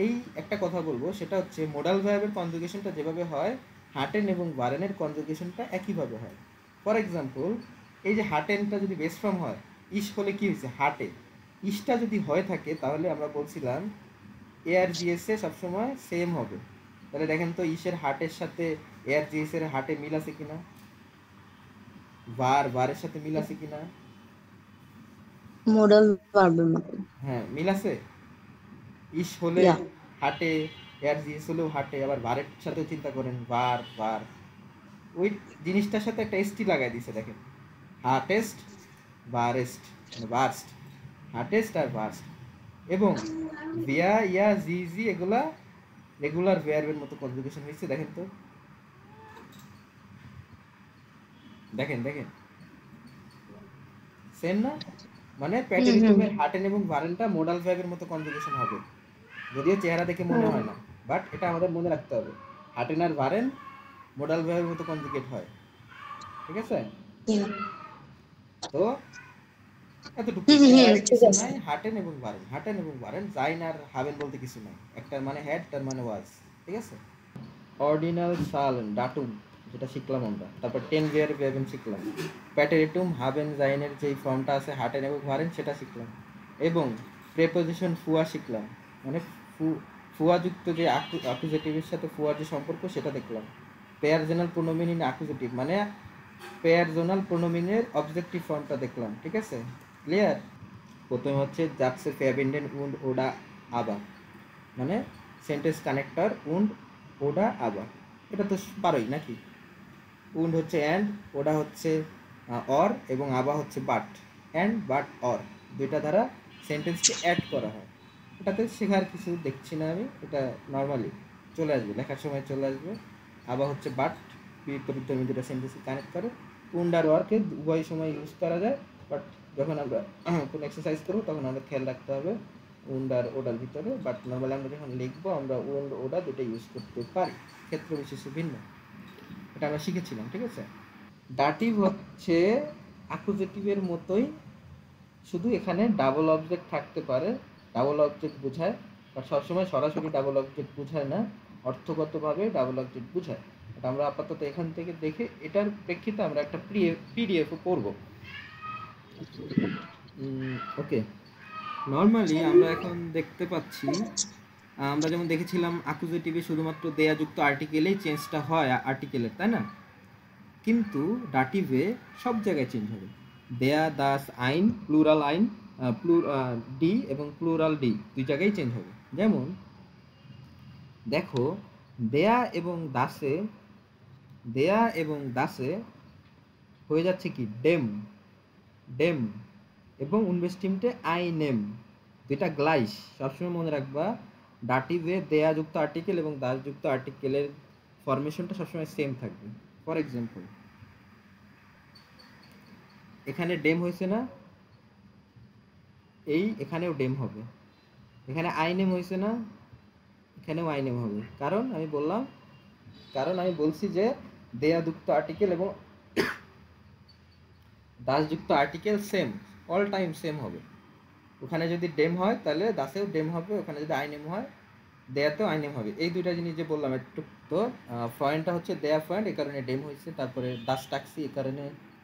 [SPEAKER 1] এই একটা কথা বলবো, সেটা হচ্ছে মোডাল ভার্বের কনজুগেশনটা যেভাবে হয়, হাটেন এবং বারেনের কনজুগেশনটা একইভাবে হয়। ফর এক্সাম্পল, এই যে হাটেনটা যদি বেস ফর্ম হয়, ইস হলে কি হয়েছে হাটে, ইসটা যদি হয়ে থাকে তাহলে আমরা বলছিলাম এ আর জিএস এ সবসময় সেম হবে। তাহলে দেখেন তো ইসের হাটের সাথে এ আর জিএস এর হাটে মিল আছে কিনা, বারের সাথে মিল আছে কিনা।
[SPEAKER 3] মোডাল ভার্বের মতো।
[SPEAKER 1] হ্যাঁ মিল আছে। ইস হলে
[SPEAKER 3] ইয়া।
[SPEAKER 1] হাটে, এর জিএস হলেও হাটে, আবার বারের সাথেও চিন্তা করেন বার, ওই জিনিসটার সাথে একটা এসটি লাগাই দিছে দেখেন, হার্টেস্ট, বারেস্ট, মানে বার্স্ট, হার্টেস্ট আর বার্স্ট। এবং ভিয়া ইয়া জি জি এগুলা রেগুলার ভার্বের মতো কনজুগেশন হয়েছে দেখেন তো, দেখেন দেখেন সেম না? মানে
[SPEAKER 3] হুম হুম।
[SPEAKER 1] প্যাটেরিটুমের হাটেন এবং বারেনটা মোডাল ভার্বের মতো কনজুগেশন হবে, যদিও চেহারা দেখে মনে হয় না, বাট এটা আমাদের মনে রাখতে হবে। হাটেন আর বারেন মোডাল ভার্বের মতো কনজুগেট হয়, ঠিক আছে?
[SPEAKER 3] হুম
[SPEAKER 1] তো এতটুকুই,
[SPEAKER 3] হুম হুম,
[SPEAKER 1] এর
[SPEAKER 3] হুম,
[SPEAKER 1] বাইরে
[SPEAKER 3] ঠিক
[SPEAKER 1] কিছু
[SPEAKER 3] আছে।
[SPEAKER 1] নাই। হাটেন এবং বারেন, হাটেন এবং বারেন, জাইন আর হাবেন বলতে কিছু নাই। একটার মানে হ্যাড, তার মানে ওয়াজ, ঠিক আছে? অর্ডিনাল সালেন ডাটুম যেটা শিখলাম আমরা, তারপর টেন বিয়ার বেবেন শিখলাম, প্যাটেরিটুম হাবেন জাইনের যেই ফর্মটা আছে হাটেন এবং বারেন সেটা শিখলাম, এবং প্রেপোজিশন ফুয়া শিখলাম, মানে ফুয়াযুক্ত যে অ্যাকুজেটিভের সাথে ফুয়ার যে সম্পর্ক সেটা দেখলাম। পেয়ার জোনাল প্রোনোমিন ইন অ্যাকুজেটিভ মানে পেয়ার জোনাল প্রোনোমিনের অবজেক্টিভ ফর্মটা দেখলাম, ঠিক আছে? ক্লিয়ার? প্রথমে হচ্ছে জাবসে ফ্যাবিন্ডেন উন্ড ওডা আবা, মানে সেন্টেন্স কানেক্টর উন্ড ওডা আবা, এটা তো পারোই নাকি? উন্ড হচ্ছে অ্যান্ড, ওডা হচ্ছে অর, এবং আবা হচ্ছে বাট। অ্যান্ড বাট অর দুইটা দ্বারা সেন্টেন্সকে অ্যাড করা হয়। এটাতে শেখার কিছু দেখছি না আমি, এটা নর্মালি চলে আসবে, লেখার সময় চলে আসবে। আবা হচ্ছে বাট, বিপরীত দুটো সেন্টেন্সকে কানেক্ট করে। উন্ড আর ওয়ারকে উভয় সময় ইউজ করা যায়, বাট যখন আমরা কোনো এক্সারসাইজ করবো তখন আমরা খেয়াল রাখতে হবে উন্ড আর ওডার ভিতরে। বাট নর্মালি আমরা যখন লিখবো আমরা উন্ড ওডা দুটো ইউজ করতে পারি, ক্ষেত্র বিশেষে ভিন্ন। এটা আমরা শিখেছিলাম, ঠিক আছে? ডাটিভ হচ্ছে অ্যাকুজেটিভের মতোই, শুধু এখানে ডাবল অবজেক্ট থাকতে পারে, ডাবল অবজেক্ট বোঝায়, বাট সবসময় সরাসরি ডাবল অবজেক্ট বোঝায় না, অর্থগতভাবে ডাবল অবজেক্ট বোঝায়। এটা আমরা আপাতত এখান থেকে দেখে এটার প্রেক্ষিতে আমরা একটা পিডিএফও করব। ওকে, নর্মালি আমরা এখন দেখতে পাচ্ছি, আমরা যেমন দেখেছিলাম অ্যাকুজেটিভে শুধুমাত্র দেয়াযুক্ত আর্টিকেলেই চেঞ্জটা হয় আর্টিকেলের, তাই না? কিন্তু ডাটিভে সব জায়গায় চেঞ্জ হবে। দেয়া, দাস, আইন, প্লুরাল আইন, ডি এবং প্লুরাল ডি দুই জায়গায় চেঞ্জ হবে। যেমন দেখো, দেয়া এবং দাসে, দেয়া এবং দাসে হয়ে যাচ্ছে কি ডেম, ডেম, এবং উনবেস্টিমটে আই নেম, দুইটা গ্লাইস। সবসময় মনে রাখবা ডাটিভে দেয়াযুক্ত আর্টিকেল এবং দাসযুক্ত আর্টিকেলের ফরমেশনটা সবসময় সেম থাকবে। ফর এক্সাম্পল, এখানে ডেম হয়েছে না, এই এখানেও ডেম হবে। এখানে আই নেম হয়েছে না, এখানেও আই নেম হবে। কারণ আমি বললাম, কারণ আমি বলছি যে দেয়াযুক্ত আর্টিকেল এবং দাসযুক্ত article same, all time same হবে। ওখানে যদি ডেম হয় তাহলে দাসেও ডেম হবে, ওখানে যদি আই নেম হয় দেয়াতেও আই নেম হবে। এই দুইটা জিনিস যে বললাম একটু, তো ফয়েন্টটা হচ্ছে দেয়া ফয়েন্ট, এই কারণে ডেম হয়েছে, তারপরে দাস টাক্সি এই কারণে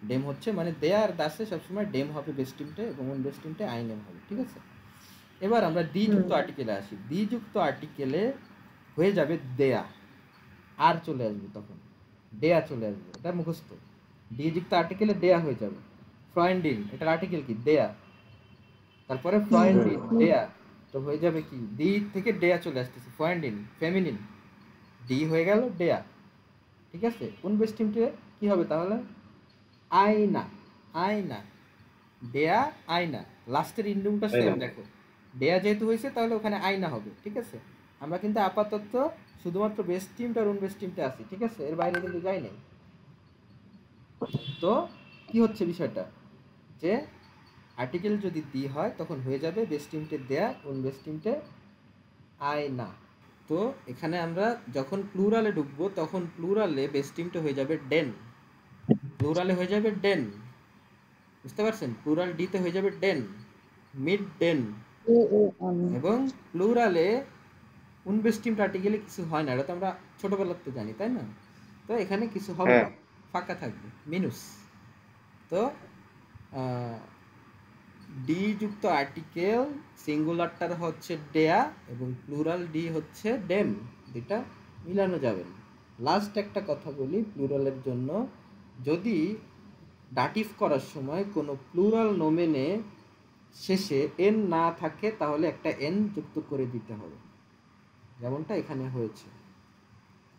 [SPEAKER 1] ডেম হচ্ছে, মানে দেয়া আর দাসে সবসময় ডেম হবে বেস্টিমটে, এবং বেস্টিমটে আই নেম হবে, ঠিক আছে? এবার আমরা ডি যুক্ত আর্টিকেলে আসি। ডি যুক্ত আর্টিকেলে হয়ে যাবে দেয়া, আর চলে আসবে তখন দেয়া চলে আসবে, এটা মুখস্থ। ডি যুক্ত আর্টিকেলে দেয়া হয়ে যাবে। ফ্রয়েন্ডিন, এটার আর্টিকেল কি দেয়া, তারপরে ফ্রয়েন্ডিন দেয়া, তো হয়ে যাবে কি ডি থেকে দেয়া চলে আসতেছে, ফ্রয়েন্ডিন ফেমিনিন, ডি হয়ে গেল দেয়া, ঠিক আছে? উনবেস্টিমটে কি হবে তাহলে? আয়না, আয়না, দেয়া আয়না, লাস্টের ইন্ডুমটা সেম। দেখো দেয়া যেহেতু হয়েছে তাহলে ওখানে আয়না হবে, ঠিক আছে? আমরা কিন্তু আপাতত শুধুমাত্র বেস টিমটা আর বেস টিমটা আছি, ঠিক আছে, এর বাইরে কিন্তু যাই নাই। তো কি হচ্ছে বিষয়টা, যে আর্টিকেল যদি দি হয় তখন হয়ে যাবে বেস টিমটে দেয়া, বেস টিমটে আয় না। তো এখানে আমরা যখন প্লুরালে ঢুকবো তখন প্লুরালে বেস টিমটা হয়ে যাবে ডেন, প্লুরালে হয়ে যাবে ডেন, বুঝতে পারছেন? প্লুরাল ডিতে হয়ে যাবে ডেন, মিড ডেন। এবং প্লুরালে উনবেস্টিম আর্টিকেলে কিছু হয় না, এটা তো আমরা ছোটবেলাতে জানি, তাই না? তো এখানে কিছু হবে
[SPEAKER 2] হ্যাঁ
[SPEAKER 1] না, ফাঁকা থাকবে, মিনুস। তো ডি যুক্ত আর্টিকেল সিঙ্গুলারটার হচ্ছে ডেয়া এবং প্লুরাল ডি হচ্ছে ডেম, দুটা মিলানো যাবে না। লাস্ট একটা কথা বলি প্লুরালের জন্য, যদি ডাটিভ করার সময় কোনো প্লুরাল নোমেনে শেষে এন না থাকে তাহলে একটা এন যুক্ত করে দিতে হবে, যেমনটা এখানে হয়েছে।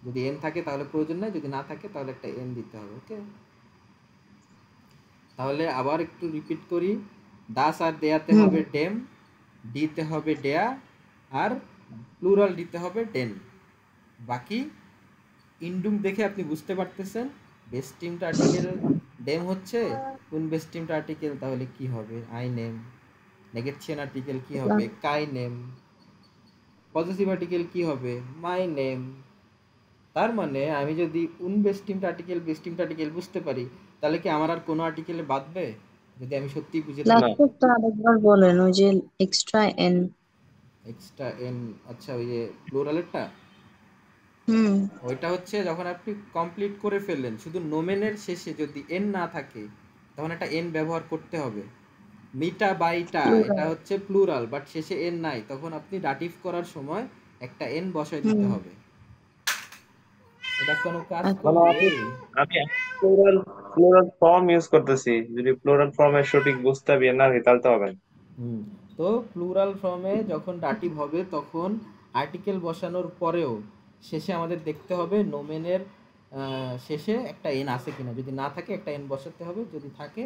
[SPEAKER 1] যদি এন থাকে তাহলে প্রয়োজন নাই, যদি না থাকে তাহলে একটা এন দিতে হবে। ওকে, তাহলে আবার একটু রিপিট করি, দাস আর দেয়াতে হবে ডেম, ডিতে হবে ডেয়া, আর প্লুরাল দিতে হবে ডেন। বাকি ইন্ডুম দেখে আপনি বুঝতে পারতেছেন বেস টিমটা আর্টিকেল ডেম হচ্ছে, কোন বেস টিমটা আর্টিকেল তাহলে কি হবে, আই নেম। নেগেশন আর্টিকেল কি হবে, কাই নেম। পজিটিভ আর্টিকেল কি হবে, মাই নেম। তার মানে আমি যদি বেস টিমটা আর্টিকেল বুঝতে পারি, তাহলে কি আমার আর কোনো আর্টিকেলে বাদবে, যদি আমি সত্যি বুঝে থাকি?
[SPEAKER 2] না
[SPEAKER 3] লাস্টটা আরেকবার বলেন, ওই যে এক্সট্রা এন।
[SPEAKER 1] এক্সট্রা এন, আচ্ছা ওই যে প্লুরালেরটা, ওইটা হচ্ছে যখন আপনি কমপ্লিট করে ফেললেন, শুধু নোমেনের শেষে যদি এন না থাকে তখন একটা এন ব্যবহার করতে হবে। মিটা বাইটা এটা হচ্ছে প্লুরাল, বাট শেষে এন নাই, তখন আপনি ডাটিভ করার সময় একটা এন বসায় দিতে হবে। এটা কোনো কাজ
[SPEAKER 3] আচ্ছা।
[SPEAKER 2] মানে
[SPEAKER 1] করবে?
[SPEAKER 2] আমি প্লুরাল প্লুরাল ফর্ম ইউজ করতেছি, যদি প্লুরাল ফর্মের সঠিক বুঝতে পারি না তাহলে তো হবে না।
[SPEAKER 1] হুম, তো প্লুরাল ফর্মে যখন ডাটিভ হবে তখন আর্টিকেল বসানোর পরেও শেষে আমাদের দেখতে হবে নোমেনের শেষে একটা এন আছে কিনা, যদি না থাকে একটা এন বসাতে হবে, যদি থাকে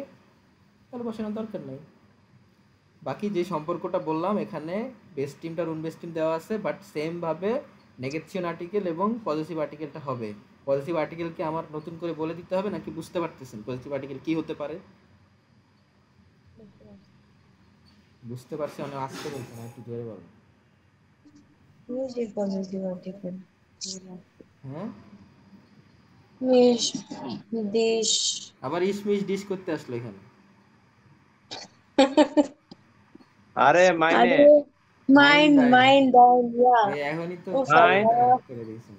[SPEAKER 1] তাহলে বসানোর দরকার নেই। বাকি যে সম্পর্কটা বললাম এখানে বেস টিমটার বেস টিম দেওয়া আছে, বাট সেম ভাবে নেগেশন আর্টিকেল এবং পজিটিভ আর্টিকেলটা হবে। পজিটিভ আর্টিকেলকে আমার নতুন করে বলে দিতে হবে নাকি বুঝতে পারতেছেন পজিটিভ আর্টিকেল কি হতে পারে? বুঝতে পারছি, অনেক আসতে বলছেন, একটু জোরে বলো।
[SPEAKER 3] ওই যে পজিটিভ আর্টিকেল,
[SPEAKER 1] হ্যাঁ,
[SPEAKER 3] মিশ, দেশ।
[SPEAKER 1] আবার ইসমিস ডিশ করতে আসলো এখানে।
[SPEAKER 2] আরে মাইনে
[SPEAKER 3] আরে
[SPEAKER 1] মাইন
[SPEAKER 3] মাইন্ড
[SPEAKER 1] ডাইন,
[SPEAKER 3] মাইন্ড ডাউন, ইয়া।
[SPEAKER 1] এই এখনই তো
[SPEAKER 3] ও
[SPEAKER 2] মাইন
[SPEAKER 3] আল্লাহ।
[SPEAKER 1] খারাপ করে দিয়েছেন।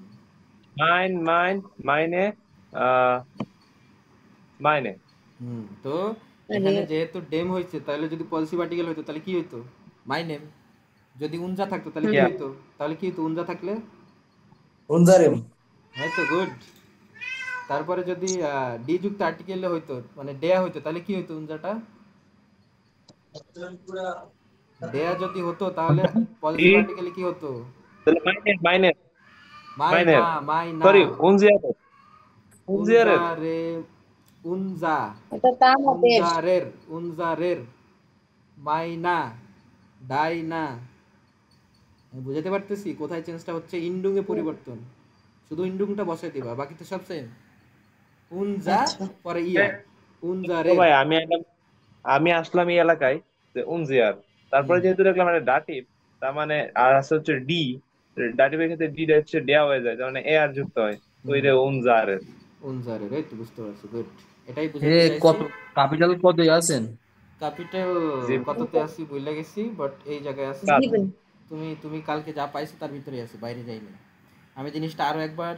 [SPEAKER 2] মাইন মাইন মাইনে আহ মাইনে
[SPEAKER 1] তো
[SPEAKER 3] আরে
[SPEAKER 1] এখানে যেহেতু ডেম হয়েছে, তাহলে যদি পজিটিভ আর্টিকেল হইতো তাহলে কি হইতো, মাই নেম। যদি উনজা থাকতো তাহলে কি
[SPEAKER 2] ইয়া
[SPEAKER 1] হইতো, উনজা থাকলে
[SPEAKER 4] উনজারেম।
[SPEAKER 1] হয়তো গুড। তারপরে যদি ডি যুক্ত আর্টিকেলে হইতো, মানে ডেয়া হইতো, তাহলে কি হইতো উনজাটা? ডেয়া যদি হতো তাহলে
[SPEAKER 2] ই
[SPEAKER 1] পজিটিভ আর্টিকেলে কি হতো,
[SPEAKER 2] তাহলে মাইনের মাইনের
[SPEAKER 1] মাই না,
[SPEAKER 2] মাইনের
[SPEAKER 1] মাই না,
[SPEAKER 2] সরি উনজিয়ারের উনজিয়ারের
[SPEAKER 1] উনজারে, উনজা,
[SPEAKER 3] এটা তা আমাদের।
[SPEAKER 1] উনজারের, উনজারের, মাইনা, ডাইনা। আমি বুঝাতে পারতেছি কোথায় চেঞ্জটা হচ্ছে, ইন্ডুং এ পরিবর্তন, শুধু ইন্ডুংটা বসাই দিবা, বাকি তো সব সেম। উনজা
[SPEAKER 3] আচ্ছা
[SPEAKER 1] পরে ইয়া,
[SPEAKER 2] তো
[SPEAKER 1] উনজারের।
[SPEAKER 2] ভাই আমি আসলাম এই এলাকায় যে উনজিয়ার, তারপরে
[SPEAKER 1] হুম,
[SPEAKER 2] যেহেতু দেখলাম মানে ডাটিভ, তার মানে আর আছে হচ্ছে ডি, ডাটিভের ক্ষেত্রে ডি হচ্ছে ডেয়া হয়ে যায়, তার মানে এ আর যুক্ত হয়, তো
[SPEAKER 1] হুম,
[SPEAKER 2] এটা উনজারের।
[SPEAKER 1] উনজারের, এই তো বুঝতে পারছি, গুড। এটাই
[SPEAKER 4] এ
[SPEAKER 1] বুঝাতে চাইছি।
[SPEAKER 4] কত ক্যাপিটাল কত আছেন?
[SPEAKER 1] ক্যাপিটাল
[SPEAKER 2] জি
[SPEAKER 1] কততে আসি ভুলে গেছি, বাট এই জায়গায় আছি।
[SPEAKER 2] কাজ।
[SPEAKER 3] দিবেন।
[SPEAKER 1] তুমি তুমি কালকে যা পাইছো তার ভিতরেই আছি, বাইরে যাইনি। আমি জিনিসটা আরো একবার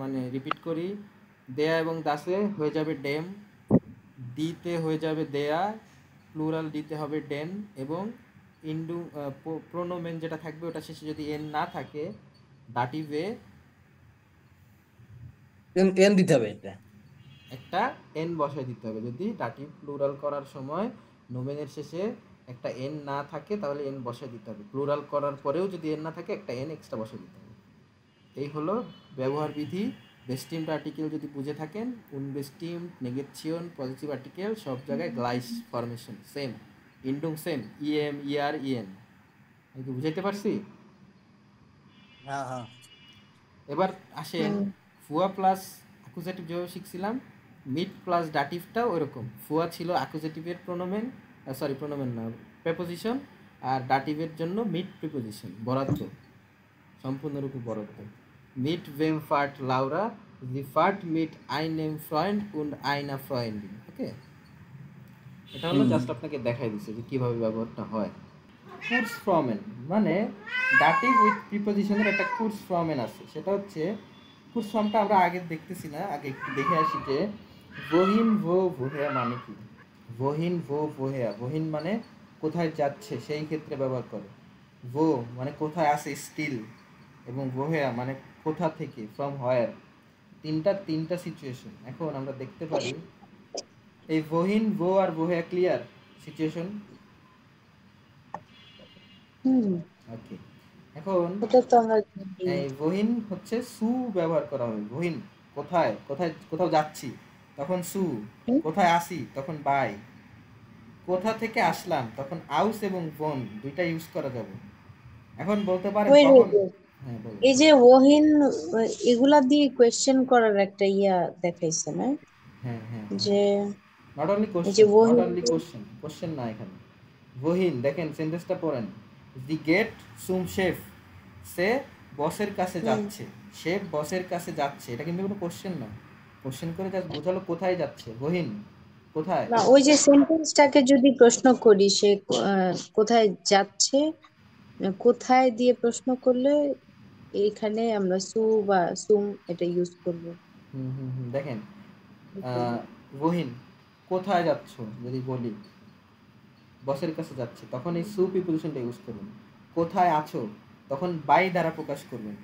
[SPEAKER 1] মানে রিপিট করি, দেয়া এবং দাসে হয়ে যাবে ডেম, ডিতে হয়ে যাবে দেয়া, প্লুরাল দিতে হবে ডেন, এবং ইন্ডু প্রোনোমেন যেটা থাকবে ওটা শেষে যদি এন না থাকে দাটিভে
[SPEAKER 4] এন এন দিতে হবে এটা।
[SPEAKER 1] একটা এন বসায় দিতে হবে। যদি ডাটিভ প্লুরাল করার সময় নোমেনের শেষে একটা এন না থাকে তাহলে এন বসায় দিতে হবে, প্লুরাল করার পরেও যদি এন না থাকে একটা এন এক্সট্রা বসায় দিতে হবে। এই হলো ব্যবহার বিধি। বেস্টিমড আর্টিকেল যদি বুঝে থাকেন, উনবেস্টিমড, নেগেশন, পজিটিভ আর্টিকেল সব জায়গায় গ্লাইস ফরমেশন সেম, ইন্ডুং সেম, ইএম, ইআর, ইএন। আমি কি বুঝাইতে পারছি?
[SPEAKER 4] হ্যাঁ হ্যাঁ
[SPEAKER 1] এবার আসেন
[SPEAKER 3] হুম
[SPEAKER 1] ফুয়া প্লাস অ্যাকুজেটিভ যেভাবে শিখছিলাম, মিট প্লাস ডাটিভটাও ওরকম। ফুয়া ছিল অ্যাকুজেটিভের প্রোনোমেন, সরি প্রোনোমেন না, প্রেপোজিশন, আর ডাটিভের জন্য মিট প্রিপোজিশন, বরাদ্দ, সম্পূর্ণরূপে বরাদ্দ। মিট ওয়েম ফার্ট লাউরা, দি ফার্ট মিট আইনেম ফ্রয়েন্ড উন্ড আইনা ফ্রয়েন্ডিং। ওকে, এটা হলো জাস্ট আপনাকে দেখাই দিচ্ছে যে কীভাবে ব্যবহারটা হয়। কুর্স ফ্রমেন মানে ডাটিভ উইথ প্রিপোজিশনের একটা কুর্স ফ্রমেন আছে, সেটা হচ্ছে কুর্স ফর্মটা আমরা আগে দেখতেছি না, আগে একটু দেখে আসি যে বহিন ভো ভোহেয়া মানে কি। বহিন ভো ভোহেয়া, বহিন মানে কোথায় যাচ্ছে সেই ক্ষেত্রে ব্যবহার করে, ভো মানে কোথায় আছে স্টিল, এবং ভোহেয়া মানে কোথা থেকে, ফ্রম হোয়ার। তিনটা সিচুয়েশন এখন আমরা দেখতে পারি। এই বহিন ভো আর ভোহেয়া ক্লিয়ার সিচুয়েশন?
[SPEAKER 3] হুম
[SPEAKER 1] ওকে, এখন
[SPEAKER 3] এটা তো আমরা জানি।
[SPEAKER 1] এই বহিন হচ্ছে সু ব্যবহার করা হয়। বহিন কোথায়, কোথাও যাচ্ছি তখন সু,
[SPEAKER 3] হুম?
[SPEAKER 1] কোথায় আসি তখন বাই, কোথা থেকে আসলাম তখন আউস এবং বোন দুইটা ইউজ করা যাবে। এখন বলতে পারেন
[SPEAKER 3] Wait,
[SPEAKER 1] কখন।
[SPEAKER 3] wait, wait.
[SPEAKER 1] হ্যাঁ বলুন।
[SPEAKER 3] এই যে ওহিন এগুলা দিয়ে কোয়েশ্চেন করার একটা দেখাইছে না,
[SPEAKER 1] হ্যাঁ হ্যাঁ হ্যাঁ,
[SPEAKER 3] যে
[SPEAKER 1] নট অনলি
[SPEAKER 3] এই যে
[SPEAKER 1] কোশ্চেন, নট
[SPEAKER 3] ওহিন
[SPEAKER 1] অনলি কোশ্চেন, কোশ্চেন না এখানে। বহিন দেখেন সেন্টেন্সটা পড়েন, দি গেট সুম শেফ, সে বসের কাছে যাচ্ছে, শেফ বসের কাছে যাচ্ছে, এটা কিন্তু কোনো কোশ্চেন না। কোশ্চেন করে জাস্ট বোঝালো কোথায় যাচ্ছে, বহিন কোথায়।
[SPEAKER 3] না, ওই যে সেন্টেন্সটাকে যদি প্রশ্ন করি সে কোথায় যাচ্ছে, কোথায় দিয়ে প্রশ্ন করলে এখানে আমরা সু বা সুম এটা ইউজ করব।
[SPEAKER 1] দেখেন বহিন কোথায় যাচ্ছ যদি বলি, বসের কাছে যাচ্ছে, তখন এই সু প্রিপোজিশনটা ইউজ করবেন। কোথায় আছো তখন বাই দ্বারা প্রকাশ করবেন।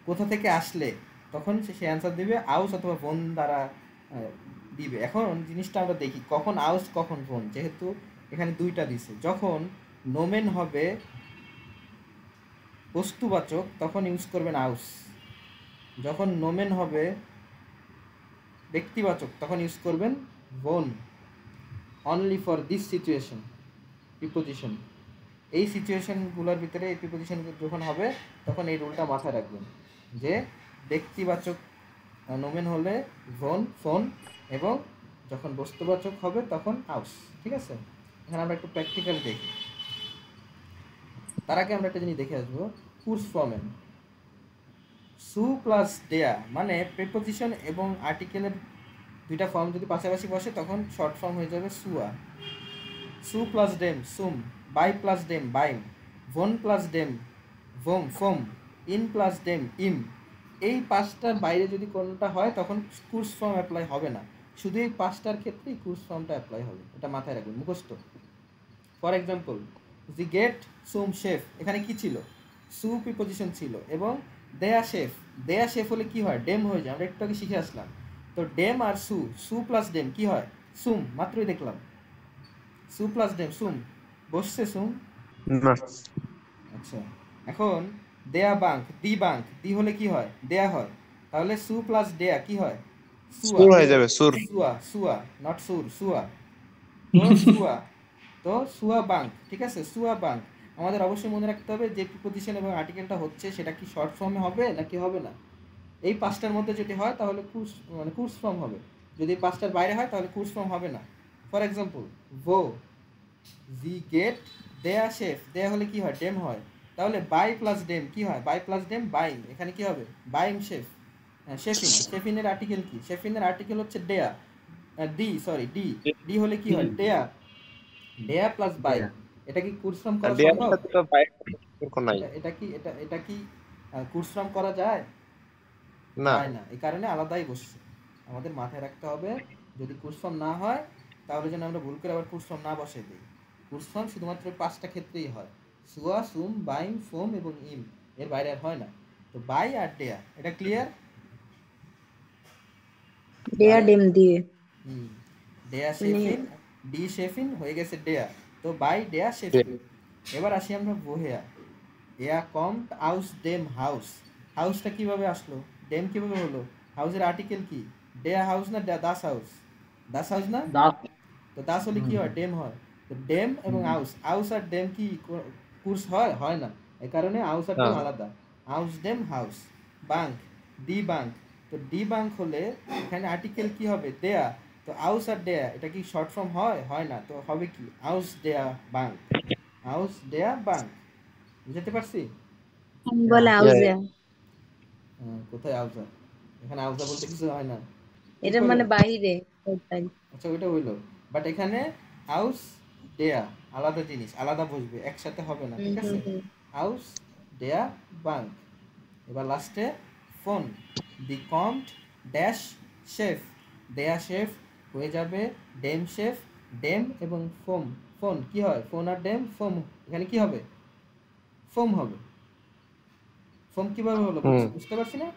[SPEAKER 1] কোথা থেকে আসলে তখন সে অ্যান্সার দিবে আউস অথবা বোন দ্বারা দিবে। এখন জিনিসটা আমরা দেখি কখন আউস কখন বোন, যেহেতু এখানে দুইটা দিছে। যখন নোমেন হবে বস্তুবাচক তখন ইউজ করবেন আউস, যখন নোমেন হবে ব্যক্তিবাচক তখন ইউজ করবেন বোন। Only for this situation preposition, এই সিচুয়েশনগুলোর ভিতরে এই প্রিপোজিশন যখন হবে তখন এই রুলটা মাথায় রাখবেন যে ব্যক্তিবাচক নোমেন হলে ভোন ফোন, এবং যখন বস্তুবাচক হবে তখন আউস। ঠিক আছে, এখানে আমরা একটু প্র্যাকটিক্যাল দেখি। তার আগে আমরা একটা জিনিস দেখে আসবো, কুর্স ফর্মেন। সু প্লাস ডেয়া মানে প্রিপোজিশন এবং আর্টিকেলের দুইটা ফর্ম যদি পাশাপাশি বসে তখন শর্ট ফর্ম হয়ে যাবে সুয়া। সু প্লাস ডেম সুম, বাই প্লাস ডেম বাইম, ভোন প্লাস ডেম ভোম ফোম, ইন প্লাস ডেম ইম। এই পাঁচটার বাইরে যদি কোনটা হয় তখন কুর্স ফর্ম অ্যাপ্লাই হবে না, শুধু এই পাঁচটার ক্ষেত্রেই কুর্স ফর্মটা অ্যাপ্লাই হবে, এটা মাথায় রাখবেন, মুখস্থ। For example, the gate sum chef, এখানে কি ছিল, সু প্রিপোজিশন ছিল, এবং দেয়া শেফ, দেয়া শেফ হলে কি হয়, ডেম হয়ে যায়, আমরা একটু আগে শিখে আসলাম। তো ডেম আর সু, সু প্লাস ডেম কি হয়, সুম, মাত্রই দেখলাম, সু প্লাস ডেম সুম, বসছে সুম।
[SPEAKER 2] না,
[SPEAKER 1] আচ্ছা, এখন দেয়া বাঙ্ক, দি হলে কি হয়, দেয়া হয়, তাহলে সু প্লাস দেয়া কি হয়, সুয়া,
[SPEAKER 2] সুর হয়ে যাবে, সুর।
[SPEAKER 1] সুয়া সুয়া নট সুর, সুয়া। তো সুয়া, তো সুয়া বাঙ্ক, ঠিক আছে, সুয়া বাঙ্ক। আমাদের অবশ্যই মনে রাখতে হবে যে প্রিপোজিশন এবং আর্টিকেলটা হচ্ছে সেটা কি শর্ট ফর্মে হবে নাকি হবে না। এই পাঁচটার মধ্যে যদি হয় তাহলে কুর্স ফর্ম হবে, যদি পাঁচটার বাইরে হয় তাহলে কুর্স ফর্ম হবে না। ফর এক্সাম্পল, ভো, জি গেট দেয়া শেফ, দেয়া হলে কি হয়, ডেম হয়, তাহলে বাই প্লাস ডেম কি হয়, বাই প্লাস ডেম বাইং, এখানে কি হবে, বাইং শেফ। শেফিন, শেফিনের আর্টিকেল কি, শেফিনের আর্টিকেল হচ্ছে ডেয়া, ডি হলে কি হয়, ডেয়া, ডেয়া প্লাস বাই। এটা কি কুর্সফর্ম
[SPEAKER 2] আর
[SPEAKER 1] করা
[SPEAKER 2] ডেয়ার
[SPEAKER 1] সম্ভব?
[SPEAKER 2] সাথে তো বাইরের সম্পর্ক নাই।
[SPEAKER 1] এটা কি কুর্সফর্ম করা যায়?
[SPEAKER 2] না,
[SPEAKER 1] যায় না, এই কারণে আলাদাই বসছে। আমাদের মাথায় রাখতে হবে যদি কুর্সফর্ম না হয় তাহলে যেন আমরা ভুল করে আবার কুর্সফর্ম না বসাই দিই। কুর্সফর্ম শুধুমাত্র পাঁচটা ক্ষেত্রেই হয়, সুয়া, সুম, বাইম, ফোম এবং ইম, এর বাইরে আর হয় না। তো বাই আর ডেয়া, এটা ক্লিয়ার?
[SPEAKER 3] ডেয়া
[SPEAKER 1] বাই,
[SPEAKER 3] ডেম দিয়ে
[SPEAKER 1] ডেয়া
[SPEAKER 3] মানে
[SPEAKER 1] শেফিন, ডি শেফিন হয়ে গেছে ডেয়া, তো বাই ডেয়া শেফিন। এবার আসি আমরা বোহেয়া। এয়া কম আউস ডেম হাউস, হাউসটা কিভাবে আসলো, ডেম কিভাবে হলো, হাউসের আর্টিকেল কি, ডেয়া হাউস না দাস হাউস, দাস হাউস না,
[SPEAKER 4] দাঁত।
[SPEAKER 1] তো দাস হলে কি হয়, ডেম হয়। তো ডেম এবং আউস, আউস আর ডেম কি কুর্স হয়, হয় না, এই কারণে আউস আর
[SPEAKER 2] না।
[SPEAKER 1] ডেম আলাদা। হাউস ডেম হাউস, বাঙ্ক ডি বাঙ্ক। তো ডি বাঙ্ক হলে এখানে আর্টিকেল কি হবে? দেয়া। তো আউস আর দেয়া এটা কি শর্ট ফর্ম হয়? হয় না। তো হবে কি? আউস দেয়া বাঙ্ক, আউস দেয়া বাঙ্ক। বুঝতে পারছি?
[SPEAKER 3] বলে আউজা,
[SPEAKER 1] কোথায় আউজা? এখানে আউজা বলতে কিছু হয় না, ঠিক
[SPEAKER 3] এটা
[SPEAKER 1] হলো?
[SPEAKER 3] মানে বাহিরে কোথায়?
[SPEAKER 1] আচ্ছা ওইটা হইলো, বাট এখানে আউস দেয়া আলাদা জিনিস, আলাদা বসবে, একসাথে হবে না, ঠিক আছে? আউস দেয়া বাঙ্ক। এবার লাস্টে ফোন, দি কম্ট ড্যাশ শেফ, দেয়া শেফ হয়ে যাবে ডেম শেফ, ডেম এবং ফোম। ফোন কি হয়? ফোন আর ডেম ফোম, এখানে কি হবে? ফোম হবে। ফোম কিভাবে হলো
[SPEAKER 2] হুম
[SPEAKER 1] বুঝতে পারছি না?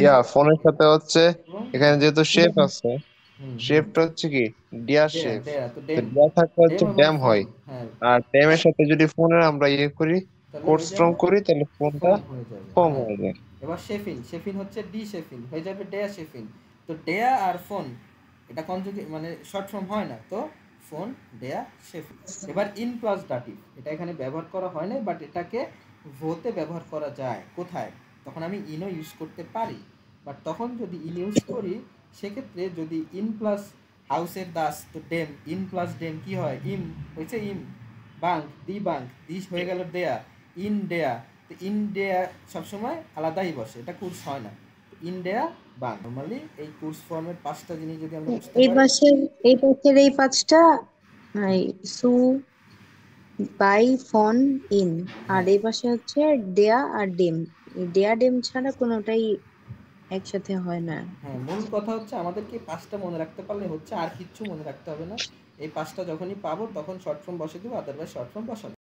[SPEAKER 2] ইয়া ফোনের সাথে হচ্ছে
[SPEAKER 1] এবং
[SPEAKER 2] এখানে যেহেতু শেপ আছে,
[SPEAKER 1] হুম হুম
[SPEAKER 2] শেপটা হচ্ছে কি ডিয়ার
[SPEAKER 1] দেয়া
[SPEAKER 2] শেপ,
[SPEAKER 1] দেয়া তো
[SPEAKER 2] তো
[SPEAKER 1] ডেম,
[SPEAKER 2] ডিয়ার থাকলে
[SPEAKER 1] ডেম
[SPEAKER 2] হচ্ছে
[SPEAKER 1] এবং
[SPEAKER 2] ড্যাম
[SPEAKER 1] ফোম,
[SPEAKER 2] হয়।
[SPEAKER 1] হ্যাঁ
[SPEAKER 2] আর ড্যামের সাথে যদি ফোনের আমরা ইয়ে করি,
[SPEAKER 1] তাহলে
[SPEAKER 2] কোড
[SPEAKER 1] হয়ে
[SPEAKER 2] স্ট্রং
[SPEAKER 1] যাবে
[SPEAKER 2] করি, তাহলে ফোনটা
[SPEAKER 1] ফোম হয়ে যাবে,
[SPEAKER 2] ফর্ম
[SPEAKER 1] হ্যাঁ।
[SPEAKER 2] হয়ে যায়।
[SPEAKER 1] এবার শেফিন, শেফিন হচ্ছে ডি শেফিন হয়ে যাবে ডেয়া শেফিন। তো ডেয়া আর ফোন এটা কনজুগেট মানে শর্ট ফর্ম হয় না, তো ফোন ডেয়া শেফিন। এবার ইন প্লাস ডাটিভ এটা এখানে ব্যবহার করা হয় না, বাট এটাকে ভোতে ব্যবহার করা যায়। কোথায়? তখন আমি ইনও ইউজ করতে পারি, বাট তখন যদি ইন ইউজ করি সেক্ষেত্রে যদি ইন প্লাস হাউসের দাস, তো ডেম, ইন প্লাস ডেম কি হয়? ইম হয়েছে ইম, বাঙ্ক দি বাঙ্ক, দিস হয়ে গেল দেয়া, ইন দেয়া। তো ইন দেয়া সবসময় আলাদাই বসে, এটা কোর্স হয় না। ইন দেয়া বাঙ্ক নর্মালি এই কোর্স ফর্মের 5টা জিনিস যদি আমরা বুঝতে
[SPEAKER 3] এই
[SPEAKER 1] পারি।
[SPEAKER 3] পাশের এই পাঁচটা, এই সু বাই ফোন ইন, আর
[SPEAKER 1] হ্যাঁ
[SPEAKER 3] এই পাশে হচ্ছে ডেয়া আর ডেম। ডেয়া ডেম ছাড়া কোনোটাই একসাথে হয় না।
[SPEAKER 1] হ্যাঁ, মূল কথা হচ্ছে আমাদেরকে 5টা মনে রাখতে পারলে হচ্ছে, আর কিচ্ছু মনে রাখতে হবে না। এই 5টা যখনই পাবো তখন শর্ট ফর্ম বসে দেবো, আদারওয়াইজ শর্ট ফর্ম বসাবো।